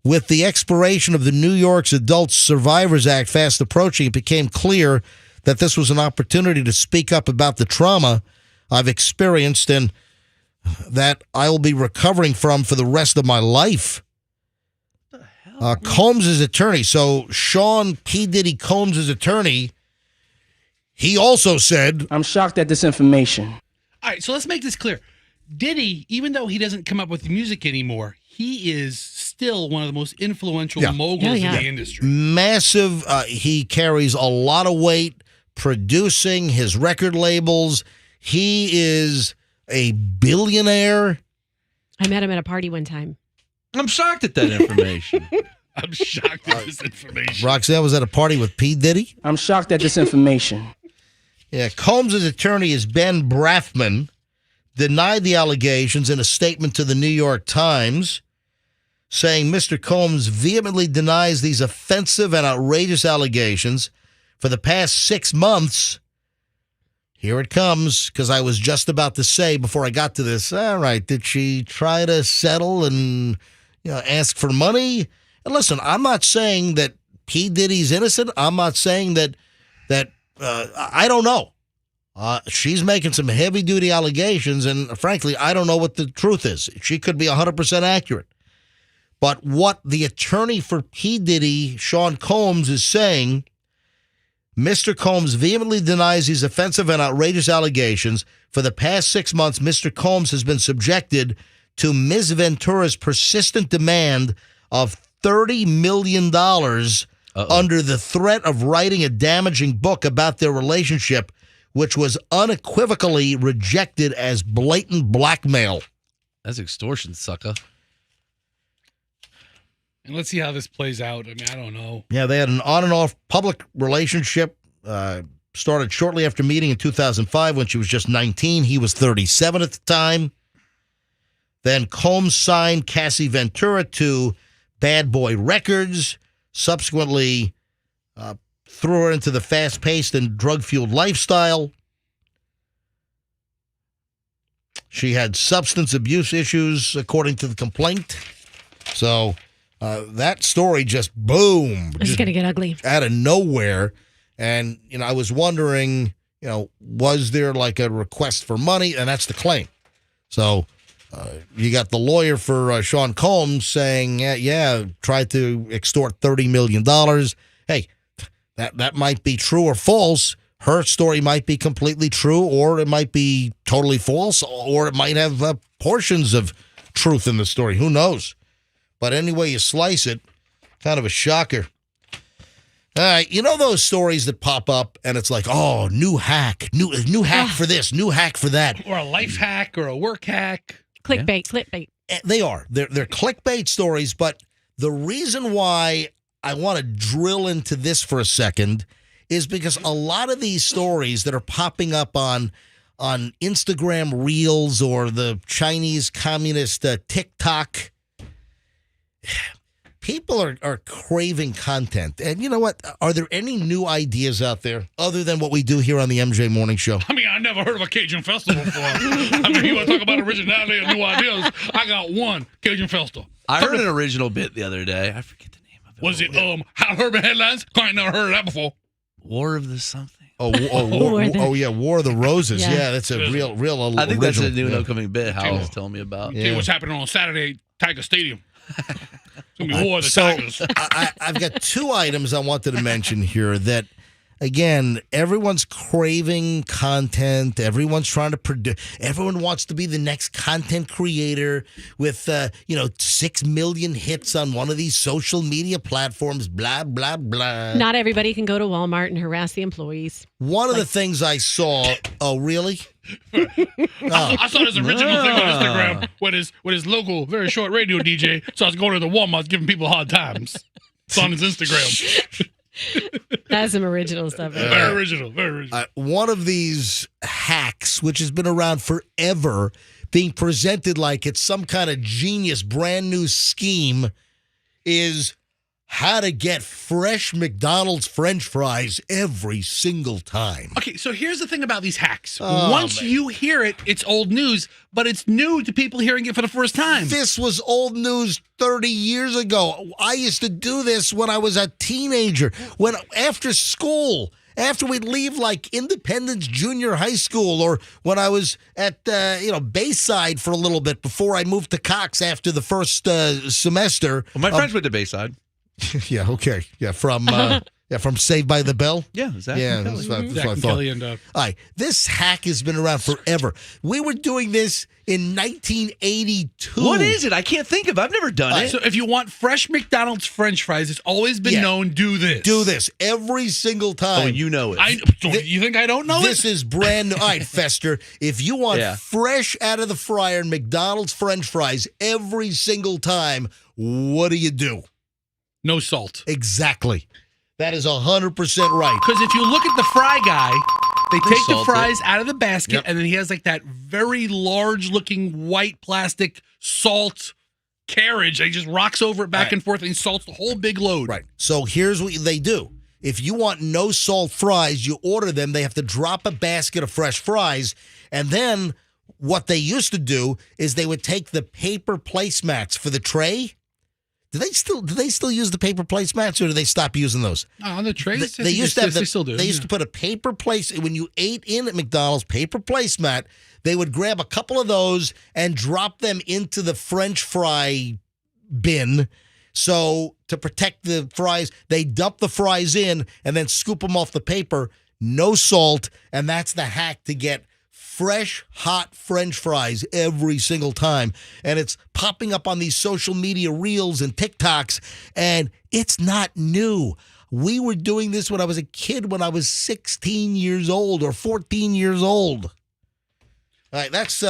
With the expiration of the New York's Adult Survivors Act fast approaching, it became clear that this was an opportunity to speak up about the trauma I've experienced and that I will be recovering from for the rest of my life. Combs' attorney, so Sean P. Diddy Combs' attorney, he also said, I'm shocked at this information. All right, so let's make this clear. Diddy, even though he doesn't come up with music anymore, he is still one of the most influential moguls in the industry. Massive. He carries a lot of weight producing his record labels. He is a billionaire. I met him at a party one time. I'm shocked at that information. I'm shocked at this information. Roxanne was at a party with P. Diddy. I'm shocked at this information. Yeah, Combs' attorney is Ben Brafman, denied the allegations in a statement to the New York Times, saying Mr. Combs vehemently denies these offensive and outrageous allegations. For the past 6 months, here it comes, because I was just about to say before I got to this, all right, did she try to settle and ask for money? And listen, I'm not saying that P. Diddy's innocent. I'm not saying that I don't know. She's making some heavy-duty allegations, and frankly, I don't know what the truth is. She could be 100% accurate. But what the attorney for P. Diddy, Sean Combs, is saying, Mr. Combs vehemently denies these offensive and outrageous allegations. For the past 6 months, Mr. Combs has been subjected to Ms. Ventura's persistent demand of $30 million under the threat of writing a damaging book about their relationship, which was unequivocally rejected as blatant blackmail. That's extortion, sucker. And let's see how this plays out. I mean, I don't know. Yeah, they had an on and off public relationship. Started shortly after meeting in 2005 when she was just 19. He was 37 at the time. Then Combs signed Cassie Ventura to Bad Boy Records. Subsequently, threw her into the fast-paced and drug-fueled lifestyle. She had substance abuse issues, according to the complaint. So that story just boom. This is going to get ugly. Out of nowhere. And, I was wondering, was there like a request for money? And that's the claim. So you got the lawyer for Sean Combs saying, tried to extort $30 million. Hey, that might be true or false. Her story might be completely true, or it might be totally false, or it might have portions of truth in the story. Who knows? But anyway you slice it, kind of a shocker. All right, those stories that pop up and it's like, oh, new hack for this, new hack for that. Or a life hack or a work hack. Clickbait. They are. They're clickbait stories, but the reason why I want to drill into this for a second is because a lot of these stories that are popping up on Instagram Reels or the Chinese communist TikTok, people are craving content. And you know what? Are there any new ideas out there other than what we do here on the MJ Morning Show? I mean, I never heard of a Cajun festival before. I mean, you want to talk about originality and new ideas? I got one Cajun festival. I heard an original bit the other day. I forget the name of it. Was it Hal Herman headlines? I ain't never heard of that before. War of the something. War of the Roses. Yeah, that's a real I think that's a new and upcoming bit Hal was telling me about. Tell you what's happening on Saturday, Tiger Stadium. It's going to be War of the Tigers. I've got two items I wanted to mention here that, again, everyone's craving content. Everyone's trying to produce. Everyone wants to be the next content creator with, 6 million hits on one of these social media platforms, blah, blah, blah. Not everybody can go to Walmart and harass the employees. One of the things I saw, oh, really? I saw this original thing on Instagram with his local, very short radio DJ. So I was going to the Walmart giving people hard times. It's on his Instagram. That's some original stuff. Very original. One of these hacks, which has been around forever, being presented like it's some kind of genius, brand new scheme, is how to get fresh McDonald's French fries every single time. Okay, so here's the thing about these hacks. Oh, Once man. you hear it, it's old news, but it's new to people hearing it for the first time. This was old news 30 years ago. I used to do this when I was a teenager. When after school, after we'd leave like Independence Junior High School, or when I was at Bayside for a little bit before I moved to Cox after the first semester. Well, my friends went to Bayside. Yeah, okay. Yeah, from Saved by the Bell. Yeah, Zach Yeah, and that's Kelly. what I Zach and thought. Kelly All right, this hack has been around forever. We were doing this in 1982. What is it? I can't think of. I've never done it. So if you want fresh McDonald's French fries, it's always been known, do this. Do this every single time. Oh, you know it. You think I don't know This is brand new. All right, Fester, if you want Yeah. fresh out of the fryer McDonald's French fries every single time, what do? No salt. Exactly. That is 100% right. Because if you look at the fry guy, they take the salt fries it. out of the basket, and then he has like that very large-looking white plastic salt carriage. He just rocks over it back and forth, and he salts the whole big load. Right. So here's what they do. If you want no salt fries, you order them. They have to drop a basket of fresh fries. And then what they used to do is they would take the paper placemats for the tray. Do they still use the paper placemats, or do they stop using those? On the trays, They used to have they still do. They used to put a paper place when you ate in at McDonald's, paper placemat. They would grab a couple of those and drop them into the French fry bin. So to protect the fries, they dump the fries in and then scoop them off the paper. No salt, and that's the hack to get fresh, hot French fries every single time. And it's popping up on these social media reels and TikToks, and it's not new. We were doing this when I was a kid, when I was 16 years old or 14 years old. All right, that's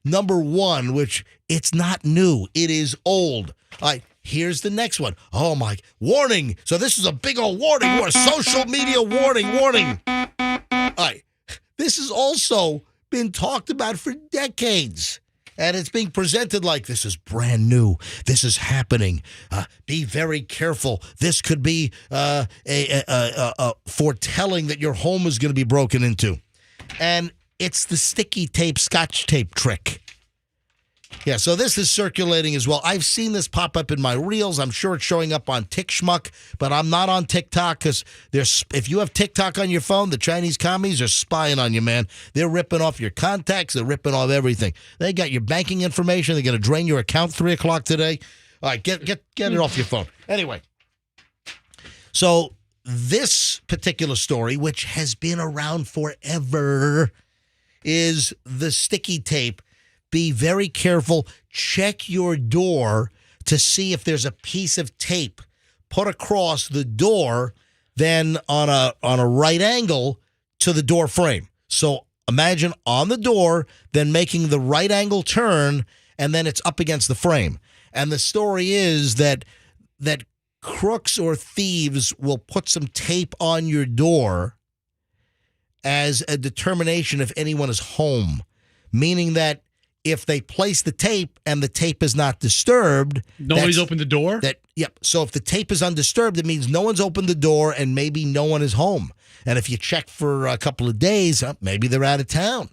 number one, which it's not new. It is old. All right, here's the next one. Oh, my. Warning. So this is a big old warning. Social media warning. All right, this has also been talked about for decades, and it's being presented like this is brand new. This is happening. Be very careful. This could be a foretelling that your home is going to be broken into. And it's the sticky tape, scotch tape trick. Yeah, so this is circulating as well. I've seen this pop up in my reels. I'm sure it's showing up on TikShmuck, but I'm not on TikTok because if you have TikTok on your phone, the Chinese commies are spying on you, man. They're ripping off your contacts. They're ripping off everything. They got your banking information. They're going to drain your account 3 o'clock today. All right, get it off your phone. Anyway, so this particular story, which has been around forever, is the sticky tape. Be very careful. Check your door to see if there's a piece of tape put across the door, then on a right angle to the door frame. So imagine on the door, then making the right angle turn, and then it's up against the frame. And the story is that crooks or thieves will put some tape on your door as a determination if anyone is home, meaning that if they place the tape and the tape is not disturbed, nobody's opened the door? Yep. So if the tape is undisturbed, it means no one's opened the door and maybe no one is home. And if you check for a couple of days, maybe they're out of town.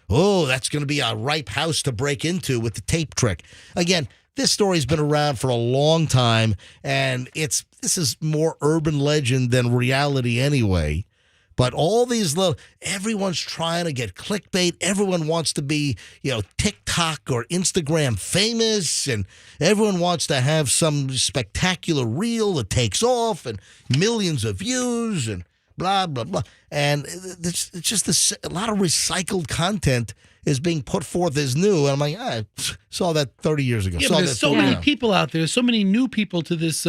Oh, that's going to be a ripe house to break into with the tape trick. Again, this story's been around for a long time, and this is more urban legend than reality anyway. But all these everyone's trying to get clickbait. Everyone wants to be, TikTok or Instagram famous, and everyone wants to have some spectacular reel that takes off and millions of views and blah, blah, blah. And it's just a lot of recycled content is being put forth as new. And I'm like, I saw that 30 years ago. Yeah, but there's so many people out there, so many new people to this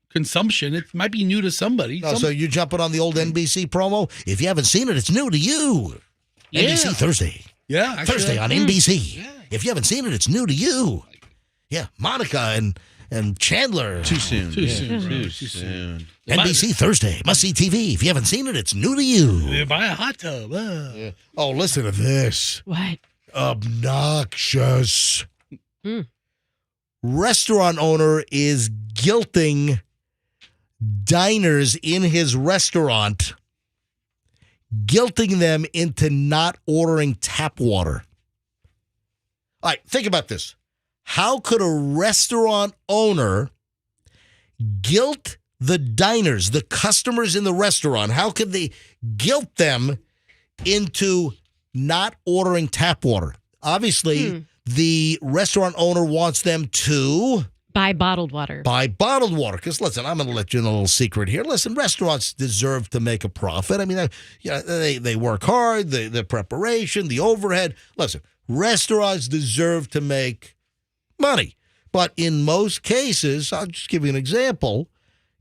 consumption. It might be new to somebody. So you're jumping on the old NBC promo? If you haven't seen it, it's new to you. Yeah. NBC Thursday. Yeah. Actually, Thursday on NBC. Yeah. If you haven't seen it, it's new to you. Yeah. Monica and Chandler. Too soon. Too soon. NBC Thursday. Must see TV. If you haven't seen it, it's new to you. Yeah, buy a hot tub. Yeah. Oh, listen to this. What? Obnoxious. Restaurant owner is guilting diners in his restaurant, guilting them into not ordering tap water. All right, think about this. How could a restaurant owner guilt the diners, the customers in the restaurant? How could they guilt them into not ordering tap water? Obviously, the restaurant owner wants them to buy bottled water. Because, listen, I'm going to let you in a little secret here. Listen, restaurants deserve to make a profit. I mean, they work hard, the preparation, the overhead. Listen, restaurants deserve to make money. But in most cases, I'll just give you an example,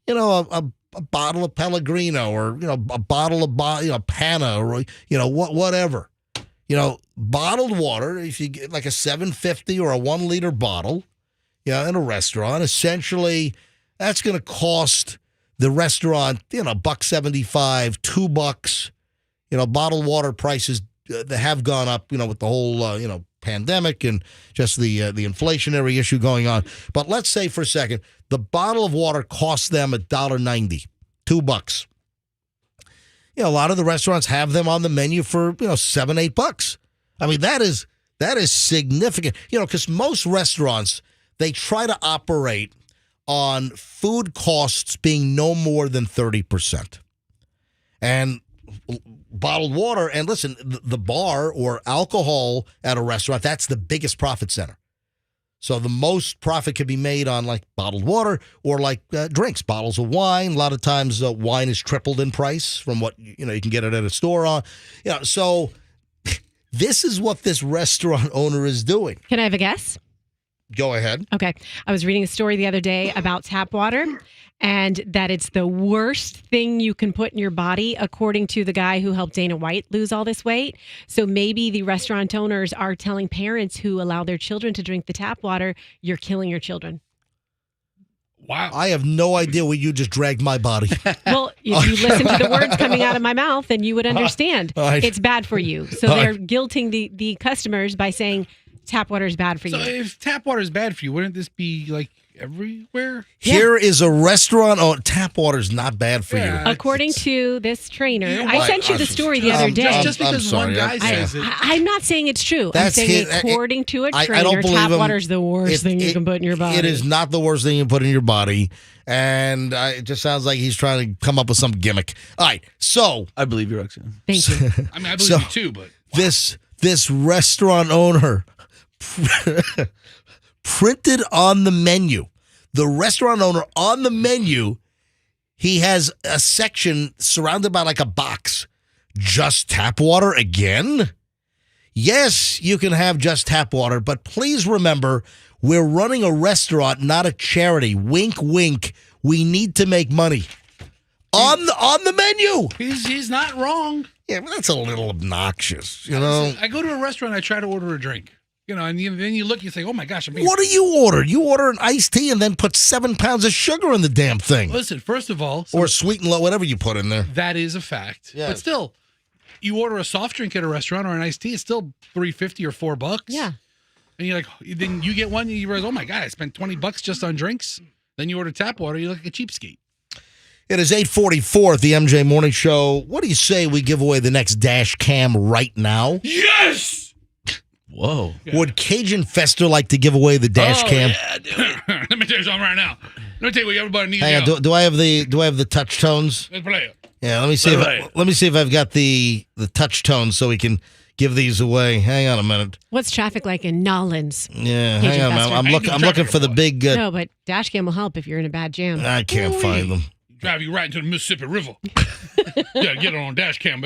a bottle of Pellegrino or, a bottle of Pana or, whatever. Bottled water, if you get like a 750 or a 1 liter bottle, in a restaurant, essentially that's going to cost the restaurant, $1.75, $2. Bottled water prices they have gone up, with the whole, pandemic and just the inflationary issue going on. But let's say for a second, the bottle of water costs them $1.90, $2. A lot of the restaurants have them on the menu for, $7, $8. I mean, that is significant, because most restaurants, they try to operate on food costs being no more than 30%. And bottled water, and listen, the bar or alcohol at a restaurant, that's the biggest profit center. So the most profit can be made on like bottled water or like drinks, bottles of wine. A lot of times wine is tripled in price from what you can get it at a store on. So this is what this restaurant owner is doing. Can I have a guess? Go ahead. Okay. I was reading a story the other day about tap water and that it's the worst thing you can put in your body, according to the guy who helped Dana White lose all this weight. So maybe the restaurant owners are telling parents who allow their children to drink the tap water, you're killing your children. Wow. I have no idea where you just dragged my body. Well, if you listen to the words coming out of my mouth, then you would understand. Right. It's bad for you. So they're guilting the customers by saying tap water is bad for you. So if tap water is bad for you, wouldn't this be like everywhere? Here is a restaurant. Oh, tap water is not bad for you. According to this trainer, I sent you the story the other day. Just because one guy says it. I'm not saying it's true. I'm saying according to a trainer, tap water is the worst thing you can put in your body. It is not the worst thing you can put in your body. And it just sounds like he's trying to come up with some gimmick. All right, so I believe you, Roxanne. Thank you. I mean, I believe you too, but wow. This restaurant owner printed on the menu. The restaurant owner on the menu, he has a section surrounded by like a box. Just tap water again? Yes, you can have just tap water, but please remember, we're running a restaurant, not a charity. Wink, wink. We need to make money. On the menu. He's not wrong. Yeah, but that's a little obnoxious, I go to a restaurant, I try to order a drink. And then you look, you say, oh my gosh. What do you order? You order an iced tea and then put 7 pounds of sugar in the damn thing. Listen, first of all. Or sweet and low, whatever you put in there. That is a fact. Yes. But still, you order a soft drink at a restaurant or an iced tea, it's still $3.50 or $4. Yeah. And you're like, then you get one and you realize, oh my God, I spent $20 just on drinks. Then you order tap water, you look like a cheapskate. It is 8:44 at the MJ Morning Show. What do you say we give away the next dash cam right now? Yes! Whoa. Would Cajun Fester like to give away the dash cam? Yeah, do it. Let me tell you something right now. Let me tell you what everybody needs. Hang on, do I have the touch tones? Let's play it. Yeah, let me see if I've got the touch tones so we can give these away. Hang on a minute. What's traffic like in Nolens? Yeah, hang on, man. I'm looking for the big. No, but dash cam will help if you're in a bad jam. I can't find them. Drive you right into the Mississippi River. Yeah, get it on dash cam,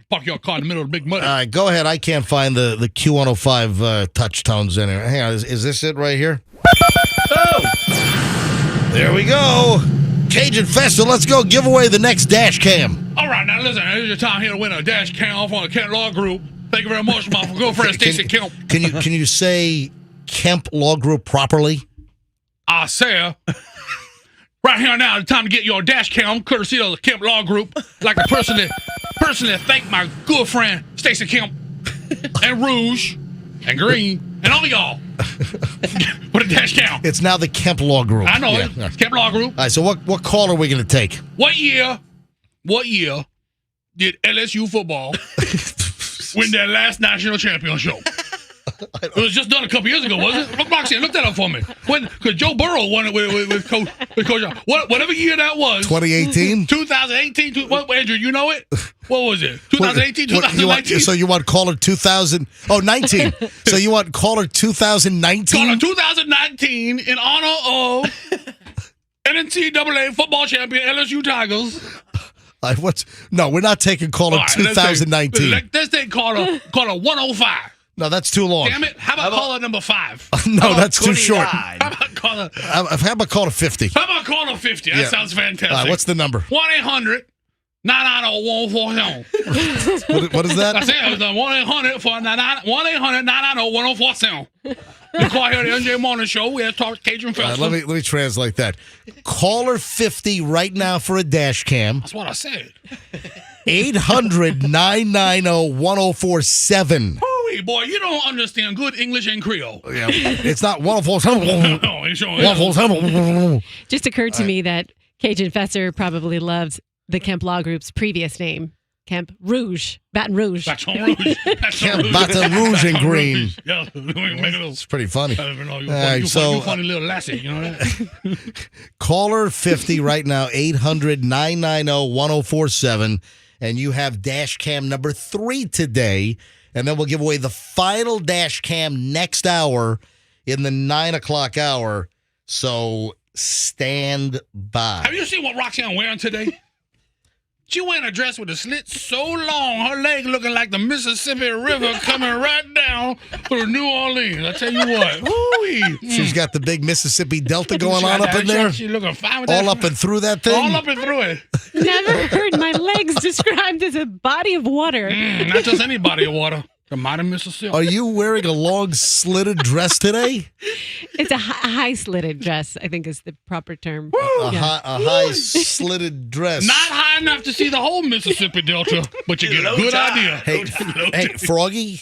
park your car in the middle of the big mud. All right, go ahead. I can't find the Q105 touch tones in here. Hang on, is this it right here? Oh! There we go. Cajun Festa, let's go give away the next dash cam. All right, now listen, here's your time here to win a dash cam off on the Kent Law Group. Thank you very much, my girlfriend, Stacey Kemp. Can you say Kemp Law Group properly? I say right here now, it's time to get your dash cam, courtesy of the Kemp Law Group. I'd like to personally thank my good friend, Stacey Kemp, and Rouge, and Green, and all y'all. Put a dash cam. It's now the Kemp Law Group. I know Yeah. it. Kemp Law Group. All right, so what call are we going to take? What year did LSU football win their last national championship? It was just done a couple years ago, wasn't it? Look, Roxanne, look that up for me. Because Joe Burrow won it with Coach. Whatever year that was. 2018? 2018. What, Andrew, you know it? What was it? 2018, 2019? So you want caller 2000? Oh, 19. So you want caller 2019? Caller 2019 in honor of NCAA football champion LSU Tigers. No, we're not taking caller 2019. Let's take caller 105. No, that's too long. Damn it. How about caller number 5? No, that's too short. How about caller 50? How about caller 50? That sounds fantastic. All right, what's the number? 1-800-990-1047. What is that? I said it was 1-800-990-1047. You call here the MJ Morning Show. We have to talk Cajun Festival. Let me translate that. Caller 50 right now for a dash cam. That's what I said. 800-990-1047. Holy boy, you don't understand good English and Creole. Yeah, it's not 104. No, it's sure. Just occurred to me that Cajun Fester probably loves the Kemp Law Group's previous name, Kemp Rouge, Baton Rouge. Baton Rouge. Kemp Baton Rouge and Green. Yeah, It's pretty funny. You funny little lassie, you know that? Caller 50 right now, 800-990-1047. And you have dash cam number 3 today. And then we'll give away the final dash cam next hour in the 9 o'clock hour. So stand by. Have you seen what Roxanne wearing today? She wearing a dress with a slit so long, her leg looking like the Mississippi River coming right down through New Orleans. I tell you what. Ooh-wee. She's got the big Mississippi Delta going on up in there. She looking fine with that. All up and through that thing. All up and through it. Never heard my legs described as a body of water. Not just any body of water. The mighty Mississippi. Are you wearing a long slitted dress today? It's a high slitted dress, I think is the proper term. A high slitted dress. Not high enough to see the whole Mississippi Delta, but you get a good idea. Hey, Froggy,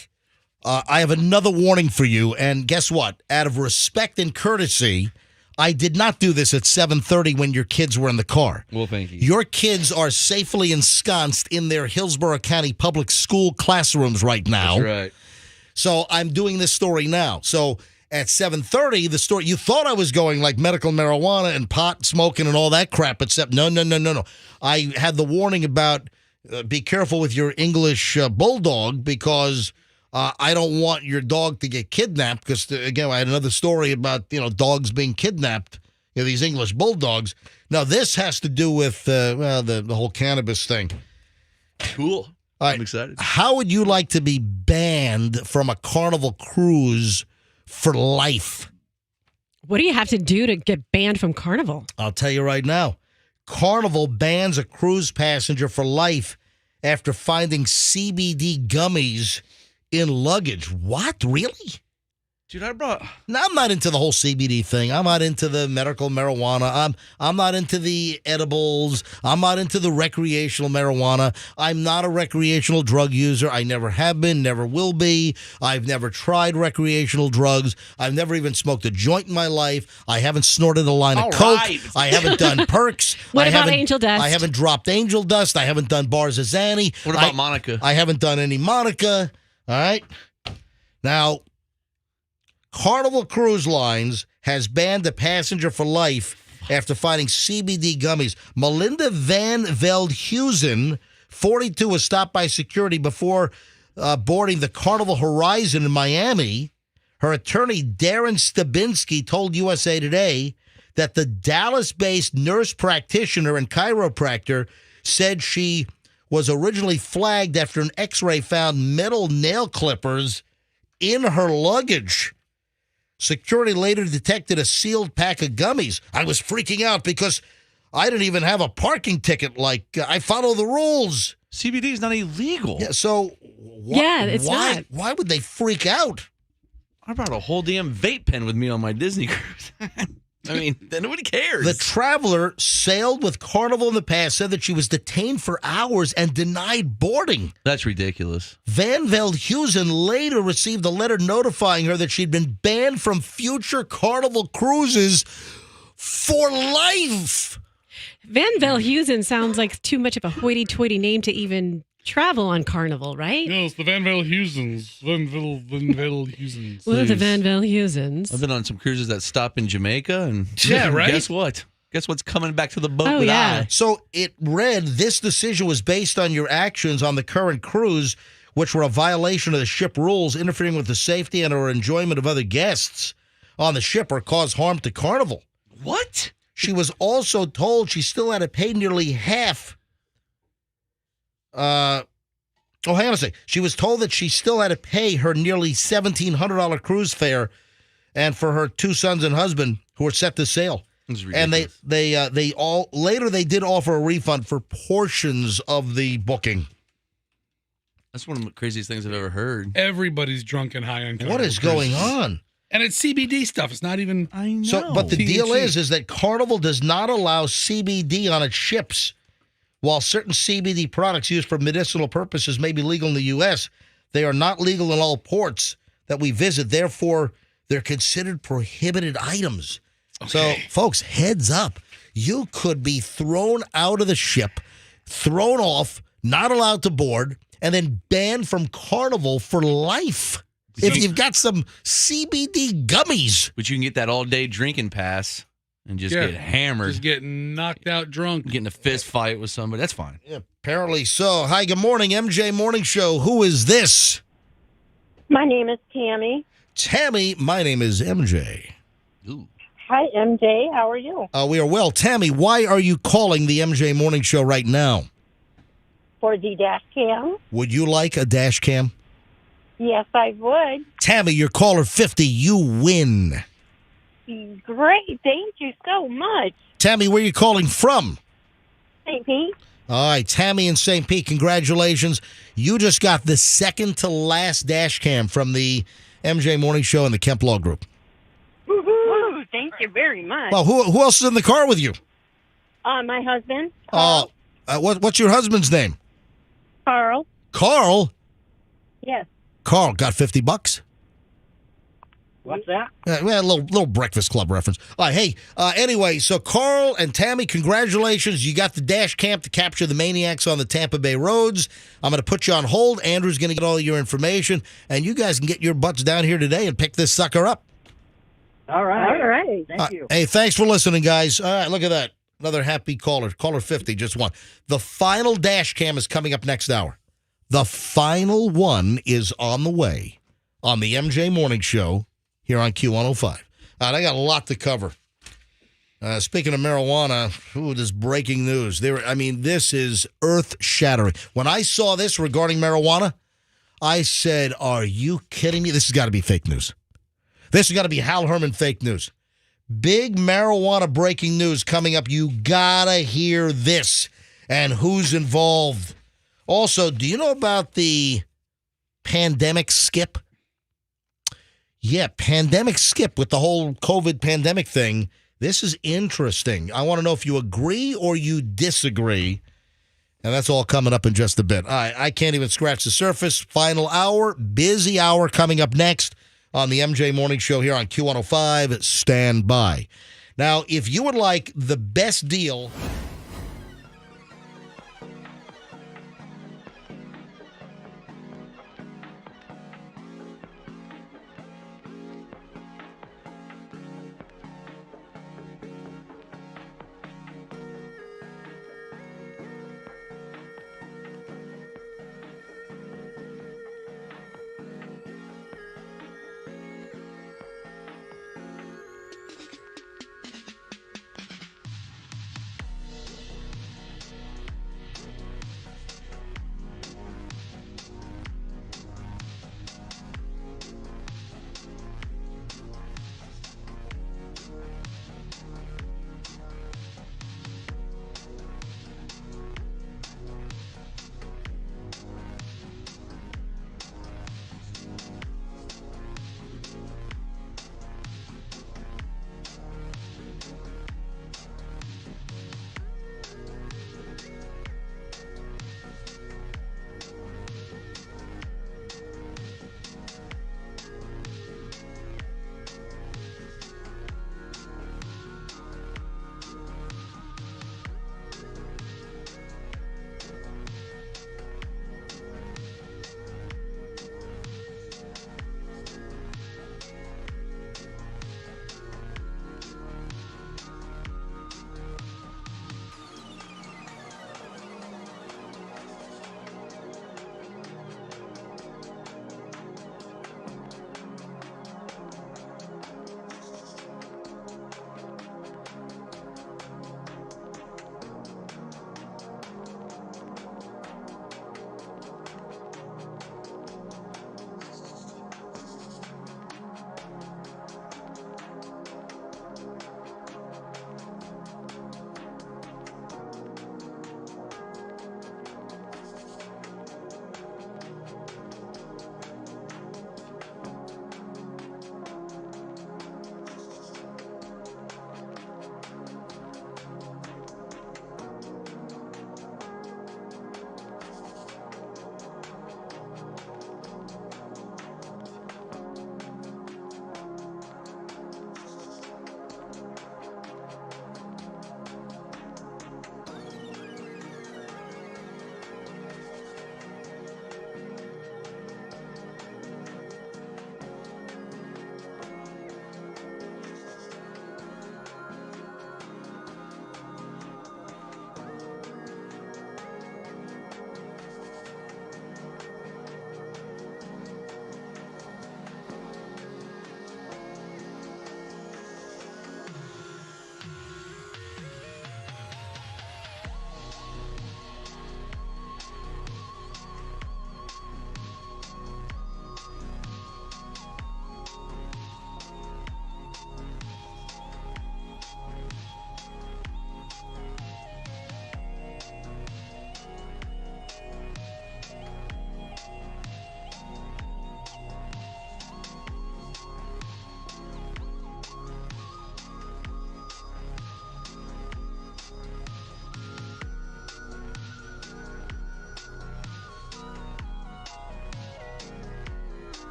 I have another warning for you. And guess what? Out of respect and courtesy, I did not do this at 7:30 when your kids were in the car. Well, thank you. Your kids are safely ensconced in their Hillsborough County Public School classrooms right now. That's right. So I'm doing this story now. So at 7:30, the story, you thought I was going like medical marijuana and pot smoking and all that crap, except no. I had the warning about be careful with your English bulldog because I don't want your dog to get kidnapped because, again, I had another story about, dogs being kidnapped, these English bulldogs. Now, this has to do with, the whole cannabis thing. Cool. All right. I'm excited. How would you like to be banned from a Carnival cruise for life? What do you have to do to get banned from Carnival? I'll tell you right now. Carnival bans a cruise passenger for life after finding CBD gummies in luggage. What? Really? Dude, I'm not into the whole CBD thing. I'm not into the medical marijuana. I'm not into the edibles. I'm not into the recreational marijuana. I'm not a recreational drug user. I never have been, never will be. I've never tried recreational drugs. I've never even smoked a joint in my life. I haven't snorted a line of coke. Right. I haven't done perks. What about angel dust? I haven't dropped angel dust. I haven't done bars of Zanny. What about Monica? I haven't done any Monica. All right. Now, Carnival Cruise Lines has banned a passenger for life after finding CBD gummies. Melinda Van Veldhuizen, 42, was stopped by security before boarding the Carnival Horizon in Miami. Her attorney, Darren Stabinski, told USA Today that the Dallas-based nurse practitioner and chiropractor said she was originally flagged after an X-ray found metal nail clippers in her luggage. Security later detected a sealed pack of gummies. I was freaking out because I didn't even have a parking ticket. I follow the rules. CBD is not illegal. Yeah, so not. Why would they freak out? I brought a whole damn vape pen with me on my Disney cruise. I mean, then nobody cares. The traveler sailed with Carnival in the past, said that she was detained for hours and denied boarding. That's ridiculous. Van Veldhuizen later received a letter notifying her that she'd been banned from future Carnival cruises for life. Van Veldhuizen sounds like too much of a hoity-toity name to even travel on Carnival, right? No, it's the Van Veldhuizens. Van Veldhuizens. What are the Van Veldhuizens? I've been on some cruises that stop in Jamaica, and Yeah, right? guess what? Guess what's coming back to the boat Oh, with yeah. I? So it read, this decision was based on your actions on the current cruise, which were a violation of the ship rules, interfering with the safety and or enjoyment of other guests on the ship or cause harm to Carnival. What? She was also told she still had to pay nearly half. Hang on a second. She was told that she still had to pay her nearly $1,700 cruise fare, and for her 2 sons and husband who were set to sail. And they all later they did offer a refund for portions of the booking. That's one of the craziest things I've ever heard. Everybody's drunk and high on Carnival. What is going on? And it's CBD stuff. It's not even. I know. So, but the deal is that Carnival does not allow CBD on its ships. While certain CBD products used for medicinal purposes may be legal in the U.S., they are not legal in all ports that we visit. Therefore, they're considered prohibited items. Okay. So, folks, heads up. You could be thrown out of the ship, thrown off, not allowed to board, and then banned from Carnival for life. If you've got some CBD gummies. But you can get that all-day drinking pass and just get hammered. Just get knocked out drunk. Get in a fist fight with somebody. That's fine. Yeah, apparently so. Hi, good morning, MJ Morning Show. Who is this? My name is Tammy. Tammy, my name is MJ. Ooh. Hi, MJ. How are you? We are well. Tammy, why are you calling the MJ Morning Show right now? For the dash cam? Would you like a dash cam? Yes, I would. Tammy, you're caller 50. You win. Great. Thank you so much. Tammy, where are you calling from? St. Pete. All right, Tammy in St. Pete, congratulations. You just got the second to last dash cam from the MJ Morning Show and the Kemp Law Group. Woo-hoo. Thank you very much. Well, who else is in the car with you? My husband, What's your husband's name? Carl. Carl? Yes. Carl got $50. What's that? Well, a little Breakfast Club reference. All right, hey, anyway, so Carl and Tammy, congratulations. You got the dash cam to capture the maniacs on the Tampa Bay roads. I'm going to put you on hold. Andrew's going to get all your information, and you guys can get your butts down here today and pick this sucker up. All right. All right. Thank you. Hey, thanks for listening, guys. All right, look at that. Another happy caller. Caller 50 just won. The final dash cam is coming up next hour. The final one is on the way on the MJ Morning Show here on Q105. All right, I got a lot to cover. Speaking of marijuana, this breaking news. This is earth-shattering. When I saw this regarding marijuana, I said, are you kidding me? This has got to be fake news. This has got to be Hal Herman fake news. Big marijuana breaking news coming up. You got to hear this and who's involved. Also, do you know about the pandemic skip? Yeah, pandemic skip with the whole COVID pandemic thing. This is interesting. I want to know if you agree or you disagree. And that's all coming up in just a bit. All right, I can't even scratch the surface. Final hour, busy hour coming up next on the MJ Morning Show here on Q105. Stand by. Now, if you would like the best deal...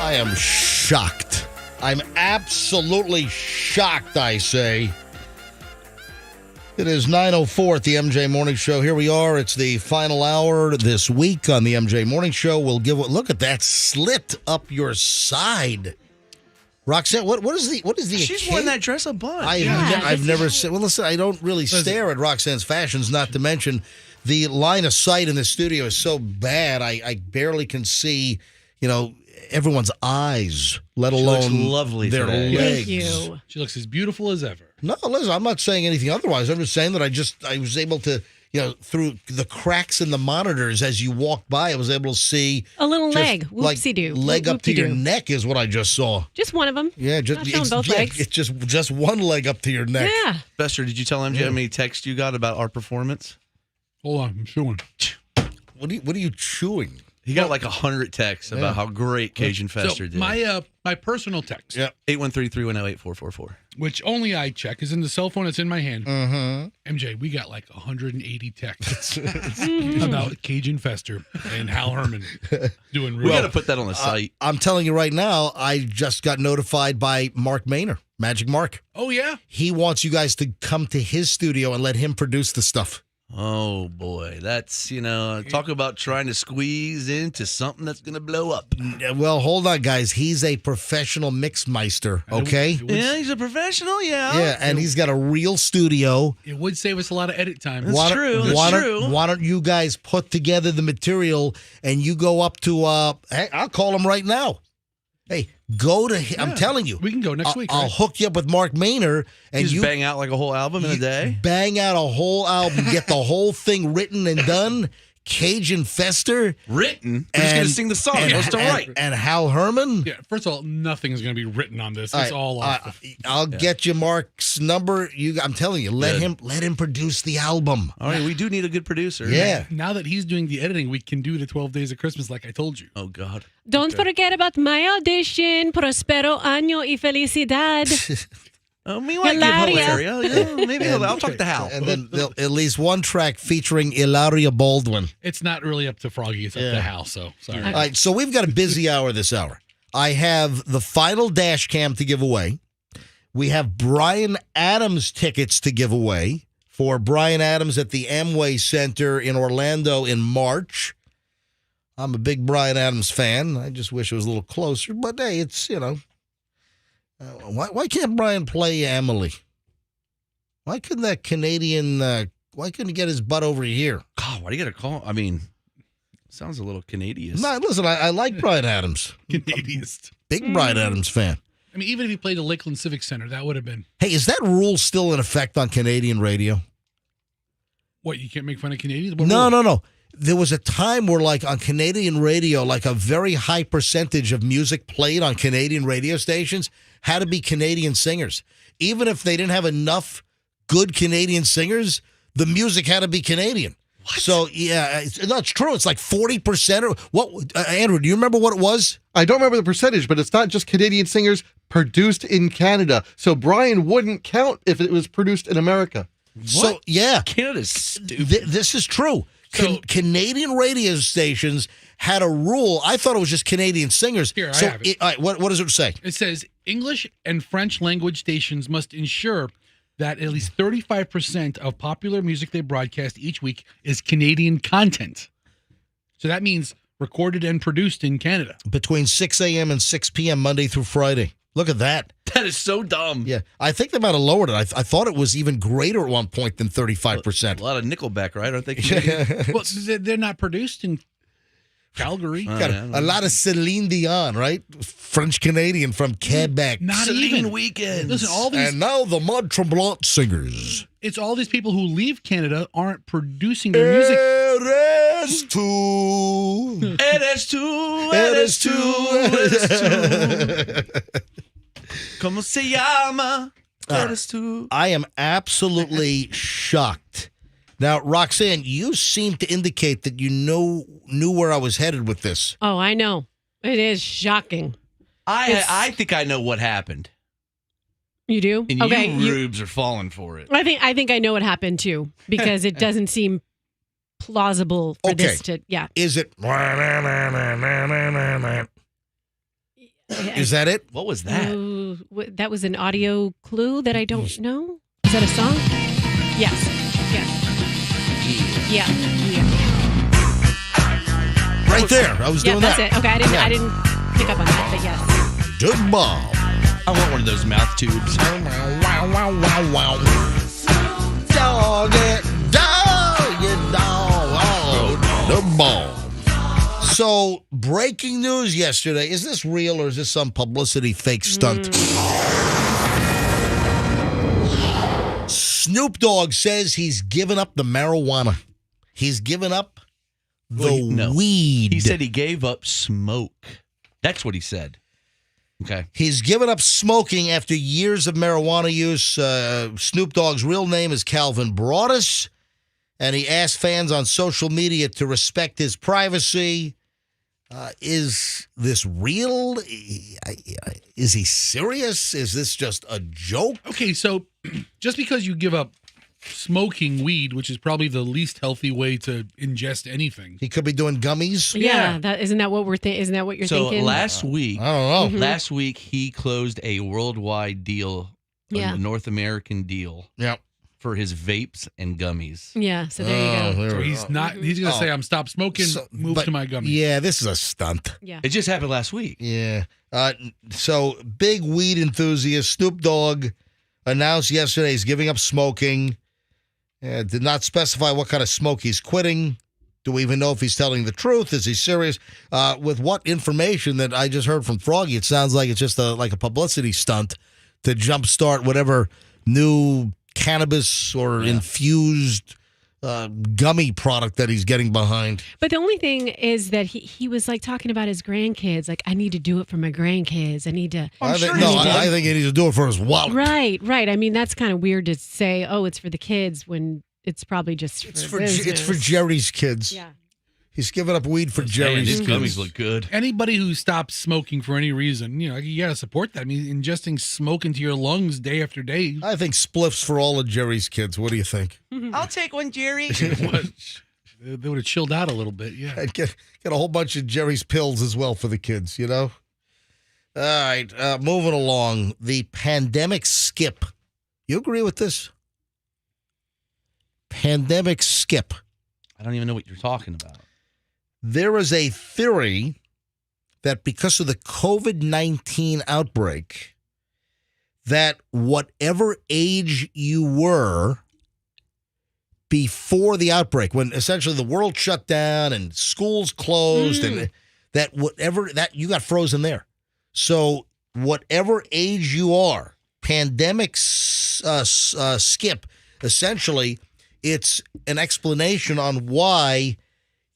I am shocked. I'm absolutely shocked, I say. It is 9:04 at the MJ Morning Show. Here we are. It's the final hour this week on the MJ Morning Show. We'll give look at that slit up your side. Roxanne, what is the She's worn that dress a bunch. I've never seen. Well, listen, I don't really stare at Roxanne's fashions, not to mention the line of sight in the studio is so bad, I barely can see, everyone's eyes, let alone lovely their today. legs. Thank you. She looks as beautiful as ever. No, listen, I'm not saying anything otherwise. I'm just saying that I was able to, through the cracks in the monitors as you walked by, I was able to see a little just, leg. Whoopsie-doo. Leg up to your neck is what I just saw. Just one of them. Yeah, Not showing both legs. It's just one leg up to your neck. Yeah. Bester, did you tell MJ how many texts you got about our performance? Hold on, I'm chewing. What are you chewing? He got like 100 texts about how great Cajun Fester did. My personal text. Yeah. 813-310-8444. which only I check, is in the cell phone that's in my hand. Mm-hmm. MJ, we got like 180 texts about Cajun Fester and Hal Herman doing real. We got to put that on the site. I'm telling you right now, I just got notified by Mark Maynor, Magic Mark. Oh, yeah? He wants you guys to come to his studio and let him produce the stuff. Oh, boy. That's, talk about trying to squeeze into something that's going to blow up. Well, hold on, guys. He's a professional mixmeister, okay? Yeah, he's a professional, yeah. Yeah, and he's got a real studio. It would save us a lot of edit time. That's true. Why don't you guys put together the material and you go up to, hey, I'll call him right now. Hey, go to him. I'm telling you. We can go next week. I'll hook you up with Mark Maynor. And you bang out like a whole album in a day? Bang out a whole album, get the whole thing written and done. Cajun Fester. Written? We're just going to sing the song. It goes to write. And Hal Herman. Yeah, first of all, nothing is going to be written on this. It's all off. I'll get you Mark's number. I'm telling you, let him produce the album. All right, we do need a good producer. Yeah. Now that he's doing the editing, we can do the 12 Days of Christmas like I told you. Oh, God. Don't forget about my audition. Prospero año y felicidad. We might give Hilaria. Yeah, maybe I'll talk to Hal. And then at least one track featuring Hilaria Baldwin. It's not really up to Froggy. It's up to Hal, so sorry. All right, so we've got a busy hour this hour. I have the final dash cam to give away. We have Bryan Adams tickets to give away for Bryan Adams at the Amway Center in Orlando in March. I'm a big Bryan Adams fan. I just wish it was a little closer. But, hey, it's, why can't Bryan play Emily? Why couldn't that Canadian, why couldn't he get his butt over here? God, why do you got to call? I mean, sounds a little Canadian. No, listen, I like Bryan Adams. Canadianist. Big Bryan Adams fan. I mean, even if he played the Lakeland Civic Center, that would have been. Hey, is that rule still in effect on Canadian radio? What, you can't make fun of Canadians? No. There was a time where, like, on Canadian radio, like a very high percentage of music played on Canadian radio stations had to be Canadian singers. Even if they didn't have enough good Canadian singers, the music had to be Canadian. What? So, yeah, it's true. It's like 40%. Or what? Andrew, do you remember what it was? I don't remember the percentage, but it's not just Canadian singers produced in Canada. So Bryan wouldn't count if it was produced in America. What? So, yeah. Canada's stupid. This is true. Canadian radio stations had a rule. I thought it was just Canadian singers. Here, I have it. All right, what does it say? It says English and French language stations must ensure that at least 35% of popular music they broadcast each week is Canadian content. So that means recorded and produced in Canada. Between 6 a.m. and 6 p.m. Monday through Friday. Look at that. That is so dumb. Yeah, I think they might have lowered it. I thought it was even greater at one point than 35%. A lot of Nickelback, right? Aren't they? Well, they're not produced in Calgary. Got a lot of Celine Dion, right? French Canadian from Quebec. Not Celine even Weekends. Listen, all these. And now the Mont Tremblant singers. It's all these people who leave Canada aren't producing their music. Como se llama? I am absolutely shocked. Now, Roxanne, you seem to indicate that you knew where I was headed with this. Oh, I know. It is shocking. I think I know what happened. You do? And okay, you rubes are falling for it. I think I know what happened too, because it doesn't seem plausible for this to. Yeah. Is it? Is that it? What was that? That was an audio clue that I don't know. Is that a song? Yes. Yeah. Right there. I was doing that. That's it. Okay, I didn't pick up on that, but yes. Good ball. I want one of those mouth tubes. Wow. Dog it, dog. Oh, the ball. So, breaking news yesterday. Is this real or is this some publicity fake stunt? Snoop Dogg says he's given up the marijuana. He's given up the weed. He said he gave up smoke. That's what he said. Okay. He's given up smoking after years of marijuana use. Snoop Dogg's real name is Calvin Broadus, and he asked fans on social media to respect his privacy. Is this real? Is he serious? Is this just a joke? Okay, so just because you give up smoking weed, which is probably the least healthy way to ingest anything, he could be doing gummies. Yeah, isn't that what isn't that what you're thinking? So last week, I don't know. Last week he closed a worldwide deal, a North American deal. Yep. For his vapes and gummies. Yeah, so there you go. So he's going to say, I'm stop smoking, move to my gummies. Yeah, this is a stunt. Yeah. It just happened last week. Yeah. So big weed enthusiast Snoop Dogg announced yesterday he's giving up smoking. Did not specify what kind of smoke he's quitting. Do we even know if he's telling the truth? Is he serious? With what information that I just heard from Froggy, it sounds like it's just like a publicity stunt to jumpstart whatever new cannabis or infused gummy product that he's getting behind. But the only thing is that he was like talking about his grandkids. Like, I need to do it for my grandkids. I need to. I think he needs to do it for his wallet. Right. I mean, that's kind of weird to say, oh, it's for the kids when it's probably just for business. It's for Jerry's kids. Yeah. He's giving up weed for Jerry's These kids. gummies look good. Anybody who stops smoking for any reason, you got to support that. I mean, ingesting smoke into your lungs day after day. I think spliffs for all of Jerry's kids. What do you think? I'll take one, Jerry. They would have chilled out a little bit, yeah. And get a whole bunch of Jerry's pills as well for the kids, All right, moving along. The pandemic skip. You agree with this? Pandemic skip. I don't even know what you're talking about. There is a theory that because of the COVID-19 outbreak, that whatever age you were before the outbreak, when essentially the world shut down and schools closed, and that you got frozen there. So whatever age you are, pandemic skip, essentially, it's an explanation on why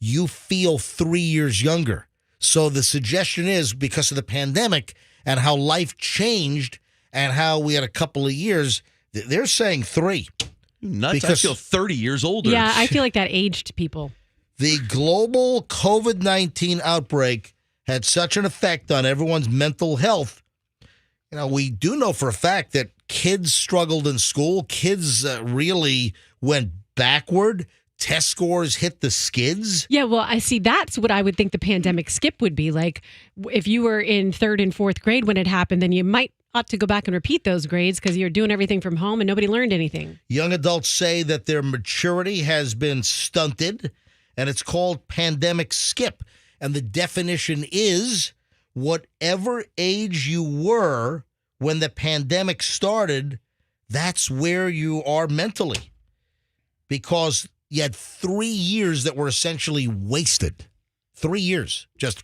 you feel 3 years younger. So the suggestion is because of the pandemic and how life changed and how we had a couple of years, they're saying 3. Nuts. Because I feel 30 years older. Yeah, I feel like that aged people. The global COVID-19 outbreak had such an effect on everyone's mental health. We do know for a fact that kids struggled in school. Kids really went backward. Test scores hit the skids. Yeah, well, I see that's what I would think the pandemic skip would be. Like, if you were in 3rd and 4th grade when it happened, then you might ought to go back and repeat those grades because you're doing everything from home and nobody learned anything. Young adults say that their maturity has been stunted, and it's called pandemic skip. And the definition is whatever age you were when the pandemic started, that's where you are mentally. Because you had 3 years that were essentially wasted. 3 years. Just.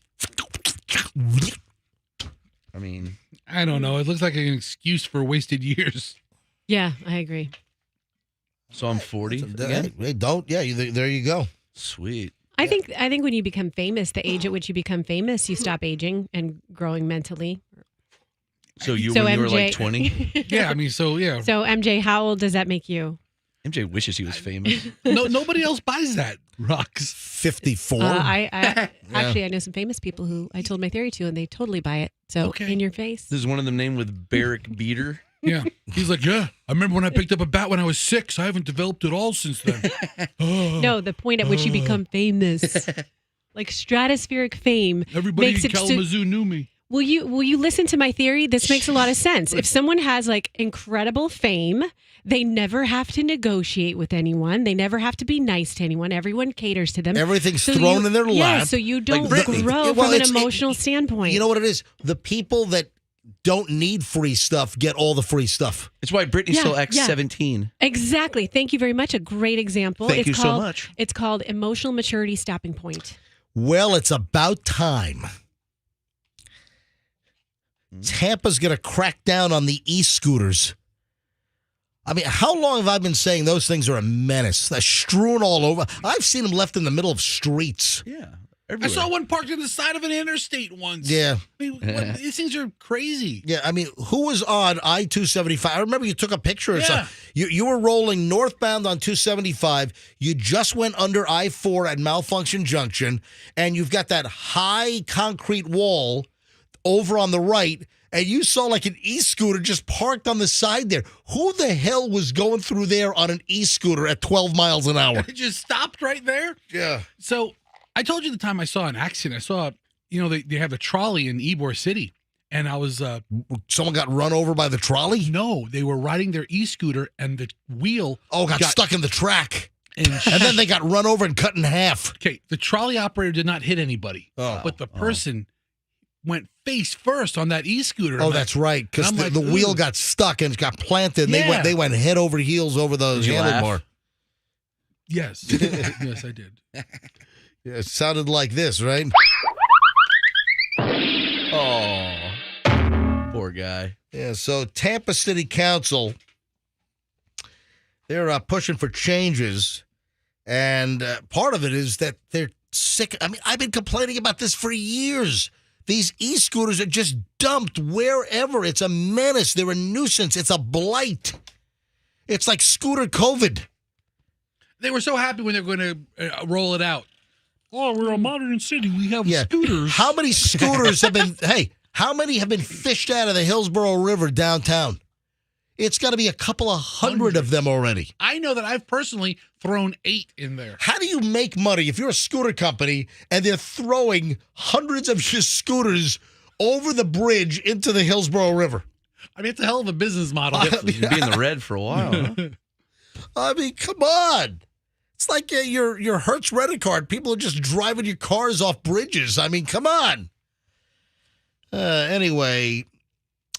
I mean, I don't know. It looks like an excuse for wasted years. Yeah, I agree. So I'm 40 again? Hey, don't. Yeah, there you go. Sweet. I think when you become famous, the age at which you become famous, you stop aging and growing mentally. So when you were like 20? Yeah, I mean, so yeah. So MJ, how old does that make you? MJ wishes he was famous. No, nobody else buys that. Rox. 54. Actually, I know some famous people who I told my theory to, and they totally buy it. So in your face. This is one of them named with Barrick Beater. Yeah. He's like, yeah, I remember when I picked up a bat when I was 6. I haven't developed it all since then. No, the point at which you become famous. Like stratospheric fame. Everybody makes in Kalamazoo knew me. Will you listen to my theory? This makes a lot of sense. If someone has like incredible fame, they never have to negotiate with anyone. They never have to be nice to anyone. Everyone caters to them. Everything's thrown in their lap. Yeah, so you don't grow from an emotional standpoint. You know what it is? The people that don't need free stuff get all the free stuff. It's why Britney still acts 17. Exactly. Thank you very much. A great example. Thank you so much. It's called emotional maturity stopping point. Well, it's about time. Tampa's going to crack down on the e-scooters. I mean, how long have I been saying those things are a menace? They're strewn all over. I've seen them left in the middle of streets. Yeah. everywhere. I saw one parked on the side of an interstate once. Yeah. I mean, these things are crazy. Yeah, I mean, who was on I-275? I remember you took a picture or Yeah. something. You were rolling northbound on 275. You just went under I-4 at Malfunction Junction, and you've got that high concrete wall over on the right, and you saw like an e-scooter just parked on the side there. Who the hell was going through there on an e-scooter at 12 miles an hour? It just stopped right there. Yeah. So I told you the time I saw an accident. I saw, they have a trolley in Ybor City, and I was... Someone got run over by the trolley? No, they were riding their e-scooter, and the wheel... got stuck in the track. And then they got run over and cut in half. Okay, the trolley operator did not hit anybody, but the person went face first on that e-scooter. Oh, that's right, because the wheel got stuck and it got planted, and they went head over heels over those handlebar. Yes. Yes, I did. Yeah, it sounded like this, right? Oh, poor guy. Yeah, so Tampa City Council, they're pushing for changes, and part of it is that they're sick. I mean, I've been complaining about this for years. These e-scooters are just dumped wherever. It's a menace. They're a nuisance. It's a blight. It's like scooter COVID. They were so happy when they were going to roll it out. Oh, we're a modern city. We have scooters. How many scooters have been, how many have been fished out of the Hillsborough River downtown? It's got to be a couple of hundred of them already. I know that I've personally thrown 8 in there. How do you make money if you're a scooter company and they're throwing hundreds of just scooters over the bridge into the Hillsborough River? I mean, it's a hell of a business model. You'd be in the red for a while. Huh? I mean, come on. It's like your Hertz Rent card. People are just driving your cars off bridges. I mean, come on. Anyway,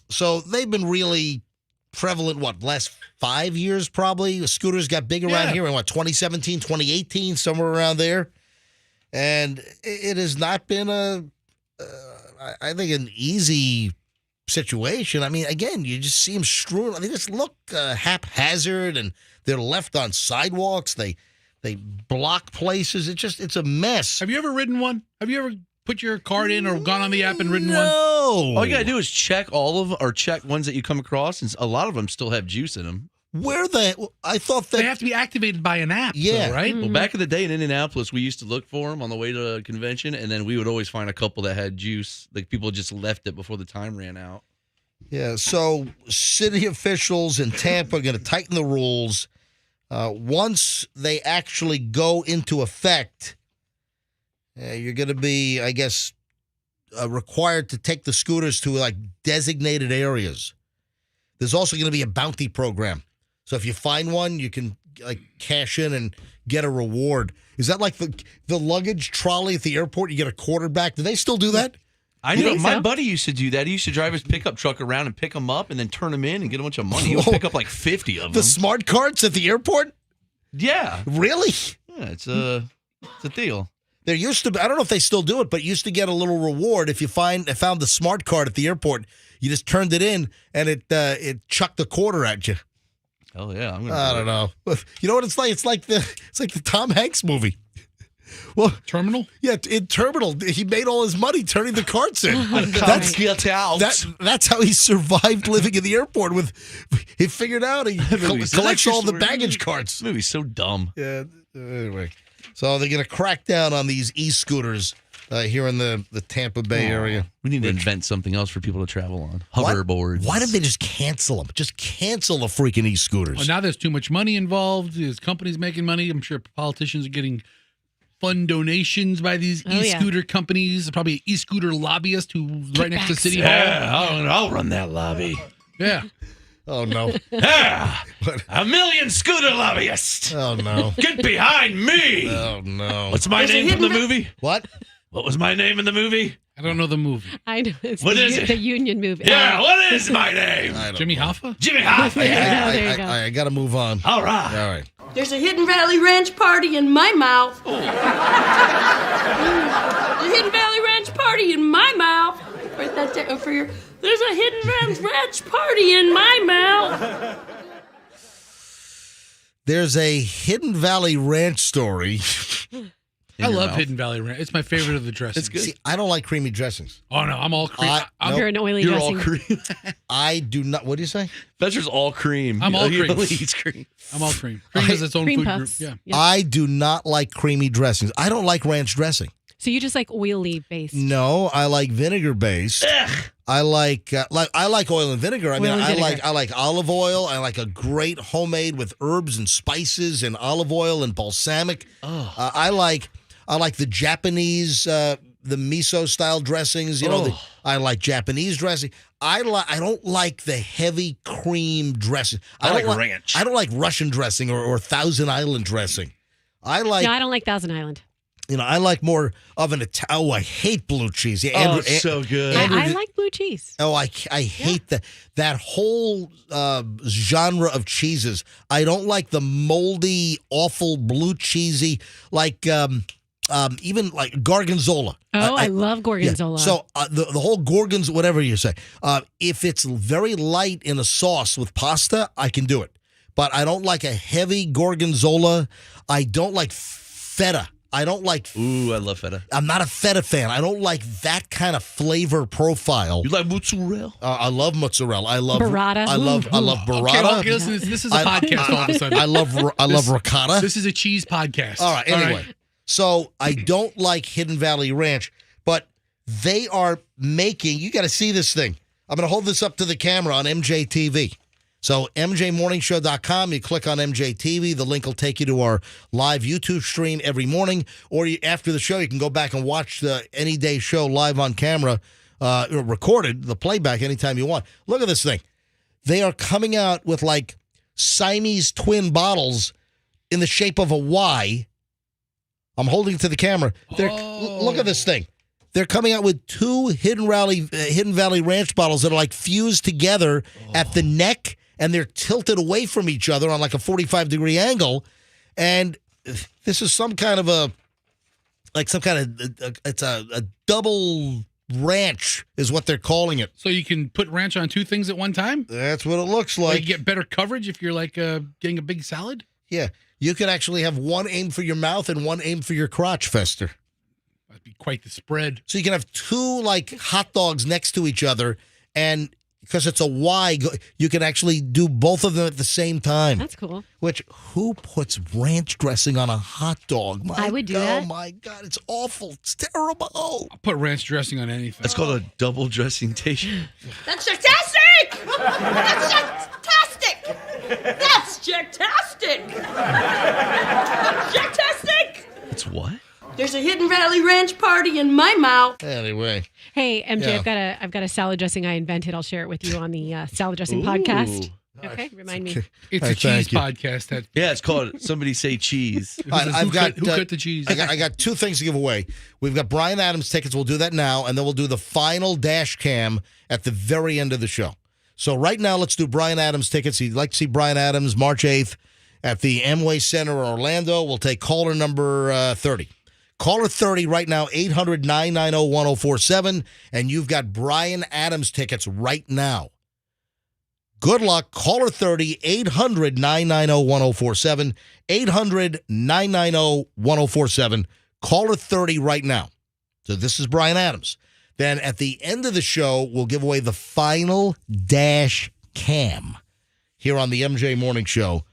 so they've been really prevalent, last 5 years probably? Scooters got big around here in 2017, 2018, somewhere around there. And it has not been I think, an easy situation. I mean, again, you just see them strewn. They just look haphazard, and they're left on sidewalks. They block places. It's a mess. Have you ever ridden one? Have you ever put your card in or gone on the app and ridden one? No. All you gotta do is check all of them, or check ones that you come across, and a lot of them still have juice in them. I thought they have to be activated by an app. Yeah, though, right. Well, back in the day in Indianapolis, we used to look for them on the way to a convention, and then we would always find a couple that had juice. Like people just left it before the time ran out. Yeah. So city officials in Tampa are going to tighten the rules. Once they actually go into effect, you're going to be, I guess, required to take the scooters to like designated areas. There's also going to be a bounty program. So if you find one, you can like cash in and get a reward. Is that like the luggage trolley at the airport? You get a quarter back. Do they still do that? I know my buddy used to do that. He used to drive his pickup truck around and pick them up and then turn them in and get a bunch of money. He would pick up like 50 of them. The smart carts at the airport? Yeah. Really? Yeah, it's a deal. There used to be, I don't know if they still do it, but used to get a little reward if you found the smart card at the airport. You just turned it in and it chucked a quarter at you. Oh yeah, I don't know. You know what it's like? It's like the Tom Hanks movie. Well, Terminal? Yeah, in Terminal, he made all his money turning the carts in. That's how he survived living in the airport. He figured out he collects all the baggage carts. This movie's so dumb. Yeah. Anyway, so they're going to crack down on these e-scooters here in the Tampa Bay area. We need to invent something else for people to travel on. Hoverboards. Why didn't they just cancel them? Just cancel the freaking e-scooters. Well, now there's too much money involved. There's companies making money. I'm sure politicians are getting fund donations by these e-scooter companies. Probably e-scooter lobbyist who's right next to City Hall. Yeah, I'll run that lobby. Yeah. Oh, no. Yeah. $1 million scooter lobbyists. Oh, no. Get behind me. Oh, no. What's my name from the movie? What? What was my name in the movie? I don't know the movie. I know. It's What is it? The Union movie. Yeah, what is my name? Jimmy Hoffa? Jimmy Hoffa. There you go. I got to move on. All right. All right. There's a Hidden Valley Ranch party in my mouth. The Hidden Valley Ranch party in my mouth. Write that down for your. There's a Hidden Ranch party in my mouth. There's a Hidden Valley Ranch story I love Hidden Valley Ranch. It's my favorite of the dressings. It's good. See, I don't like creamy dressings. Oh no, I'm all cream. You're an oily You're dressing. all cream. I do not. What do you say? Fester's all cream. I'm all He cream. only eats cream. I'm all cream. Cream has its own Cream food puffs. group. Yeah. I do not like creamy dressings. I don't like ranch dressing. So you just like oily based. No, I like vinegar based. I like oil and vinegar. I mean, Oil and vinegar. I like olive oil. I like a great homemade with herbs and spices and olive oil and balsamic. I like the Japanese the miso style dressings. I like Japanese dressing. I don't like the heavy cream dressing. I like ranch. I don't like Russian dressing or Thousand Island dressing. No, I don't like Thousand Island. I like more of an Italian. Oh, I hate blue cheese. Yeah, it's so good. I like blue cheese. Oh, I hate that whole genre of cheeses. I don't like the moldy, awful blue cheesy, like even like gorgonzola. Oh, I love gorgonzola. Yeah. So the whole gorgons, whatever you say, if it's very light in a sauce with pasta, I can do it. But I don't like a heavy gorgonzola. I don't like feta. I don't like. Ooh, I love feta. I'm not a feta fan. I don't like that kind of flavor profile. You like mozzarella? I love mozzarella. I love burrata. I love burrata. Okay, listen, this is a podcast all of a sudden. I love ricotta. This is a cheese podcast. All right. Anyway, so I don't like Hidden Valley Ranch, but they are making. You got to see this thing. I'm going to hold this up to the camera on MJTV. So MJMorningshow.com, you click on MJTV, the link will take you to our live YouTube stream every morning, or after the show, you can go back and watch the Any Day show live on camera, recorded, the playback anytime you want. Look at this thing. They are coming out with like Siamese twin bottles in the shape of a Y. I'm holding it to the camera. Look at this thing. They're coming out with two Hidden Valley Ranch bottles that are like fused together at the neck, and they're tilted away from each other on like a 45-degree angle. And this is some kind of it's a double ranch is what they're calling it. So you can put ranch on two things at one time? That's what it looks like. You get better coverage if you're like getting a big salad? Yeah. You could actually have one aim for your mouth and one aim for your crotch, Fester. That'd be quite the spread. So you can have two like hot dogs next to each other, and because it's a Y, you can actually do both of them at the same time. That's cool. Which, who puts ranch dressing on a hot dog? I would do that. Oh my God, it's awful. It's terrible. I'll put ranch dressing on anything. That's called a double dressing station. That's fantastic! That's fantastic! That's jacktastic! Jacktastic! It's what? There's a Hidden Valley Ranch party in my mouth. Anyway. Hey, MJ, Yeah. I've got a salad dressing I invented. I'll share it with you on the salad dressing podcast. Okay, remind me. It's Hey, a cheese thank you. podcast. Yeah, it's called Somebody Say Cheese. All right, I've got who cut the cheese? I got two things to give away. We've got Bryan Adams tickets. We'll do that now, and then we'll do the final dash cam at the very end of the show. So right now, let's do Bryan Adams tickets. You'd like to see Bryan Adams March 8th at the Amway Center in Orlando. We'll take caller number 30. Caller 30 right now, 800-990-1047, and you've got Bryan Adams tickets right now. Good luck. Caller 30, 800-990-1047, 800-990-1047. Caller 30 right now. So this is Bryan Adams. Then at the end of the show, we'll give away the final dash cam here on the MJ Morning Show,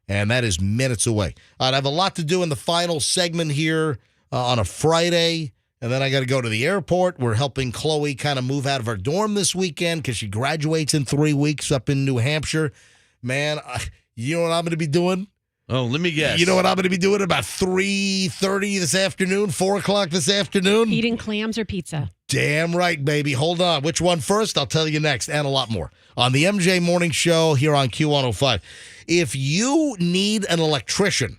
and that is minutes away. I have a lot to do in the final segment here on a Friday, and then I got to go to the airport. We're helping Chloe kind of move out of her dorm this weekend because she graduates in 3 weeks up in New Hampshire. Man, you know what I'm going to be doing? Oh, let me guess. You know what I'm going to be doing about 3:30 this afternoon, 4 o'clock this afternoon? Eating clams or pizza. Damn right, baby. Hold on. Which one first? I'll tell you next, and a lot more on the MJ Morning Show here on Q105. If you need an electrician,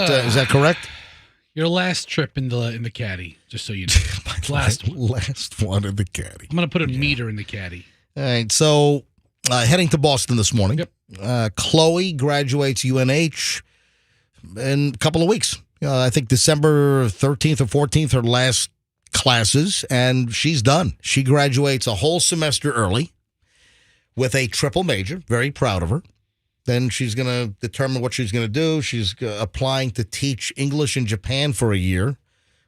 Is that correct? Your last trip in the caddy, just so you know. Last one in the caddy. I'm going to put a meter in the caddy. All right, so heading to Boston this morning. Yep. Chloe graduates UNH in a couple of weeks. I think December 13th or 14th, her last classes, and she's done. She graduates a whole semester early with a triple major. Very proud of her. Then she's going to determine what she's going to do. She's applying to teach English in Japan for a year,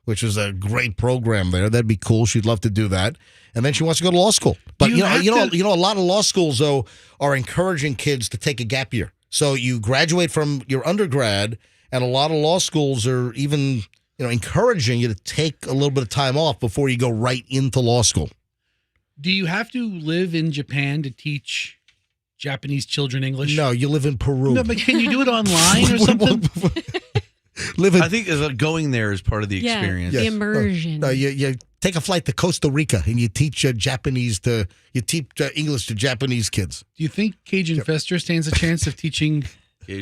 which is a great program there. That'd be cool. She'd love to do that. And then she wants to go to law school. But you know, a lot of law schools though are encouraging kids to take a gap year. So you graduate from your undergrad, and a lot of law schools are even encouraging you to take a little bit of time off before you go right into law school. Do you have to live in Japan to teach Japanese children English? No, you live in Peru. No, but can you do it online or something? I think going there is part of the experience. The immersion. You take a flight to Costa Rica and you teach English to Japanese kids. Do you think Cajun Fester stands a chance of teaching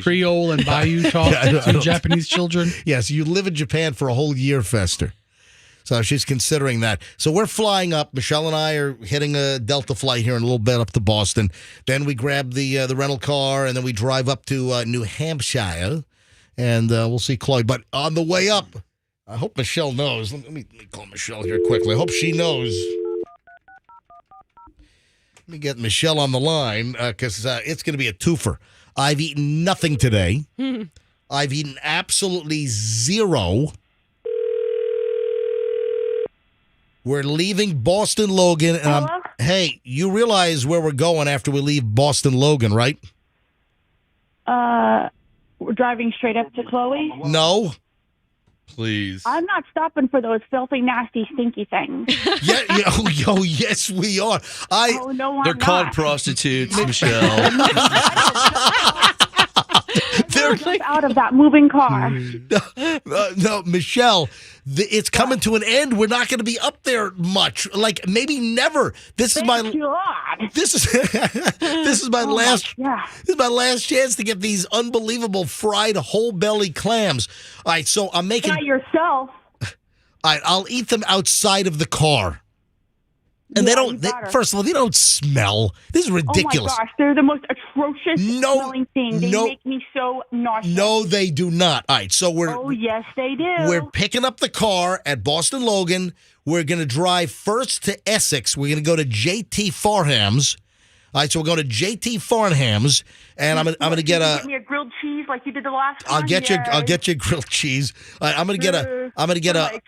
Creole and Bayou talk to Japanese children? Yes, you live in Japan for a whole year, Fester. So she's considering that. So we're flying up. Michelle and I are hitting a Delta flight here in a little bit up to Boston. Then we grab the rental car, and then we drive up to New Hampshire, and we'll see Chloe. But on the way up, I hope Michelle knows. Let me call Michelle here quickly. I hope she knows. Let me get Michelle on the line because it's going to be a twofer. I've eaten nothing today. I've eaten absolutely zero. We're leaving Boston Logan, and hey, you realize where we're going after we leave Boston Logan, right? We're driving straight up to Chloe. No. Please. I'm not stopping for those filthy, nasty, stinky things. Yes, we are. They're called prostitutes, Michelle. They're out of that moving car. No, Michelle, it's coming to an end. We're not going to be up there much. Like maybe never. This is my last chance to get these unbelievable fried whole belly clams. All right, so I'm making by yourself. All right, I'll eat them outside of the car. And first of all, they don't smell. This is ridiculous. Oh my gosh, they're the most atrocious smelling thing. They make me so nauseous. No, they do not. All right, so Oh, yes, they do. We're picking up the car at Boston Logan. We're going to drive first to Essex. We're going to go to JT Farnham's. All right, so we're going to JT Farnham's, and I'm going to get me a grilled cheese like you did the last I'll time. I'll get you grilled cheese. All right, I'm going to get a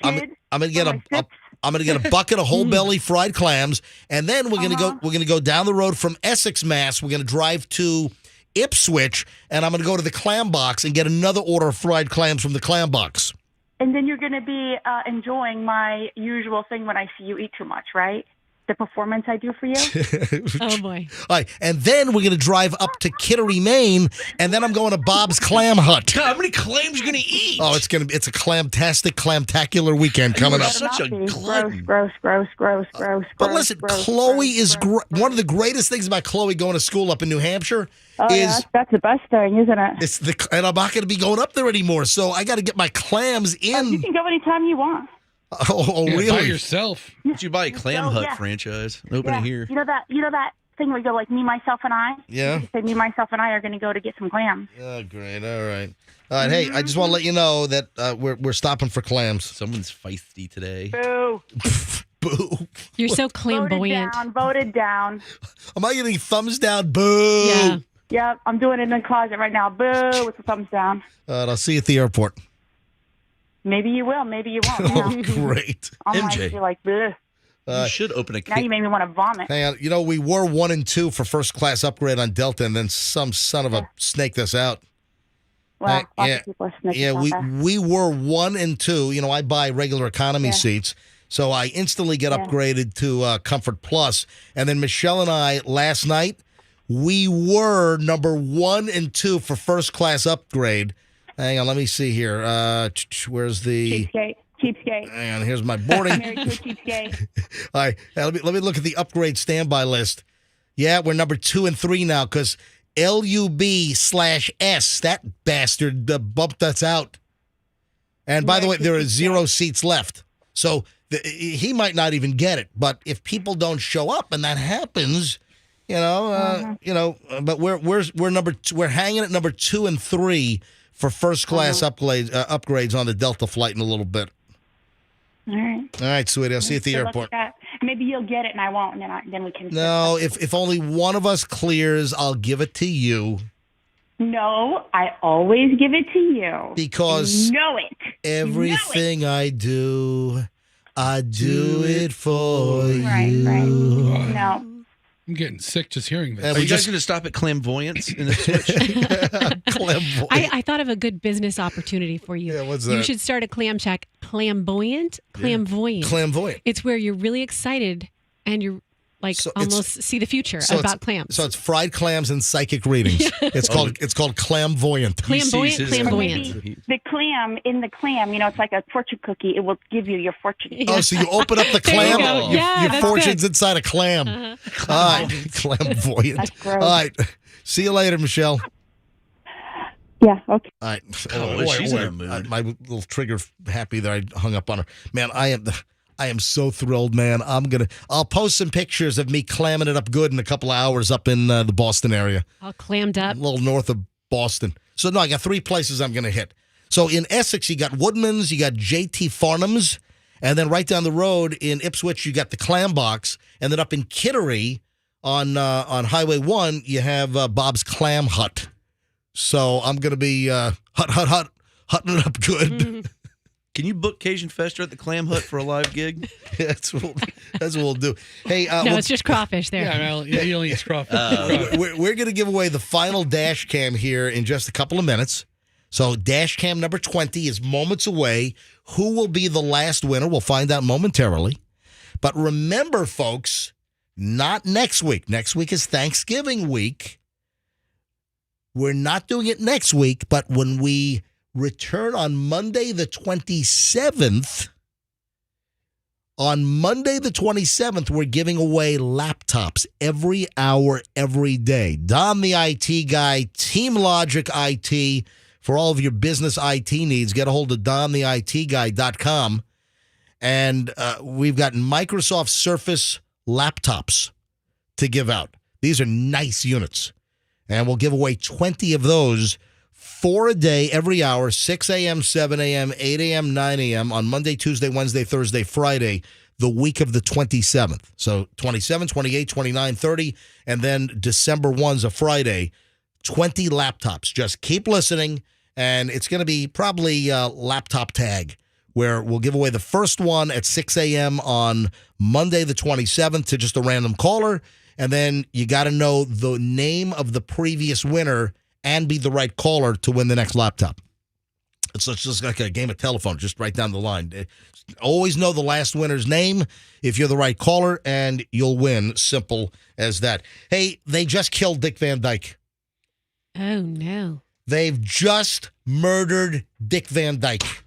bucket of whole belly fried clams, and then we're going to go down the road from Essex, Mass. We're going to drive to Ipswich, and I'm going to go to the clam box and get another order of fried clams from the clam box. And then you're going to be enjoying my usual thing when I see you eat too much, right? The performance I do for you. Oh boy! All right, and then we're going to drive up to Kittery, Maine, and then I'm going to Bob's Clam Hut. God, how many clams are you going to eat? Oh, it's a clamtacular weekend coming up. Such a glutton. Gross. But listen, Chloe is one of the greatest things about Chloe going to school up in New Hampshire. That's the best thing, isn't it? And I'm not going to be going up there anymore, so I got to get my clams in. You can go anytime you want. Oh, really? By yourself? Did you buy a Clam Hut franchise? Open it here. You know that thing where you go like me, myself, and I? Yeah. You say me, myself, and I are going to go to get some clams. Oh, great. All right. Hey, I just want to let you know that we're stopping for clams. Someone's feisty today. Boo. Boo. You're so flamboyant. Voted down. Am I getting thumbs down? Boo. Yeah. Yep, I'm doing it in the closet right now. Boo with the thumbs down. I'll see you at the airport. Maybe you will. Maybe you won't. Oh, great. MJ. You're like, bleh. You should open a Now you made me want to vomit. Hang on. We were 1 and 2 for first class upgrade on Delta, and then some son of a snaked us out. Well, lots of people are snaking out there. we were 1 and 2. I buy regular economy seats, so I instantly get upgraded to Comfort Plus. And then Michelle and I, last night, we were number 1 and 2 for first class upgrade. Hang on, let me see here. Where's the cheapskate? Hang on, here's my boarding. Married to a cheapskate. All right, let me look at the upgrade standby list. Yeah, we're number 2 and 3 now, because LUB/S, that bastard bumped us out. And by the way, there are 0 seats left. So he might not even get it. But if people don't show up and that happens, but we're number 2, we're hanging at number 2 and 3 for first class upgrades on the Delta flight in a little bit. All right, sweetie. I'll see you at the airport. Maybe you'll get it and I won't, and then we can. No, if only one of us clears, I'll give it to you. No, I always give it to you. Because you know it. Everything I do it for you. Right. No. I'm getting sick just hearing this. Are you guys going to stop at clairvoyance in the switch? Clairvoyant. I thought of a good business opportunity for you. Yeah, what's that? You should start a clam shack. Flamboyant? Clairvoyant. Clairvoyant. It's where you're really excited and you're almost see the future about clams. So it's fried clams and psychic readings. It's called clairvoyant. Clairvoyant. The clam in the clam, it's like a fortune cookie. It will give you your fortune. Oh, so you open up the clam? Your fortune's good. inside a clam. All right, clairvoyant. That's gross. All right, see you later, Michelle. Yeah, okay. All right. She's in a mood. My little trigger happy that I hung up on her. Man, I am so thrilled, man. I'll post some pictures of me clamming it up good in a couple of hours up in the Boston area. All clammed up. A little north of Boston. So, no, I got 3 places I'm going to hit. So, in Essex, you got Woodman's, you got J.T. Farnham's, and then right down the road in Ipswich, you got the Clam Box, and then up in Kittery on Highway 1, you have Bob's Clam Hut. So, I'm going to be hutting it up good. Mm-hmm. Can you book Cajun Fester at the Clam Hut for a live gig? That's what we'll do. Hey, no, it's just crawfish there. Yeah, he only eats crawfish. We're going to give away the final dash cam here in just a couple of minutes. So dash cam number 20 is moments away. Who will be the last winner? We'll find out momentarily. But remember, folks, not next week. Next week is Thanksgiving week. We're not doing it next week, but when we return on Monday the 27th. On Monday the 27th, we're giving away laptops every hour, every day. Don the IT guy, Team Logic IT, for all of your business IT needs. Get a hold of dontheitguy.com. And we've got Microsoft Surface laptops to give out. These are nice units. And we'll give away 20 of those 4 a day, every hour, 6 a.m., 7 a.m., 8 a.m., 9 a.m. on Monday, Tuesday, Wednesday, Thursday, Friday, the week of the 27th. So 27, 28, 29, 30, and then December 1's a Friday. 20 laptops. Just keep listening, and it's going to be probably laptop tag, where we'll give away the first one at 6 a.m. on Monday the 27th to just a random caller, and then you got to know the name of the previous winner and be the right caller to win the next laptop. It's just like a game of telephone, just right down the line. Always know the last winner's name if you're the right caller, and you'll win. Simple as that. Hey, they just killed Dick Van Dyke. Oh, no. They've just murdered Dick Van Dyke.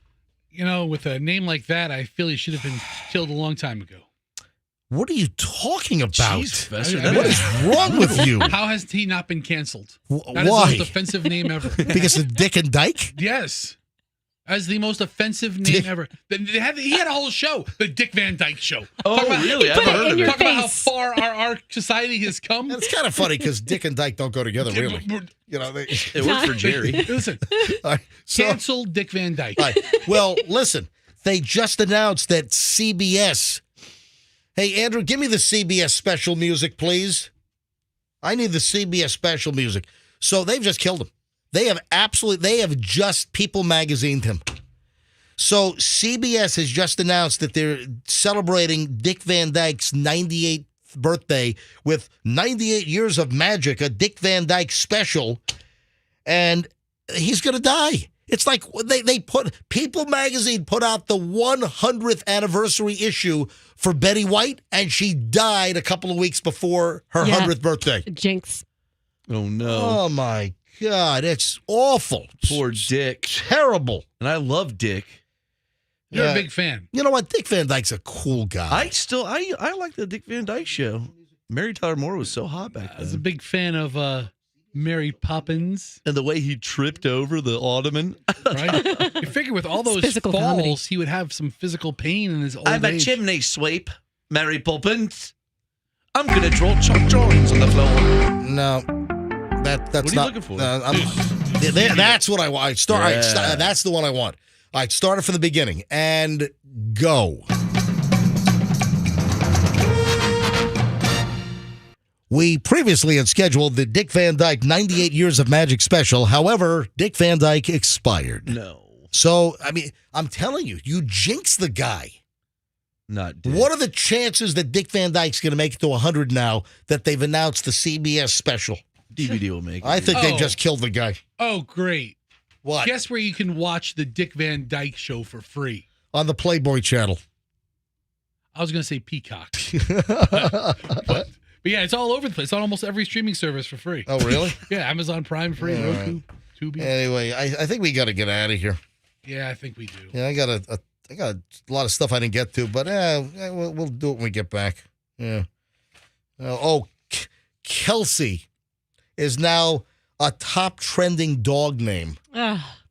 With a name like that, I feel he should have been killed a long time ago. What are you talking about? Jeez, Fester, what is wrong with you? How has he not been canceled? That is Why? the most offensive name ever. Because of Dick and Dyke? Yes. As the most offensive name ever. He had a whole show, the Dick Van Dyke Show. Really? I've heard of it. Talk about how far our society has come. And it's kind of funny because Dick and Dyke don't go together, really. It worked for Jerry. Listen, cancel Dick Van Dyke. All right. Well, listen, they just announced that CBS. Hey, Andrew, give me the CBS special music, please. I need the CBS special music. So they've just killed him. They have just People Magazined him. So CBS has just announced that they're celebrating Dick Van Dyke's 98th birthday with 98 years of magic, a Dick Van Dyke special, and he's going to die. It's like they put People Magazine put out the 100th anniversary issue for Betty White, and she died a couple of weeks before her 100th birthday. Jinx. Oh, no. Oh, my God. It's awful. Poor Dick. Terrible. And I love Dick. You're a big fan. You know what? Dick Van Dyke's a cool guy. I like the Dick Van Dyke Show. Mary Tyler Moore was so hot back then. I was a big fan of Mary Poppins. And the way he tripped over the ottoman. Right? You figure with all those physical falls, comedy. he would have some physical pain in his old I'm age. a chimney sweep, Mary Poppins. I'm going to draw chalk drawings on the floor. No, that's What are you not. looking for? That's what I want. All right, that's the one I want. All right, start it from the beginning and go. We previously had scheduled the Dick Van Dyke 98 Years of Magic special. However, Dick Van Dyke expired. No. So, I mean, I'm telling you, you jinx the guy. Not Dick. What are the chances that Dick Van Dyke's going to make it to 100 now that they've announced the CBS special? DVD will make it. I think they just killed the guy. Oh, great. What? Guess where you can watch the Dick Van Dyke Show for free? On the Playboy channel. I was going to say Peacock. But yeah, it's all over the place. It's on almost every streaming service for free. Oh, really? Yeah, Amazon Prime free, All Roku, right. Tubi. Anyway, I think we got to get out of here. Yeah, I think we do. Yeah, I got a lot of stuff I didn't get to, but we'll do it when we get back. Yeah. Kelsey is now a top trending dog name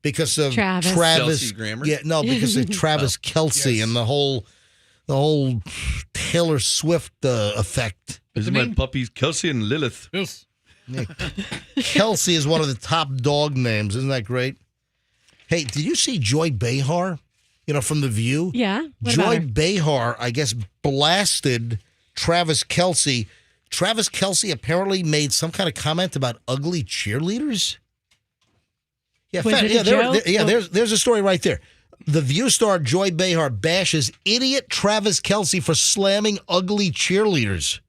because of Travis. Kelsey Grammer? Yeah, no, because of Travis Kelsey and the whole Taylor Swift effect. These are my puppies, Kelsey and Lilith. Yes. Yeah. Kelsey is one of the top dog names. Isn't that great? Hey, did you see Joy Behar? You know, from The View? Yeah. What Joy about her? Behar, I guess, blasted Travis Kelsey. Travis Kelsey apparently made some kind of comment about ugly cheerleaders. Yeah, Was it a joke? There's a story right there. The View star Joy Behar bashes idiot Travis Kelsey for slamming ugly cheerleaders.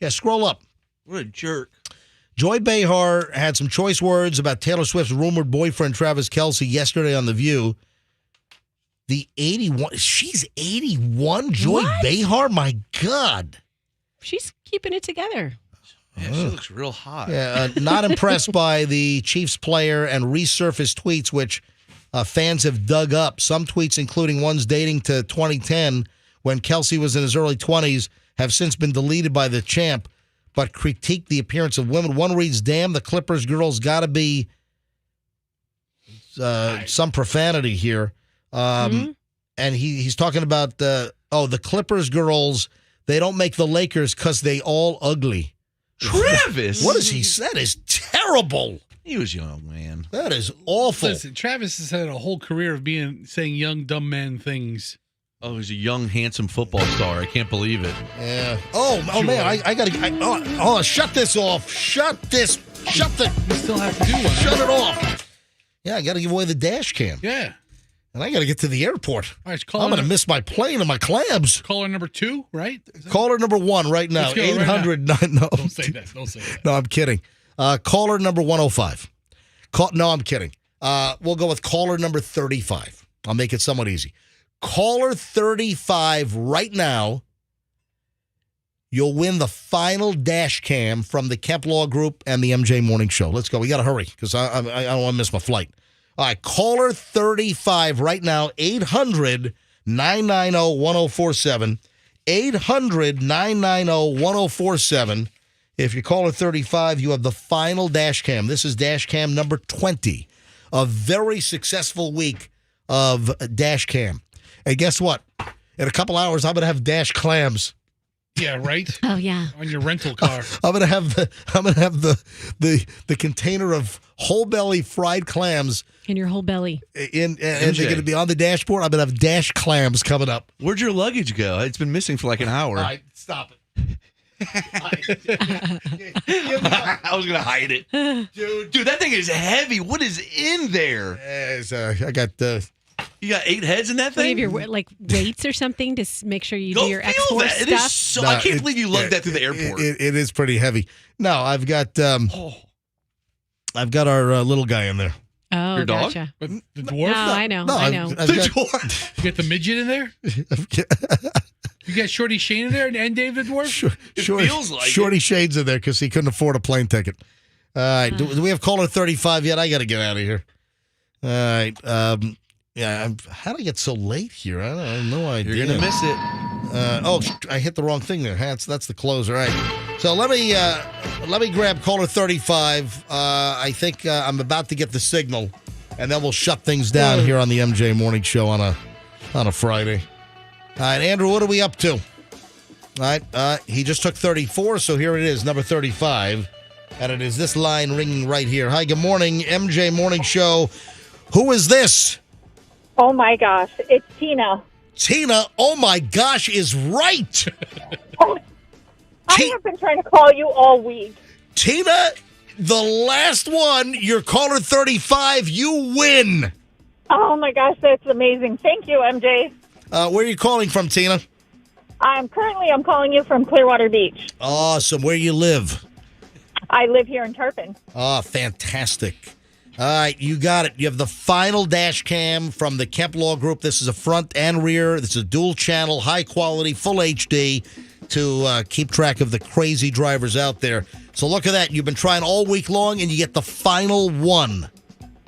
Yeah, scroll up. What a jerk. Joy Behar had some choice words about Taylor Swift's rumored boyfriend, Travis Kelsey, yesterday on The View. The 81, she's 81? Joy Behar? My God. She's keeping it together. Yeah, she looks real hot. Yeah, not impressed by the Chiefs player and resurfaced tweets, which fans have dug up. Some tweets, including ones dating to 2010, when Kelsey was in his early 20s, have since been deleted by the champ, but critique the appearance of women. One reads, damn, the Clippers girls got to be some profanity here. And he's talking about, the Clippers girls, they don't make the Lakers because they all ugly. Travis! What has he said is terrible. He was young, man. That is awful. Listen, Travis has had a whole career of saying young, dumb man things. Oh, he's a young, handsome football star. I can't believe it. Yeah. Oh man, I got to. Shut this off. Shut the. We still have to do one. Shut it off. Yeah, I got to give away the dash cam. Yeah. And I got to get to the airport. All right, I'm going to miss my plane and my clams. Caller number 2, right? Caller number 1 right now. 800. No, Don't say that. Don't say that. no, I'm kidding. Caller number 105. No, I'm kidding. We'll go with caller number 35. I'll make it somewhat easy. Caller 35 right now. You'll win the final dash cam from the Kemp Law Group and the MJ Morning Show. Let's go. We got to hurry because I don't want to miss my flight. All right, caller 35 right now, 800-990-1047. 800-990-1047. If you're caller 35, you have the final dash cam. This is dash cam number 20. A very successful week of dash cam. And guess what? In a couple hours, I'm going to have dash clams. Yeah, right? Oh, yeah. On your rental car. I'm gonna have the container of whole belly fried clams In your whole belly. and they're gonna be on the dashboard. I'm gonna have dash clams coming up. Where'd your luggage go? It's been missing for like an hour. All right, stop it. I was gonna hide it, dude. That thing is heavy. What is in there? I got. You got 8 heads in that Do you thing? have your weights or something to make sure you Go do your feel export that. stuff? It is so. I can't believe you lugged that through the airport. It is pretty heavy. No, I've got. I've got our little guy in there. Oh, Your dog? gotcha. The dwarf? No, I know. No, I know. I've The got, dwarf. You got the midget in there? You got Shorty Shane in there and Dave the dwarf? Feels like Shorty Shade's in there because he couldn't afford a plane ticket. All right. Do we have caller 35 yet? I got to get out of here. All right. Yeah. How did I get so late here? I have no idea. You're gonna miss it. I hit the wrong thing there. That's the closer. All right. So let me grab caller 35. I think I'm about to get the signal, and then we'll shut things down here on the MJ Morning Show on a Friday. All right, Andrew, what are we up to? All right, he just took 34, so here it is, number 35, and it is this line ringing right here. Hi, good morning, MJ Morning Show. Who is this? Oh my gosh, it's Tina. Tina, oh my gosh, is right. I have been trying to call you all week. Tina, the last one, you're caller 35, you win. Oh my gosh, that's amazing. Thank you, MJ. Where are you calling from, Tina? I'm calling you from Clearwater Beach. Awesome. Where you live? I live here in Turpin. Oh, fantastic. All right, you got it. You have the final dash cam from the Kemp Law Group. This is a front and rear. This is a dual channel, high quality, full HD to keep track of the crazy drivers out there. So look at that. You've been trying all week long, and you get the final one.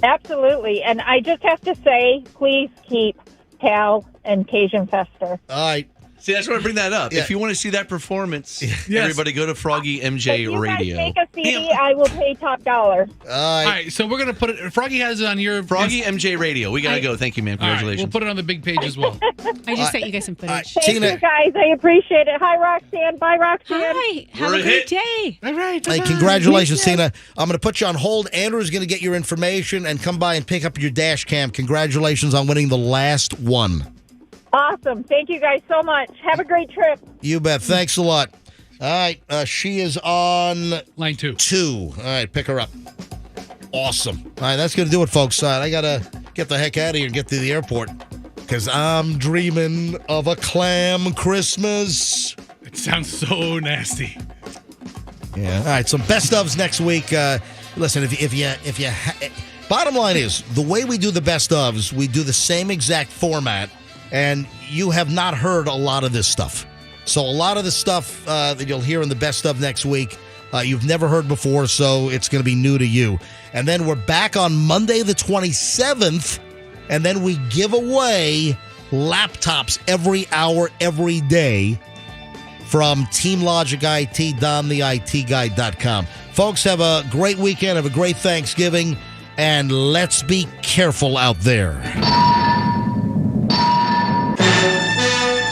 Absolutely. And I just have to say, please keep Hal and Cajun Fester. All right. See, that's why I bring that up. Yeah. If you want to see that performance, everybody go to Froggy MJ if Radio. If you guys make a CD, I will pay top dollar. All right, so we're going to put it, Froggy has it on your... Froggy MJ Radio. We got to go. Thank you, man. Congratulations. We'll put it on the big page as well. I just sent you guys some footage. Thank you, guys. I appreciate it. Hi, Roxanne. Bye, Roxanne. Hi. Have a great day. All right. Hey, congratulations, Tina. I'm going to put you on hold. Andrew's going to get your information and come by and pick up your dash cam. Congratulations on winning the last one. Awesome. Thank you guys so much. Have a great trip. You bet. Thanks a lot. All right. She is on line 2. All right. Pick her up. Awesome. All right. That's going to do it, folks. I got to get the heck out of here and get to the airport because I'm dreaming of a clam Christmas. It sounds so nasty. Yeah. All right. So best ofs next week. Listen, if you bottom line is the way we do the best ofs, we do the same exact format. And you have not heard a lot of this stuff. So a lot of the stuff that you'll hear in the best of next week, you've never heard before, so it's going to be new to you. And then we're back on Monday the 27th, and then we give away laptops every hour, every day from Team Logic IT, DonTheITGuy.com. Folks, have a great weekend, have a great Thanksgiving, and let's be careful out there.